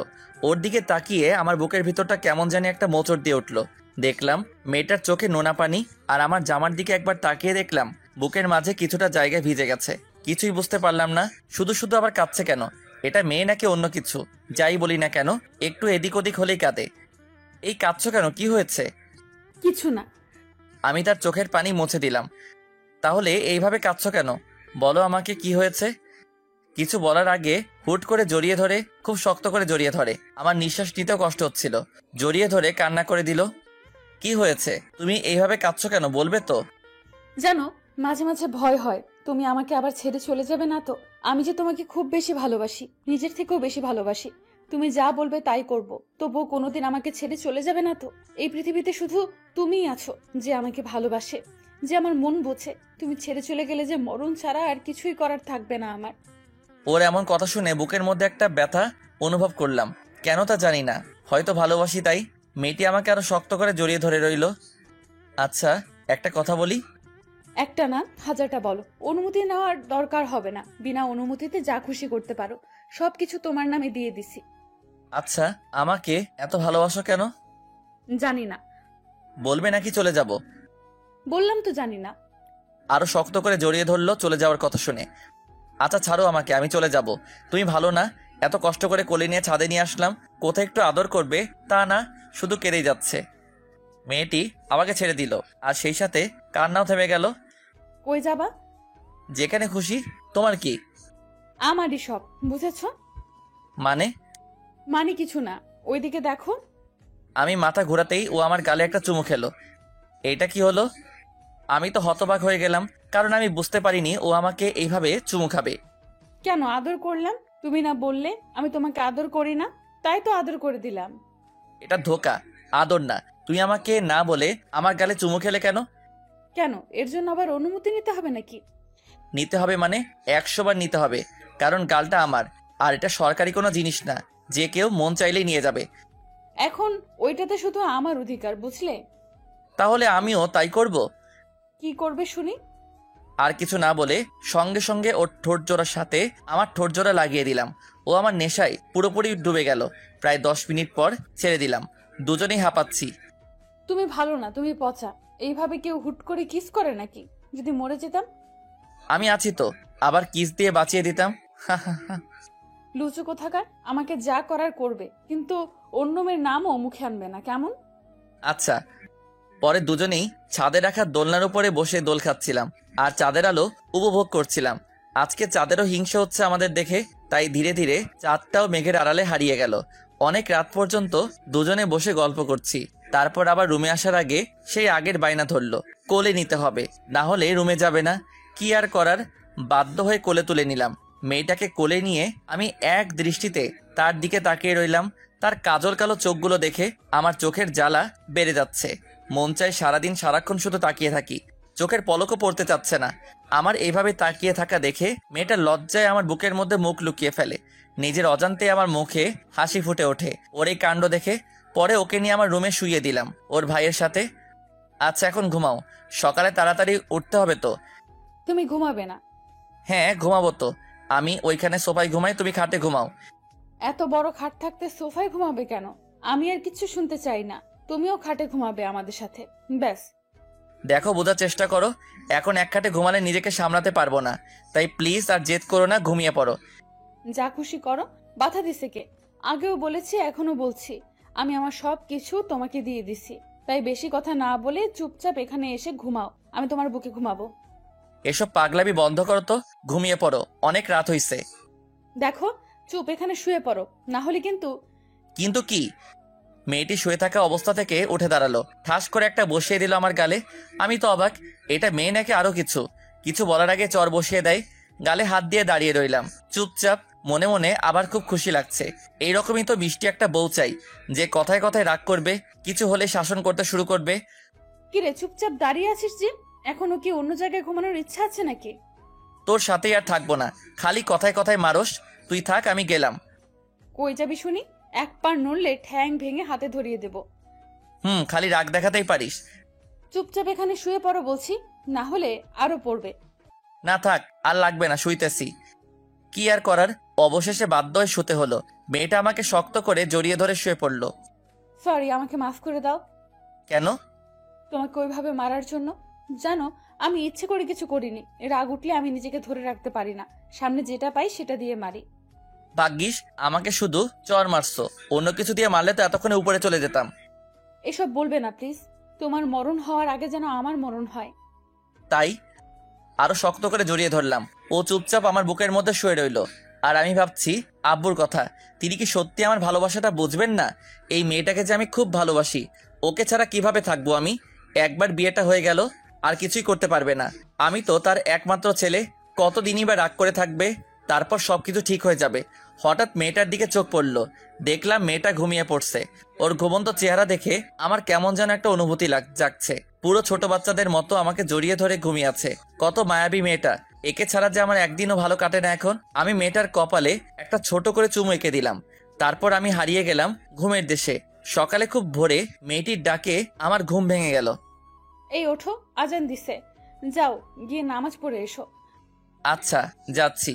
ওর দিকে তাকিয়ে আমার বুকের ভিতরটা কেমন জানি একটা মোচড় দিয়ে উঠল। দেখলাম মেয়েটার চোখে নোনা পানি, আর আমার জামার দিকে একবার তাকিয়ে দেখলাম বুকের মাঝে কিছুটা জায়গায় ভিজে গেছে। কিছুই বুঝতে পারলাম না, শুধু শুধু আবার কাঁদছে কেন? এটা মেয়ে নাকি অন্য কিছু? যাই বলি না কেন, একটু এদিক ওদিক হলেই কাঁদে। এই কাঁদছো কেন, কি হয়েছে? কিছু না। আমি তার চোখের পানি মুছে দিলাম। তাহলে এইভাবে কাঁদছো কেন, বলো আমাকে কি হয়েছে? কিছু বলার আগে হুট করে জড়িয়ে ধরে, খুব শক্ত করে জড়িয়ে ধরে। আমার নিঃশ্বাস নিতেও কষ্ট হচ্ছিল। জড়িয়ে ধরে কান্না করে দিল। কি হয়েছে, তুমি এইভাবে কাঁদছো কেন, বলবে তো? জানো, মাঝে মাঝে ভয় হয় তুমি আমাকে আবার ছেড়ে চলে যাবে না তো। আমি যে তোমাকে খুব বেশি ভালোবাসি, নিজের থেকেও বেশি ভালোবাসি। তুমি যা বলবে তাই করব, তবুও কোনোদিন আমাকে ছেড়ে চলে যাবে না তো? এই পৃথিবীতে শুধু তুমিই আছো যে আমাকে ভালোবাসে, যে আমার মন বোঝে। তুমি ছেড়ে চলে গেলে যে মরণ ছাড়া আর কিছুই করার থাকবে না আমার। ওর এমন কথা শুনে বুকের মধ্যে একটা ব্যথা অনুভব করলাম। কেন তা জানি না, হয়তো ভালোবাসি তাই। মেয়েটি আমাকে আরো শক্ত করে জড়িয়ে ধরে রইল। আচ্ছা, একটা কথা বলি। একটা না, হাজারটা বলো। অনুমতি নেওয়ার দরকার হবে না। বিনা অনুমতিতে যা খুশি করতে পারো। সবকিছু তোমার নামে দিয়ে দিছি। আচ্ছা, আমাকে এত ভালোবাসো কেন? জানি না। বলবে নাকি চলে যাব? বললাম তো জানি না। আরো শক্ত করে জড়িয়ে ধরলো চলে যাওয়ার কথা শুনে। আচ্ছা ছাড়ো আমাকে, আমি চলে যাব। তুমি ভালো না, এত কষ্ট করে কোলে নিয়ে ছাদে নিয়ে আসলাম, কোথায় একটু আদর করবে তা না, শুধু কেঁদেই যাচ্ছে। মেয়েটি আমাকে ছেড়ে দিল, আর সেই সাথে কান্নাও থেমে গেল। কই যাবা? যেখানে খুশি। তোমার কি? আমারই সব, বুঝেছো? মানে? মানে কিছু না, ওইদিকে দেখো। আমি মাথা ঘোরাতেই ও আমার গালে একটা চুমু খেলো। এইটা কি হলো? আমি তো হতবাক হয়ে গেলাম, কারণ আমি বুঝতে পারিনি ও আমাকে এইভাবে চুমু খাবে। কেন আদর করলাম? তুমি না বললে আমি তোমাকে আদর করি না, তাই তো আদর করে দিলাম। এটা ধোঁকা, আদর না। তুই আমাকে না বলে আমার গালে চুমু খেলে কেন? কেন, এর জন্য আবার অনুমতি নিতে হবে নাকি? নিতে হবে মানে 100 বার নিতে হবে, কারণ গালটা আমার, আর এটা সরকারি কোনো জিনিস না যে কেউ মন চাইলেই নিয়ে যাবে। এখন ওইটাতে শুধু আমার অধিকার, বুঝলে? তাহলে আমিও তাই করব। কি করবে শুনি? আর কিছু না বলে সঙ্গে সঙ্গে ওর ঠোঁট জোড়ার সাথে আমার ঠোঁট জোড়া লাগিয়ে দিলাম। ও আমার নেশায় পুরোপুরি ডুবে গেল। প্রায় 10 মিনিট পর ছেড়ে দিলাম। দুজনেই হাঁপাচ্ছি। তুমি ভালো না, তুমি পচা। এইভাবে কেউ হুট করে কিস করে নাকি? যদি মরে যেতাম? আমি আছি তো, আবার কিস দিয়ে বাঁচিয়ে দিতাম। লুচু কোথাকার, আমাকে যা করার করবে, কিন্তু অন্য মেয়ের নামও মুখে আনবে না, কেমন? আচ্ছা। পরে দুজনেই ছাদে রাখা দোলনার উপরে বসে দোল খাচ্ছিলাম, আর চাঁদের আলো উপভোগ করছিলাম। আজকে চাঁদেরও হিংসা হচ্ছে আমাদের দেখে, তাই ধীরে ধীরে চাঁদটাও মেঘের আড়ালে হারিয়ে গেল। অনেক রাত পর্যন্ত দুজনে বসে গল্প করছি। তারপর আবার রুমে আসার আগে সেই আগের বায়না ধরলো, কোলে নিতে হবে, না হলে রুমে যাবে না। কি আর করার, বাধ্য হয়ে কোলে তুলে নিলাম। মেয়েটাকে কোলে নিয়ে আমি এক দৃষ্টিতে তার দিকে তাকিয়ে রইলাম। তার কাজল কালো চোখগুলো দেখে আমার চোখের জ্বালা বেড়ে যাচ্ছে। মন চাই সারাদিন সারাক্ষণ শুধু তাকিয়ে থাকি, চোখের পলকও পড়তে চাচ্ছে না। আমার এইভাবে তাকিয়ে থাকা দেখে মেয়েটা লজ্জায় আমার বুকের মধ্যে মুখ লুকিয়ে ফেলে। নিজের অজান্তে আমার মুখে হাসি ফুটে ওঠে ওর এই কাণ্ড দেখে। পরে ওকে নিয়ে আমার রুমে শুইয়ে দিলাম ওর ভাইয়ের সাথে। আচ্ছা এখন ঘুমাও, সকালে তাড়াতাড়ি উঠতে হবে তো। তুমি ঘুমাবে না? হ্যাঁ ঘুমাবো তো, আমি ওইখানে সোফায় ঘুমাই, তুমি খাটে ঘুমাও। এত বড় খাট থাকতে সোফায় ঘুমাবে কেন? আমি আর কিচ্ছু শুনতে চাই না, তুমিও খাটে ঘুমাবে আমাদের সাথে, ব্যাস। দেখো বোঝার চেষ্টা করো, এখন এক খাটে ঘুমালে নিজেকে সামলাতে পারবো না, তাই প্লিজ আর জেদ করো না, ঘুমিয়ে পড়ো। যা খুশি করো, বাধা দিছে কে? আগেও বলেছি, এখনো বলছি, আমি আমার সব কিছু তোমাকে দিয়ে দিছি, তাই বেশি কথা না বলে চুপচাপ এখানে এসে ঘুমাও, আমি তোমার বুকে ঘুমাবো। এসব পাগলামি বন্ধ করো তো, ঘুমিয়ে পড়ো, অনেক রাত হইছে। দেখো, চুপ এখানে শুয়ে পড়ো, না হলে কিন্তু। কিন্তু কি? মেয়েটি শুয়ে থাকা অবস্থা থেকে উঠে দাঁড়ালো, ঠাস করে একটা বসিয়ে দিল আমার গালে। আমি তো অবাক, এটা মেয়ে নাকি আরো কিছু কিছু বলার আগে চর বসিয়ে দেয়। গালে হাত দিয়ে দাঁড়িয়ে রইলাম চুপচাপ, মনে মনে আবার খুব খুশি লাগছে। এইরকমই তো মিষ্টি একটা বউ চাই, যে কথায় কথায় রাগ করবে, কিছু হলে শাসন করতে শুরু করবে। কিরে চুপচাপ দাঁড়িয়ে আছিস যে? এখনো কি অন্য জায়গায় ঘুমানোর ইচ্ছা আছে নাকি? তোর সাথেই আর থাকবো না, খালি কথায় কথায় মারস। তুই থাক, আমি গেলাম। কই যাবি শুনি? এক পার নড়লে ঠ্যাং ভেঙে হাতে ধরিয়ে দেব। খালি রাগ দেখাতেই পারিস। চুপচাপ এখানে শুয়ে পড়ো বলছি, না হলে আরো পড়বে। না থাক, আর লাগবে না, শুইতেছি। কি আর করার, অবশেষে বাধ্য হয়ে শুতে হলো। মেয়েটা আমাকে শক্ত করে জড়িয়ে ধরে শুয়ে পড়লো। সরি, আমাকে মাফ করে দাও। কেন? তোমাকে ওইভাবে মারার জন্য। জানো, আমি ইচ্ছে করে কিছু করিনি, রাগ উঠলে আমি নিজেকে ধরে রাখতে পারি না, সামনে যেটা পাই সেটা দিয়ে মারি। ভাগ্যিস আমাকে শুধু চর মারছো, অন্য কিছু দিয়ে মারলে তো এতক্ষণে উপরে চলে যেতাম। এসব বলবে না প্লিজ, তোমার মরণ হওয়ার আগে যেন আমার মরণ হয়। তাই আরো শক্ত করে জড়িয়ে ধরলাম। ও চুপচাপ আমার বুকের মধ্যে শুয়ে রইলো। আর আমি ভাবছি আব্বুর কথা, তিনি কি সত্যি আমার ভালোবাসাটা বুঝবেন না? এই মেয়েটাকে যে আমি খুব ভালোবাসি, ওকে ছাড়া কিভাবে থাকবো আমি? একবার বিয়েটা হয়ে গেল, আর কিছুই করতে পারবে না। আমি তো তার একমাত্র ছেলে, কতদিনই বা রাগ করে থাকবে, তারপর সবকিছু ঠিক হয়ে যাবে। হঠাৎ মেয়েটার দিকে চোখ পড়লো, দেখলাম মেয়েটা ঘুমিয়ে পড়ছে। ওর ঘুমন্ত চেহারা দেখে আমার কেমন যেন একটা অনুভূতি জাগছে। পুরো ছোট বাচ্চাদের মতো আমাকে জড়িয়ে ধরে ঘুমিয়ে আছে। কত মায়াবী মেয়েটা, একে ছাড়া যে আমার একদিনও ভালো কাটে না এখন। আমি মেয়েটার কপালে একটা ছোট করে চুমু এঁকে দিলাম, তারপর আমি হারিয়ে গেলাম ঘুমের দেশে। সকালে খুব ভোরে মেয়েটির ডাকে আমার ঘুম ভেঙে গেল। এই ওঠো, আজান দিছে, যাও গিয়ে নামাজ পড়ে এসো। আচ্ছা যাচ্ছি।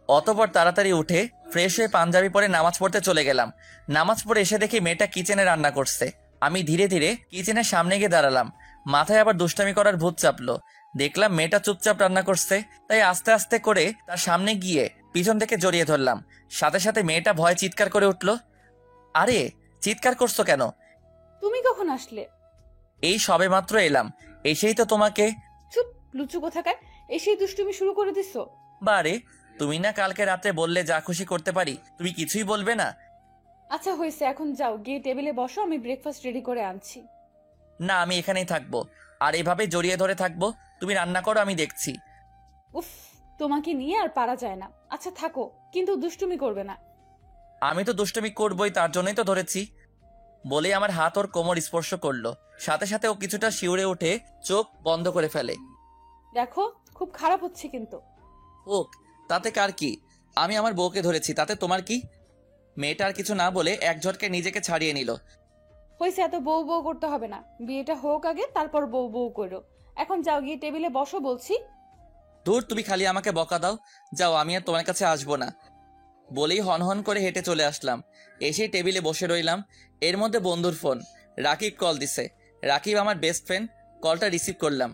অতঃপর তাড়াতাড়ি উঠে ফ্রেশ হয়ে পাঞ্জাবি পরে নামাজ পড়তে চলে গেলাম। নামাজ পড়ে এসে দেখি মেয়েটা কিচেনে রান্না করছে। আমি ধীরে ধীরে কিচেনের সামনে গিয়ে দাঁড়ালাম। মাথায় আবার দুষ্টামি করার ভূত চাপলো। দেখলাম মেয়েটা চুপচাপ রান্না করছে, তাই আস্তে আস্তে করে তার সামনে গিয়ে পিছন থেকে জড়িয়ে ধরলাম। সাথে সাথে মেয়েটা ভয়ে চিৎকার করে উঠলো। আরে চিৎকার করছো কেন? তুমি কখন আসলে? এই সবে মাত্র এলাম, এসেই তো তোমাকে। চুপ, লুচু কোথাকার, এসেই দুষ্টুমি শুরু করে দিছো। বারে, তুমি না কালকে রাতে বললে যা খুশি করতে পারি, তুমি কিছুই বলবে না? আচ্ছা হয়েছে, এখন যাও গিয়ে টেবিলে বসো, আমি ব্রেকফাস্ট রেডি করে আনছি। না, আমি এখানেই থাকবো, আর এভাবে জড়িয়ে ধরে থাকবো। তুমি রান্না করো, আমি দেখছি। উফ, তোমাকে নিয়ে আর পারা যায় না। আচ্ছা থাকো, কিন্তু দুষ্টুমি করবে না। আমি তো দুষ্টুমি করবোই, তার জন্যই তো ধরেছি। বলে আমার হাত ওর কোমর স্পর্শ করলো। সাথে সাথে ও কিছুটা শিউরে উঠে চোখ বন্ধ করে ফেলে। দেখো, খুব খারাপ হচ্ছে কিন্তু। ওক, তাতে কার কি? আমি আমার বউকে ধরেছি, তাতে তোমার কি? মেয়েটা আর কিছু না বলে এক ঝটকে নিজেকে ছাড়িয়ে নিল। হয়েছে, এত বউ বউ করতে হবে না, বিয়েটা হোক আগে, তারপর বউ বউ করো। এখন যাও গিয়ে টেবিলে বসো বলছি। দূর, তুমি খালি আমাকে বকা দাও। যাও, আমি আর তোমার কাছে আসবো না। বলেই হনহন করে হেঁটে চলে আসলাম। এসেই টেবিলে বসে রইলাম। এর মধ্যে বন্ধুর ফোন। রাকিব কল দিছে। রাকিব আমার বেস্ট ফ্রেন্ড। কলটা রিসিভ করলাম।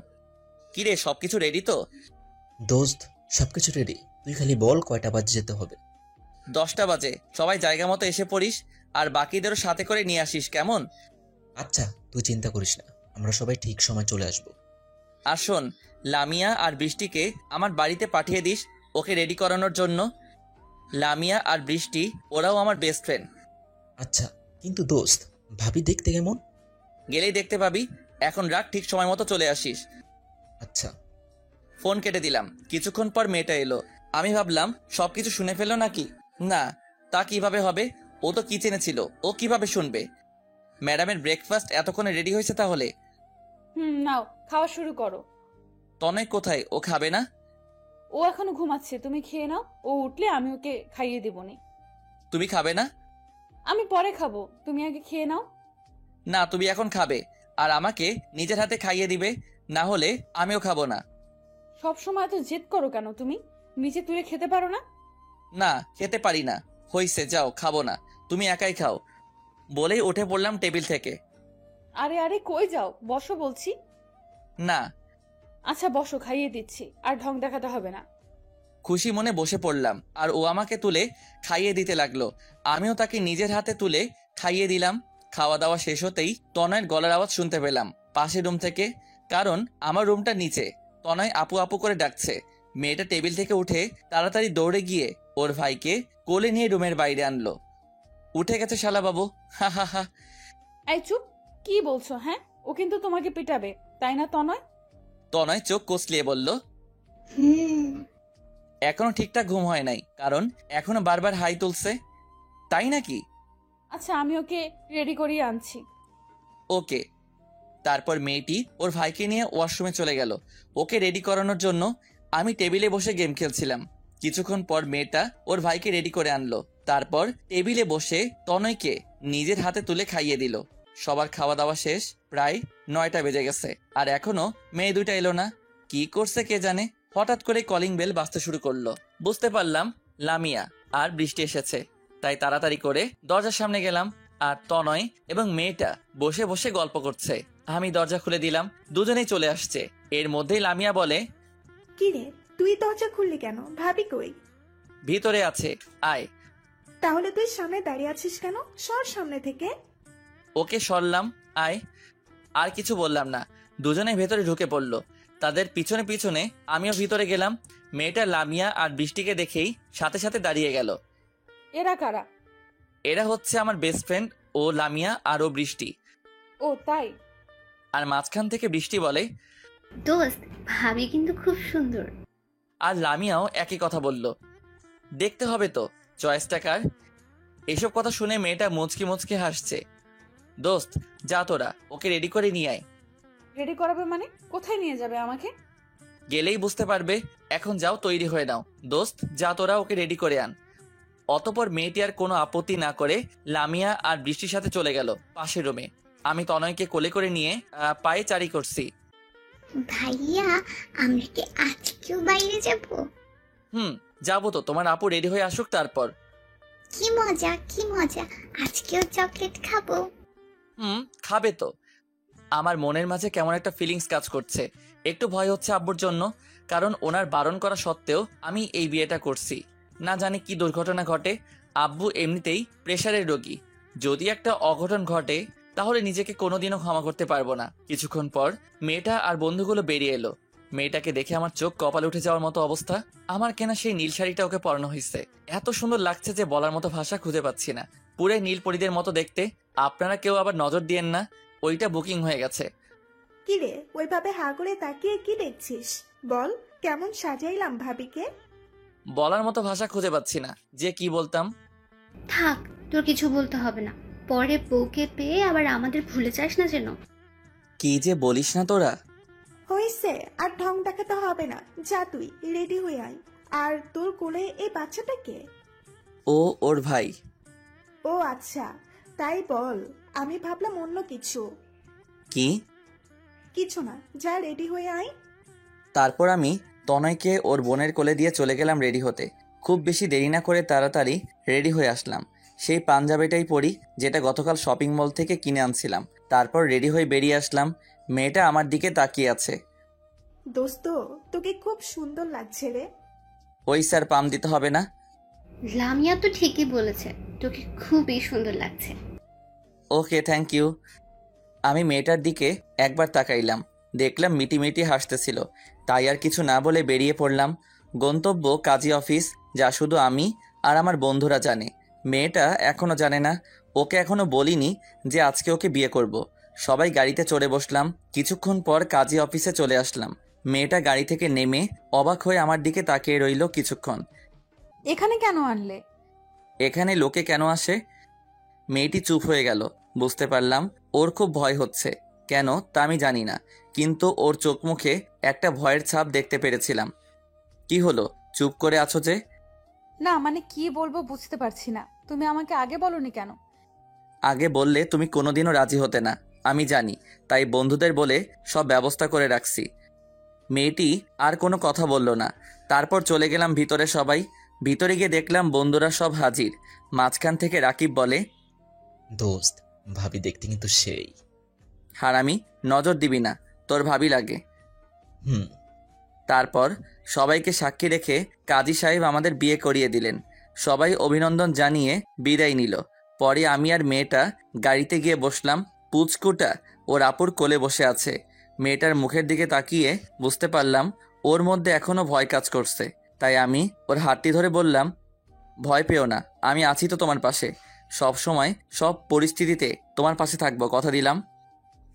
কিরে, সবকিছু রেডি তো? দোস্ত, সবকিছু রেডি, তুই খালি বল কয়টা বাজে যেতে হবে। 10টা বাজে। সবাই জায়গা মতো এসে পড়িস, আর বাকিদেরও সাথে করে নিয়ে আসিস, কেমন? আচ্ছা, তুই চিন্তা করিস না, আমরা সবাই ঠিক সময় চলে আসবো। আর শোন, লামিয়া আর বৃষ্টিকে আমার বাড়িতে পাঠিয়ে দিস ওকে রেডি করানোর জন্য। লামিয়া আর বৃষ্টি ওরাও আমার বেস্ট ফ্রেন্ড। আচ্ছা, কিন্তু দোস্ত, ভাবি দেখতে কেমন? গেলেই দেখতে পাবি। এখন রাখ, ঠিক সময় মতো চলে আসিস। আচ্ছা। ফোন কেটে দিলাম। কিছুক্ষণ পর মেয়েটা এলো। আমি ভাবলাম সবকিছু শুনে ফেললো নাকি। না, তা কিভাবে হবে? ও তো কিচেনে ছিল, ও কিভাবে শুনবে? ম্যাডামের ব্রেকফাস্ট এতক্ষণে রেডি হয়েছে তাহলে? নাও খাওয়া শুরু করো। তনয় কোথায়? ও খাবে না? ও এখনো ঘুমাচ্ছে, তুমি খেয়ে নাও। ও উঠলে আমি ওকে খাইয়ে দেবনি। তুমি খাবে না? আমি পরে খাবো, তুমি আগে খেয়ে নাও। না, তুমি এখন খাবে আর আমাকে নিজের হাতে খাইয়ে দিবে, না হলে আমিও খাবো না। সব সময় এত জেদ করো কেন তুমি? নিচে তুলে খেতে পারো না? না, খেতে পারি না। হইছে, যাও, খাবো না, তুমি একাই খাও। বলেই উঠে পড়লাম টেবিল থেকে। আরে আরে কই যাও, বসো বলছি। না। আচ্ছা বসো, খাইয়ে দিচ্ছি, আর ঢং দেখাতে হবে না। খুশি মনে বসে পড়লাম আর ও আমাকে তুলে খাইয়ে দিতে লাগলো। আমিও তাকে নিজের হাতে তুলে খাইয়ে দিলাম। খাওয়া দাওয়া শেষ হতেই তনয়ের গলার আওয়াজ শুনতে পেলাম পাশের রুম থেকে, কারণ আমার রুমটা নিচে। তনয় আপু আপু করে ডাকছে। মেয়েটা টেবিল থেকে উঠে তাড়াতাড়ি দৌড়ে গিয়ে ওর ভাইকে কোলে নিয়ে রুমের বাইরে আনলো। উঠে গেছে শালা বাবু, হা হা হা। এই চুপ, কি বলছো? হ্যাঁ, ও কিন্তু তোমাকে পিটাবে, তাই না তনয়? তনয় চোখ কসলিয়ে বলল, হুম। এখনো ঠিকঠাক ঘুম হয় নাই, কারণ এখনো বারবার হাই তুলছে। তাই নাকি? আচ্ছা আমি ওকে রেডি করিয়ে আনছি। ওকে। তারপর মেয়েটি ওর ভাইকে নিয়ে ওয়াশরুমে চলে গেল ওকে রেডি করানোর জন্য। আমি টেবিলে বসে গেম খেলছিলাম। কিছুক্ষণ পর মেয়েটা ওর ভাইকে রেডি করে আনলো। তারপর টেবিলে বসে তনয়কে নিজের হাতে তুলে খাইয়ে দিল। সবার খাওয়া দাওয়া শেষ, প্রায় 9টা বেজে গেছে আর এখনো মেয়ে দুইটা এলো না। কি করছে কে জানে। হঠাৎ করে কলিং বেল বাজতে শুরু করলো। বুঝতে পারলাম লামিয়া আর বৃষ্টি এসেছে, তাই তাড়াতাড়ি করে দরজার সামনে গেলাম। আর তনয় এবং মেয়েটা বসে বসে গল্প করছে। আমি দরজা খুলে দিলাম, দুজনেই চলে আসছে। এর মধ্যেই লামিয়া বলে, কি রে, তুই দরজা খুললি কেন? ভাবি কই? ভিতরে আছে, আয়। তাহলে তুই সামনে দাঁড়িয়ে আছিস কেন? সর সামনে থেকে। ওকে সরলাম, আয়। আর কিছু বললাম না, দুজনে ভেতরে ঢুকে পড়লো। তাদের পিছনে পিছনে আমিও ভিতরে গেলাম। মেয়েটা লামিয়া আর বৃষ্টিকে দেখেই সাথে সাথে দাঁড়িয়ে গেল। এরা কারা? এরা হচ্ছে আমার বেস্ট ফ্রেন্ড, ও লামিয়া আর ও বৃষ্টি। ও তাই? আর মাঝখান থেকে বৃষ্টি বলে, দোস্ত, ভাবি কিন্তু খুব সুন্দর। আর লামিয়াও একই কথা বলল। দেখতে হবে তো চয়েসটা কার। এসব কথা শুনে মেয়েটা মুচকি মুচকি হাসছে। দোস্ত যা, তোরা ওকে রেডি করে নিয়ে আয়। রেডি করাবে মানে? কোথায় নিয়ে যাবে আমাকে? গেলেই বুঝতে পারবে। এখন যাও, তৈরি হয়ে নাও। দোস্ত যা, তোরা ওকে রেডি করে আন। অতপর মেয়েটি আর কোনো আপত্তি না করে লামিয়া আর বৃষ্টির সাথে চলে গেল পাশের রুমে। আমি তনয়কে কোলে করে নিয়ে পায়ে চারি করছি। ভাইয়া, আমরা কি আজকেও বাইরে যাব? যাবো তো, তোমার আপু রেডি হয়ে আসুক তারপর। কি মজা, কি মজা! আজকেও চকলেট খাবো। খাবে তো। আমার মনের মাঝে কেমন একটা ফিলিংস কাজ করছে। একটু ভয় হচ্ছে আব্বুর জন্য, কারণ ওনার বারণ করা সত্ত্বেও আমি এই বিয়েটা করছি। না জানি কি দুর্ঘটনা ঘটে। আব্বু এমনিতেই প্রেশারের রোগী, যদি একটা অঘটন ঘটে তাহলে নিজেকে কোনোদিনও ক্ষমা করতে পারবো না। কিছুক্ষণ পর মেয়েটা আর বন্ধুগুলো বেরিয়ে এলো। মেয়েটাকে দেখে আমার চোখ কপালে উঠে যাওয়ার মতো অবস্থা। আমার কেনা সেই নীল শাড়িটা ওকে পরানো হয়েছে, এত সুন্দর লাগছে যে বলার মতো ভাষা খুঁজে পাচ্ছি না। পুরো নীল পরীদের মতো দেখতে। আপনারা কেউ আবার নজর দিয়েন না, ওইটা বুকিং হয়ে গেছে। কি রে, ওইভাবে হা করে তাকিয়ে কি দেখছিস? বল, কেমন সাজাইলাম ভাবিকে? বলার মতো ভাষা খুঁজে পাচ্ছি না যে কি বলতাম। থাক, তোর কিছু বলতে হবে না। পরে বউকে পেয়ে আবার আমাদের ভুলে যাস না যেন। কি যে বলিস না তোরা। হয়েছে, আর ঢং দেখাতে হবে না। যা তুই রেডি হয়ে আয়। আর তোর কোলে এই বাচ্চাটা কে? ও ওর ভাই। ও আচ্ছা, তাই বল। আমি ভাবলাম অন্য কিছু। কি? কিছু না, যা রেডি হয়ে আয়। তারপর আমি তনয়কে ওর বোনের কোলে দিয়ে চলে গেলাম রেডি হতে। খুব বেশি দেরি না করে তাড়াতাড়ি রেডি হয়ে আসলাম। সেই পাঞ্জাবিটাই পরি যেটা গতকাল শপিং মল থেকে কিনে আনছিলাম। তারপর রেডি হয়ে বেরিয়ে আসলাম। মেয়েটা আমার দিকে তাকিয়ে আছে। দোস্ত, তোকে খুব সুন্দর লাগছে রে। ওই স্যার, পাম দিতে হবে না। লামিয়া তো ঠিকই বলেছে, তোকে খুবই সুন্দর লাগছে। ওকে, থ্যাংক ইউ। আমি মেয়েটার দিকে একবার তাকাইলাম, দেখলাম মিটিমিটি হাসতেছিল, তাই আর কিছু না বলে বেরিয়ে পড়লাম। গন্তব্য কাজী অফিস, যা শুধু আমি আর আমার বন্ধুরা জানে। মেয়েটা এখনো জানে না। ওকে এখনো বলিনি যে আজকে ওকে বিয়ে করব। সবাই গাড়িতে চড়ে বসলাম। কিছুক্ষণ পর কাজী অফিসে চলে আসলাম। মেয়েটা গাড়ি থেকে নেমে অবাক হয়ে আমার দিকে তাকিয়ে রইল কিছুক্ষণ। এখানে কেন আনলে? এখানে লোকে কেন আসে? মেয়েটি চুপ হয়ে গেল। বুঝতে পারলাম ওর খুব ভয় হচ্ছে। কেন তা আমি জানি না, কিন্তু ওর চোখ মুখে একটা ভয়ের ছাপ দেখতে পেরেছিলাম। কি হলো, চুপ করে আছো যে? না মানে কি বলবো বুঝতে পারছি না, তুমি আমাকে আগে বলনি কেন? আগে বললে তুমি কোনোদিনও রাজি হতে না, আমি জানি, তাই বন্ধুদের বলে সব ব্যবস্থা করে রাখছি। মেয়েটি আর কোনো কথা বলল না। তারপর চলে গেলাম ভিতরে। সবাই ভিতরে গিয়ে দেখলাম বন্ধুরা সব হাজির। মাঝখান থেকে রাকিব বলে, দোস্ত, ভাবি দেখতে কিন্তু সেই। হারামি, নজর দিবি না, তোর ভাবি লাগে। হুম। তারপর সবাইকে সাক্ষী রেখে কাজী সাহেব আমাদের বিয়ে করিয়ে দিলেন। সবাই অভিনন্দন জানিয়ে বিদায় নিল। পরে আমি আর মেয়েটা গাড়িতে গিয়ে বসলাম। পুচকুটা ওর আপুর কোলে বসে আছে। মেয়েটার মুখের দিকে তাকিয়ে বুঝতে পারলাম ওর মধ্যে এখনো ভয় কাজ করছে। তাই আমি ওর হাতটি ধরে বললাম, ভয় পেও না, আমি আছি তো তোমার পাশে। সব সময় সব পরিস্থিতিতে তোমার পাশে থাকবো, কথা দিলাম।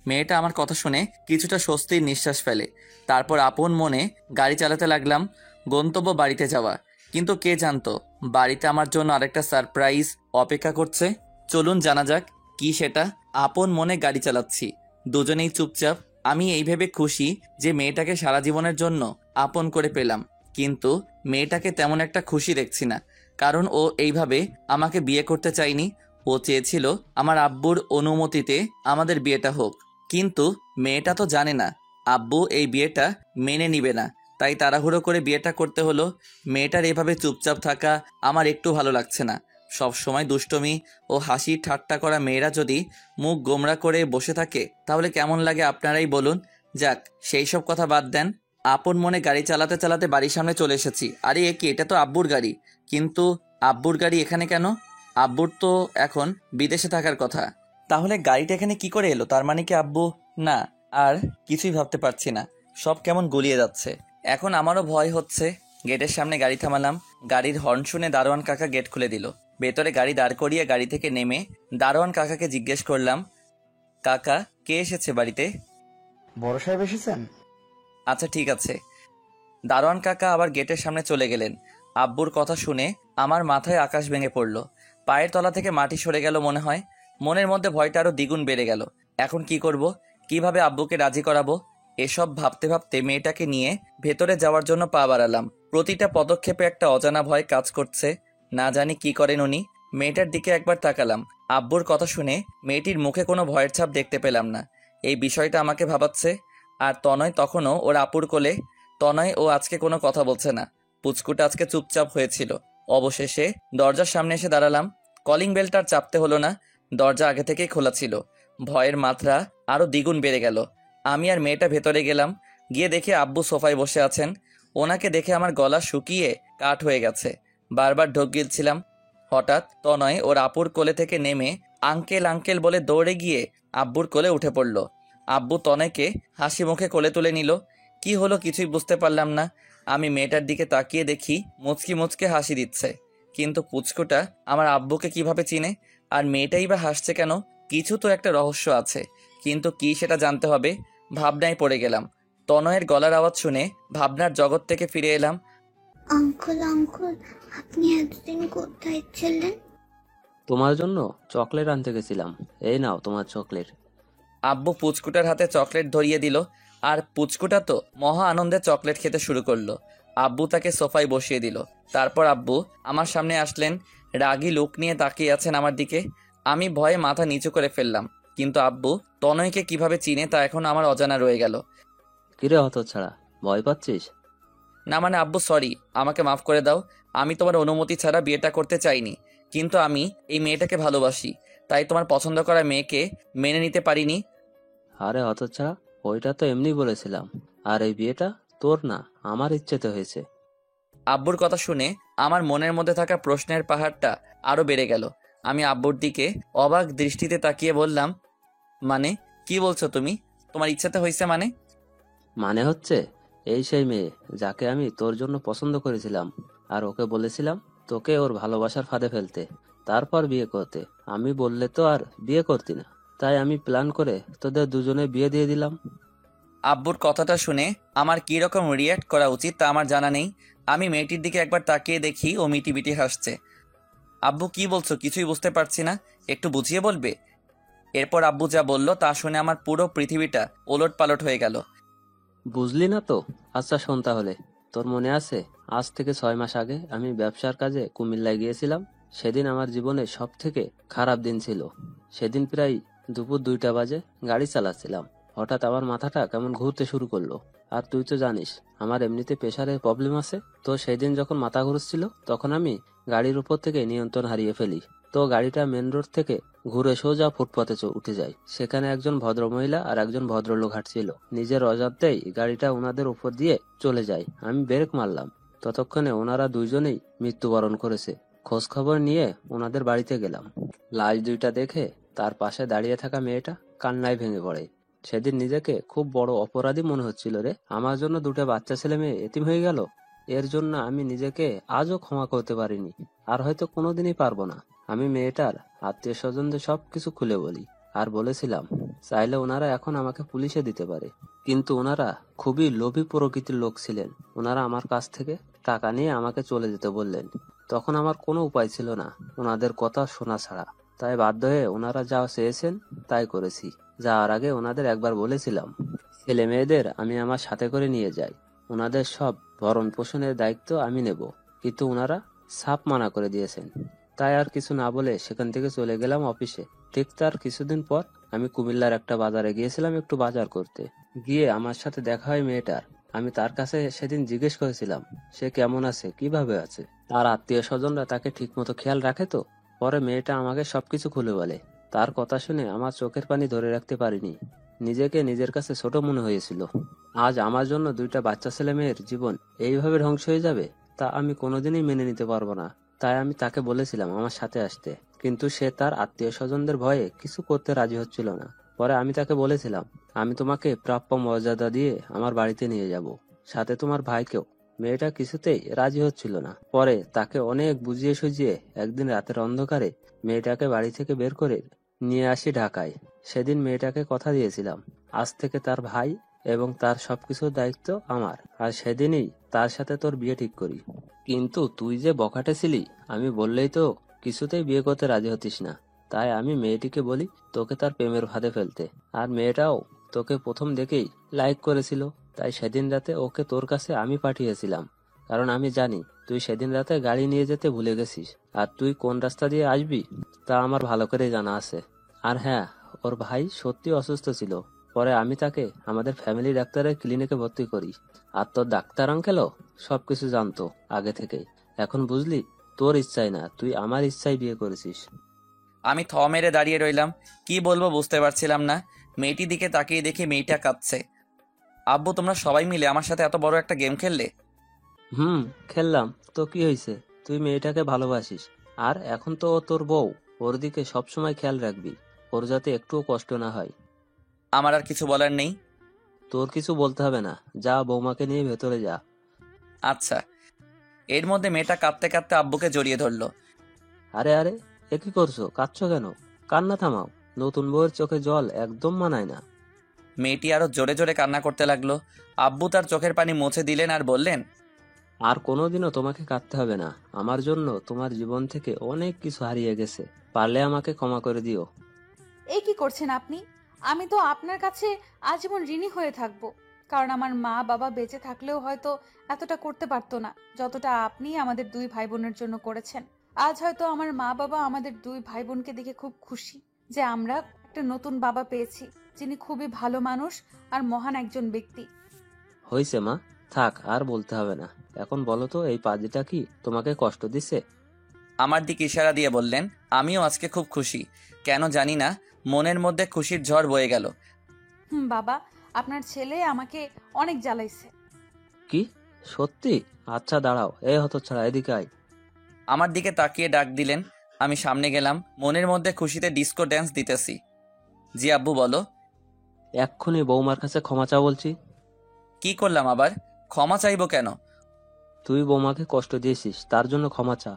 মেয়েটা আমার কথা শুনে কিছুটা স্বস্তির নিঃশ্বাস ফেলে। তারপর আপন মনে গাড়ি চালাতে লাগলাম। গন্তব্য বাড়িতে যাওয়া, কিন্তু কে জানতো বাড়িতে আমার জন্য আরেকটা সারপ্রাইজ অপেক্ষা করছে। চলুন জানা যাক কি সেটা। আপন মনে গাড়ি চালাচ্ছি, দুজনেই চুপচাপ। আমি এই ভেবে খুশি যে মেয়েটাকে সারা জীবনের জন্য আপন করে পেলাম, কিন্তু মেয়েটাকে তেমন একটা খুশি দেখছি না, কারণ ও এইভাবে আমাকে বিয়ে করতে চায়নি। ও চেয়েছিল আমার আব্বুর অনুমতিতে আমাদের বিয়েটা হোক, কিন্তু মেয়েটা তো জানে না আব্বু এই বিয়েটা মেনে নিবে না, তাই তাড়াহুড়ো করে বিয়েটা করতে হলো। মেয়েটার এভাবে চুপচাপ থাকা আমার একটু ভালো লাগছে না। সব সময় দুষ্টমি ও হাসি ঠাট্টা করা মেয়েরা যদি মুখ গোমড়া করে বসে থাকে তাহলে কেমন লাগে আপনারাই বলুন। যাক, সেই সব কথা বাদ দেন। আপন মনে গাড়ি চালাতে চালাতে বাড়ির সামনে চলে এসেছি। আরে এ কি, এটা তো আব্বুর গাড়ি। কিন্তু আব্বুর গাড়ি এখানে কেন? আব্বুর তো এখন বিদেশে থাকার কথা। তাহলে গাড়িটা এখানে কি করে এলো? তার মানে কি আব্বু? না, আর কিছুই ভাবতে পারছি না, সব কেমন গুলিয়ে যাচ্ছে। এখন আমারও ভয় হচ্ছে। গেটের সামনে গাড়ি থামালাম। গাড়ির হর্ন শুনে দারোয়ান কাকা গেট খুলে দিল। ভেতরে গাড়ি দাঁড় করিয়ে গাড়ি থেকে নেমে দারোয়ান কাকাকে জিজ্ঞেস করলাম, কাকা, কে এসেছে বাড়িতে? বড় সাহেব এসেছেন? আচ্ছা ঠিক আছে। দারোয়ান কাকা আবার গেটের সামনে চলে গেলেন। আব্বুর কথা শুনে আমার মাথায় আকাশ ভেঙে পড়ল। পায়ের তলা থেকে মাটি সরে গেল মনে হয়। মনের মধ্যে ভয়টা আরো দ্বিগুণ বেড়ে গেল। এখন কি করব, কিভাবে আব্বুকে রাজি করাবো? এসব ভাবতে ভাবতে মেয়েটাকে নিয়ে ভেতরে যাওয়ার জন্য পা বাড়ালাম। প্রতিটা পদক্ষেপে একটা অজানা ভয় কাজ করছে। না জানি কি করেন উনি। মেয়েটার দিকে একবার তাকালাম। আব্বুর কথা শুনে মেয়েটির মুখে কোনো ভয়ের ছাপ দেখতে পেলাম না। এই বিষয়টা আমাকে ভাবাচ্ছে। আর তনয় তখনও ওর আপুর কোলে। তনয় ও আজকে কোনো কথা বলছে না। পুচকুটা আজকে চুপচাপ হয়েছিল। অবশেষে দরজার সামনে এসে দাঁড়ালাম। কলিং বেলটা আর চাপতে হলো না, দরজা আগে থেকেই খোলা ছিল। ভয়ের মাত্রা আরো দ্বিগুণ বেড়ে গেল। আমি আর মেয়েটা ভেতরে গেলাম। গিয়ে দেখি আব্বু সোফায় বসে আছেন। ওনাকে দেখে আমার গলা শুকিয়ে কাঠ হয়ে গেছে। বারবার ঢোক গিলছিলাম। হঠাৎ তনয় ওর আপুর কোলে থেকে নেমে আঙ্কেল আঙ্কেল বলে দৌড়ে গিয়ে আব্বুর কোলে উঠে পড়ল। আব্বু তনয়কে হাসি মুখে কোলে তুলে নিল। কি হলো কিছুই বুঝতে পারলাম না। আমি মেয়েটার দিকে তাকিয়ে দেখি মুচকি মুচকে হাসি দিচ্ছে, কিন্তু পুচকুটা আমার আব্বুকে কিভাবে চিনে? আর মেয়েটাই বা হাসছে কেন? কিছু তো একটা রহস্য আছে, কিন্তু কি সেটা জানতে হবে। ভাবনায় পড়ে গেলাম। তনয়ের গলার আওয়াজ শুনে ভাবনার জগৎ থেকে ফিরে এলাম। আঙ্কেল আঙ্কেল, আপনি এতদিন কোথায় ছিলেন? তোমার জন্য চকলেট আনতে গেছিলাম, এই নাও তোমার চকলেট। আব্বু পুচকুটার হাতে চকলেট ধরিয়ে দিল, আর পুচকুটা তো মহা আনন্দে চকলেট খেতে শুরু করলো। আব্বু তাকে সোফায় বসিয়ে দিল। তারপর আব্বু আমার সামনে আসলেন। রাগী লুক নিয়ে তাকিয়ে আছেন আমার দিকে। আমি ভয়ে মাথা নিচু করে ফেললাম, কিন্তু আব্বু তনয়কে কিভাবে চিনে তা এখন আমার অজানা রয়ে গেল। কিরে হতচ্ছাড়া, ভয় পাচ্ছিস? না মানে আব্বু সরি, আমাকে মাফ করে দাও। আমি তোমার অনুমতি ছাড়া বিয়েটা করতে চাইনি, কিন্তু আমি এই মেয়েটাকে ভালোবাসি, তাই তোমার পছন্দ করা মেয়েকে মেনে নিতে পারিনি। আরে হতচ্ছাড়া, ওইটা তো এমনি বলেছিলাম। আর এই বিয়েটা তোর না, আমার ইচ্ছেতে হয়েছে। আব্বুর কথা শুনে আমার মনের মধ্যে থাকা প্রশ্নের পাহাড়টা আরো বেড়ে গেল। আমি আব্বুর দিকে অবাক দৃষ্টিতে তাকিয়ে বললাম, মানে কি বলছো তুমি? তোমার ইচ্ছাতে হয়েছে মানে? মানে হচ্ছে, এই সেই মেয়ে যাকে আমি তোর জন্য পছন্দ করেছিলাম, আর ওকে বলেছিলাম তোকে ওর ভালোবাসার ফাঁদে ফেলতে, তারপর বিয়ে করতে। আমি বললে তো আর বিয়ে করতি না, তাই আমি প্ল্যান করে তোদের দুজনে বিয়ে দিয়ে দিলাম। আব্বুর কথাটা শুনে আমার কি রকম রিয়্যাক্ট করা উচিত তা আমার জানা নেই। আমি মেয়েটির দিকে একবার তাকিয়ে দেখি ও মিটিমিটি হাসছে। আব্বু কি বলছো কিছুই বুঝতে পারছি না, একটু বুঝিয়ে বলবে? এরপর আব্বু যা বলল তা শুনে আমার পুরো পৃথিবীটা ওলটপালট হয়ে গেল। বুঝলি না তো? আচ্ছা শোন তাহলে। তোর মনে আছে, আজ থেকে 6 মাস আগে আমি ব্যবসার কাজে কুমিল্লায় গিয়েছিলাম। সেদিন আমার জীবনে সব থেকে খারাপ দিন ছিল। সেদিন প্রায় দুপুর 2টা বাজে গাড়ি চালাচ্ছিলাম। হঠাৎ আমার মাথাটা কেমন ঘুরতে শুরু করলো। আর তুই তো জানিস আমার এমনিতে প্রেশারের প্রবলেম আছে। তো সেদিন যখন মাথা ঘুরছিল তখন আমি গাড়ির উপর থেকে নিয়ন্ত্রণ হারিয়ে ফেলি। তো গাড়িটা মেন রোড থেকে ঘুরে সোজা ফুটপাতে উঠে যায়। সেখানে একজন ভদ্রমহিলা আর একজন ভদ্রলোক হাঁটছিল। নিজের অজান্তেই গাড়িটা ওনাদের উপর দিয়ে চলে যায়। আমি ব্রেক মারলাম। ততক্ষণে ওনারা দুইজনেই মৃত্যুবরণ করেছে। খোঁজ খবর নিয়ে ওনাদের বাড়িতে গেলাম। লাশ দুইটা দেখে তার পাশে দাঁড়িয়ে থাকা মেয়েটা কান্নায় ভেঙে পড়ে। সেদিন নিজেকে খুব বড় অপরাধী মনে হচ্ছিল রে। আমার জন্য 2টা বাচ্চা ছেলে মেয়ে এতিম হয়ে গেল। এর জন্য আমি নিজেকে আজও ক্ষমা করতে পারিনি, আর হয়তো কোনোদিনই পারবো না। আমি মেয়েটার আত্মীয় স্বজনদের সবকিছু খুলে বলি আর বলেছিলাম চাইলে ওনারা এখন আমাকে পুলিশে দিতে পারে। কিন্তু ওনারা খুবই লোভী প্রকৃতির লোক ছিলেন। ওনারা আমার কাছ থেকে টাকা নিয়ে আমাকে চলে যেতে বললেন। তখন আমার কোনো উপায় ছিল না ওনাদের কথা শোনা ছাড়া। তাই বাধ্য হয়ে ওনারা যা চেয়েছেন তাই করেছি। যাওয়ার আগে ওনাদের একবার বলেছিলাম ছেলে মেয়েদের আমি আমার সাথে করে নিয়ে যাই, ওনাদের সব ভরণ পোষণের দায়িত্ব আমি নেব। কিন্তু ওনারা সাপ মানা করে দিয়েছেন। তাই আর কিছু না বলে সেখান থেকে চলে গেলাম অফিসে। ঠিক তার কিছুদিন পর আমি কুমিল্লার একটা বাজারে গিয়েছিলাম একটু বাজার করতে। গিয়ে আমার সাথে দেখা হয় মেয়েটার। আমি তার কাছে সেদিন জিজ্ঞেস করেছিলাম সে কেমন আছে, কিভাবে আছে। তার আত্মীয় স্বজনরা তাকে ঠিক মতো খেয়াল রাখে তো? পরে মেয়েটা আমাকে সবকিছু খুলে বলে। তার কথা শুনে আমার চোখের পানি ধরে রাখতে পারিনি। নিজেকে নিজের কাছে ছোট মনে হয়েছিল। আজ আমার জন্য 2টা বাচ্চা ছেলে মেয়ের জীবন এইভাবে ধ্বংস হয়ে যাবে তা আমি কোনোদিনই মেনে নিতে পারবো না। তাই আমি তাকে বলেছিলাম আমার সাথে আসতে, কিন্তু সে তার আত্মীয় স্বজনদের ভয়ে কিছু করতে রাজি হচ্ছিল না। পরে আমি তাকে বলেছিলাম আমি তোমাকে প্রাপ্য মর্যাদা দিয়ে আমার বাড়িতে নিয়ে যাব, সাথে তোমার ভাইকেও। মেয়েটা কিছুতেই রাজি হচ্ছিল না। পরে তাকে অনেক বুঝিয়ে সুঝিয়ে একদিন রাতের অন্ধকারে মেয়েটাকে বাড়ি থেকে বের করে নিয়ে আসি ঢাকায়। সেদিন মেয়েটাকে কথা দিয়েছিলাম আজ থেকে তার ভাই এবং তার সবকিছুর দায়িত্ব আমার, আর সেদিনই তার সাথে তোর বিয়ে ঠিক করি। কিন্তু তুই যে বখাটে ছিলি, আমি বললেই তো কিছুতেই বিয়ে করতে রাজি হতিস না। তাই আমি মেয়েটিকে বলি তোকে তার প্রেমের ফাঁদে ফেলতে। আর মেয়েটাও তোকে প্রথম দেখেই লাইক করেছিল। তাই সেদিন রাতে ওকে তোর কাছে আমি পাঠিয়েছিলাম, কারণ আমি জানি তুই সেদিন রাতে গাড়ি নিয়ে যেতে ভুলে গেছিস। আর তুই কোন রাস্তা দিয়ে আসবি তা আমার ভালো করে জানা আছে। আর হ্যাঁ, ওর ভাই সত্যি অসুস্থ ছিল। পরে আমি তাকে আমাদের ফ্যামিলি ডাক্তারের ক্লিনিকে ভর্তি করি। আর তোর ডাক্তার আঙ্কেলও সবকিছু জানতো আগে থেকেই। এখন বুঝলি, তোর ইচ্ছায় না, তুই আমার ইচ্ছায় বিয়ে করেছিস। আমি থ মেরে দাঁড়িয়ে রইলাম। কি বলবো বুঝতে পারছিলাম না। মেয়েটির দিকে তাকিয়ে দেখি মেয়েটা কাঁদছে। আব্বু, তোমরা সবাই মিলে আমার সাথে এত বড় একটা গেম খেললে? খেললাম তো কি হয়েছে? তুই মেয়েটাকে ভালোবাসিস, আর এখন তো ও তোর বউ। ওর দিকে সবসময় খেয়াল রাখবি, ওর যাতে একটুও কষ্ট না হয়। আমার আর কিছু বলার নেই। তোর কিছু বলতে হবে না, যা বৌমাকে নিয়ে ভেতরে যা। আচ্ছা। এর মধ্যে মেয়েটা কাঁদতে কাঁদতে আব্বুকে জড়িয়ে ধরলো। আরে আরে, এ কি করছো? কাঁদছো কেন? কান্না থামাও। নতুন বউয়ের চোখে জল একদম মানায় না। মেয়েটি আরো জোরে জোরে কান্না করতে লাগলো। আব্বু তার চোখের পানি মুছে দিলেন আর বললেন, আর কোনোদিনও তোমাকে কাঁদতে হবে না। আমার জন্য তোমার জীবন থেকে অনেক কিছু হারিয়ে গেছে। পারলে আমাকে ক্ষমা করে দিও। এই কি করছেন আপনি? আমি তো আপনার কাছে আজীবন ঋণী হয়ে থাকবো, কারণ আমার মা বাবা বেঁচে থাকলেও হয়তো এতটা করতে পারতো না যতটা আপনি আমাদের 2 ভাই বোনের জন্য করেছেন। আজ হয়তো আমার মা বাবা আমাদের 2 ভাই বোনকে দেখে খুব খুশি যে আমরা একটা নতুন বাবা পেয়েছি, যিনি খুবই ভালো মানুষ আর মহান একজন ব্যক্তি। হয়েছে মা, থাক, আর বলতে হবে না। এখন বলো তো, এই পাজিটা কি তোমাকে কষ্ট দিচ্ছে? আমার দিকে ইশারা দিয়ে বললেন, আমিও আজকে খুব খুশি। কেন জানি না, মনের মধ্যে খুশির ঝড় বয়ে গেল। বাবা, আপনার ছেলে আমাকে অনেক জ্বালাইছে। কি সত্যি? আচ্ছা দাঁড়াও, এই হতচ্ছাড়া এদিকে আয়। আমার দিকে তাকিয়ে ডাক দিলেন। আমি সামনে গেলাম। মনের মধ্যে খুশিতে ডিস্কো ড্যান্স দিতেছি। জি আব্বু, বলো। এক্ষুনি বৌমার কাছে ক্ষমা চা বলছি। কি করলাম আবার? ক্ষমা চাইবো কেন? তুই বৌমাকে কষ্ট দিয়েছিস, তার জন্য ক্ষমা চা।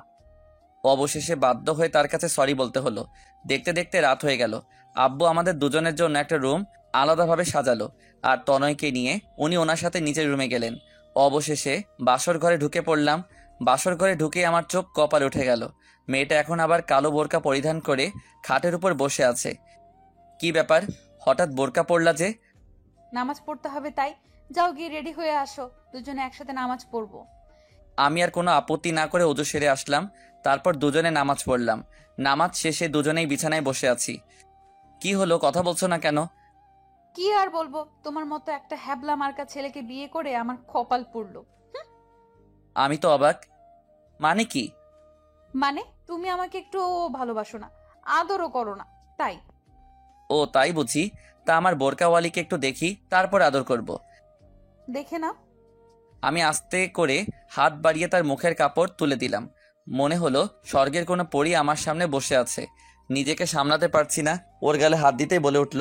অবশেষে বাধ্য হয়ে তার কাছে সরি বলতে হলো। দেখতে দেখতে রাত হয়ে গেল। আব্বু আমাদের দুজনের জন্য একটা রুম আলাদাভাবে সাজালো, আর তনয়কে নিয়ে উনি ওনার সাথে নিচের রুমে গেলেন। অবশেষে বাসর ঘরে ঢুকে পড়লাম। বাসর ঘরে ঢুকে আমার চোখ কপালে উঠে গেল। মেয়েটা এখন আবার কালো বোরকা পরিধান করে খাটের উপর বসে আছে। কি ব্যাপার, হঠাৎ বোরকা পড়লা যে? নামাজ পড়তে হবে তাই। যাও গিয়ে রেডি হয়ে আসো, দুজনে একসাথে নামাজ পড়বো। আমি আর কোনো আপত্তি না করে ওযু সেরে আসলাম। তারপর দুজনে নামাজ পড়লাম। নামাজ শেষে দুজনেই বিছানায় বসে আছি। কি হলো, কথা বলছো না কেন? কি আর বলবো, তোমার মতো একটা হ্যাবলা মার্কা ছেলেকে বিয়ে করে আমার কপাল পুড়লো। আমি তো অবাক। মানে কি? মানে তুমি আমাকে একটু ভালোবাসো না, আদরও করো না, তাই। ও তাই বুঝি। তা আমার বোরকাওয়ালিকে একটু দেখি, তারপর আদর করব। দেখে নাও। আমি আস্তে করে হাত বাড়িয়ে তার মুখের কাপড় তুলে দিলাম। মনে হলো স্বর্গের কোনো পরী আমার সামনে বসে আছে। নিজেকে সামলাতে পারছি না, ওর গালে হাত দিতেই বলে উঠল,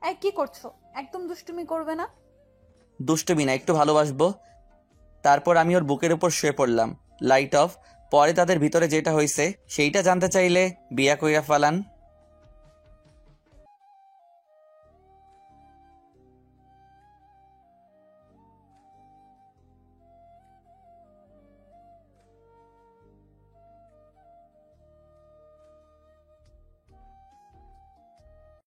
এই কি করছো? একদম দুষ্টুমি করবে না। দুষ্টুমি না, একটু ভালোবাসবো। তারপর আমি ওর বুকের উপর শুয়ে পড়লাম। Light off. পরে তাদের ভিতরে যেটা হয়েছে সেইটা জানতে চাইলে বিয়া কইরা ফালান।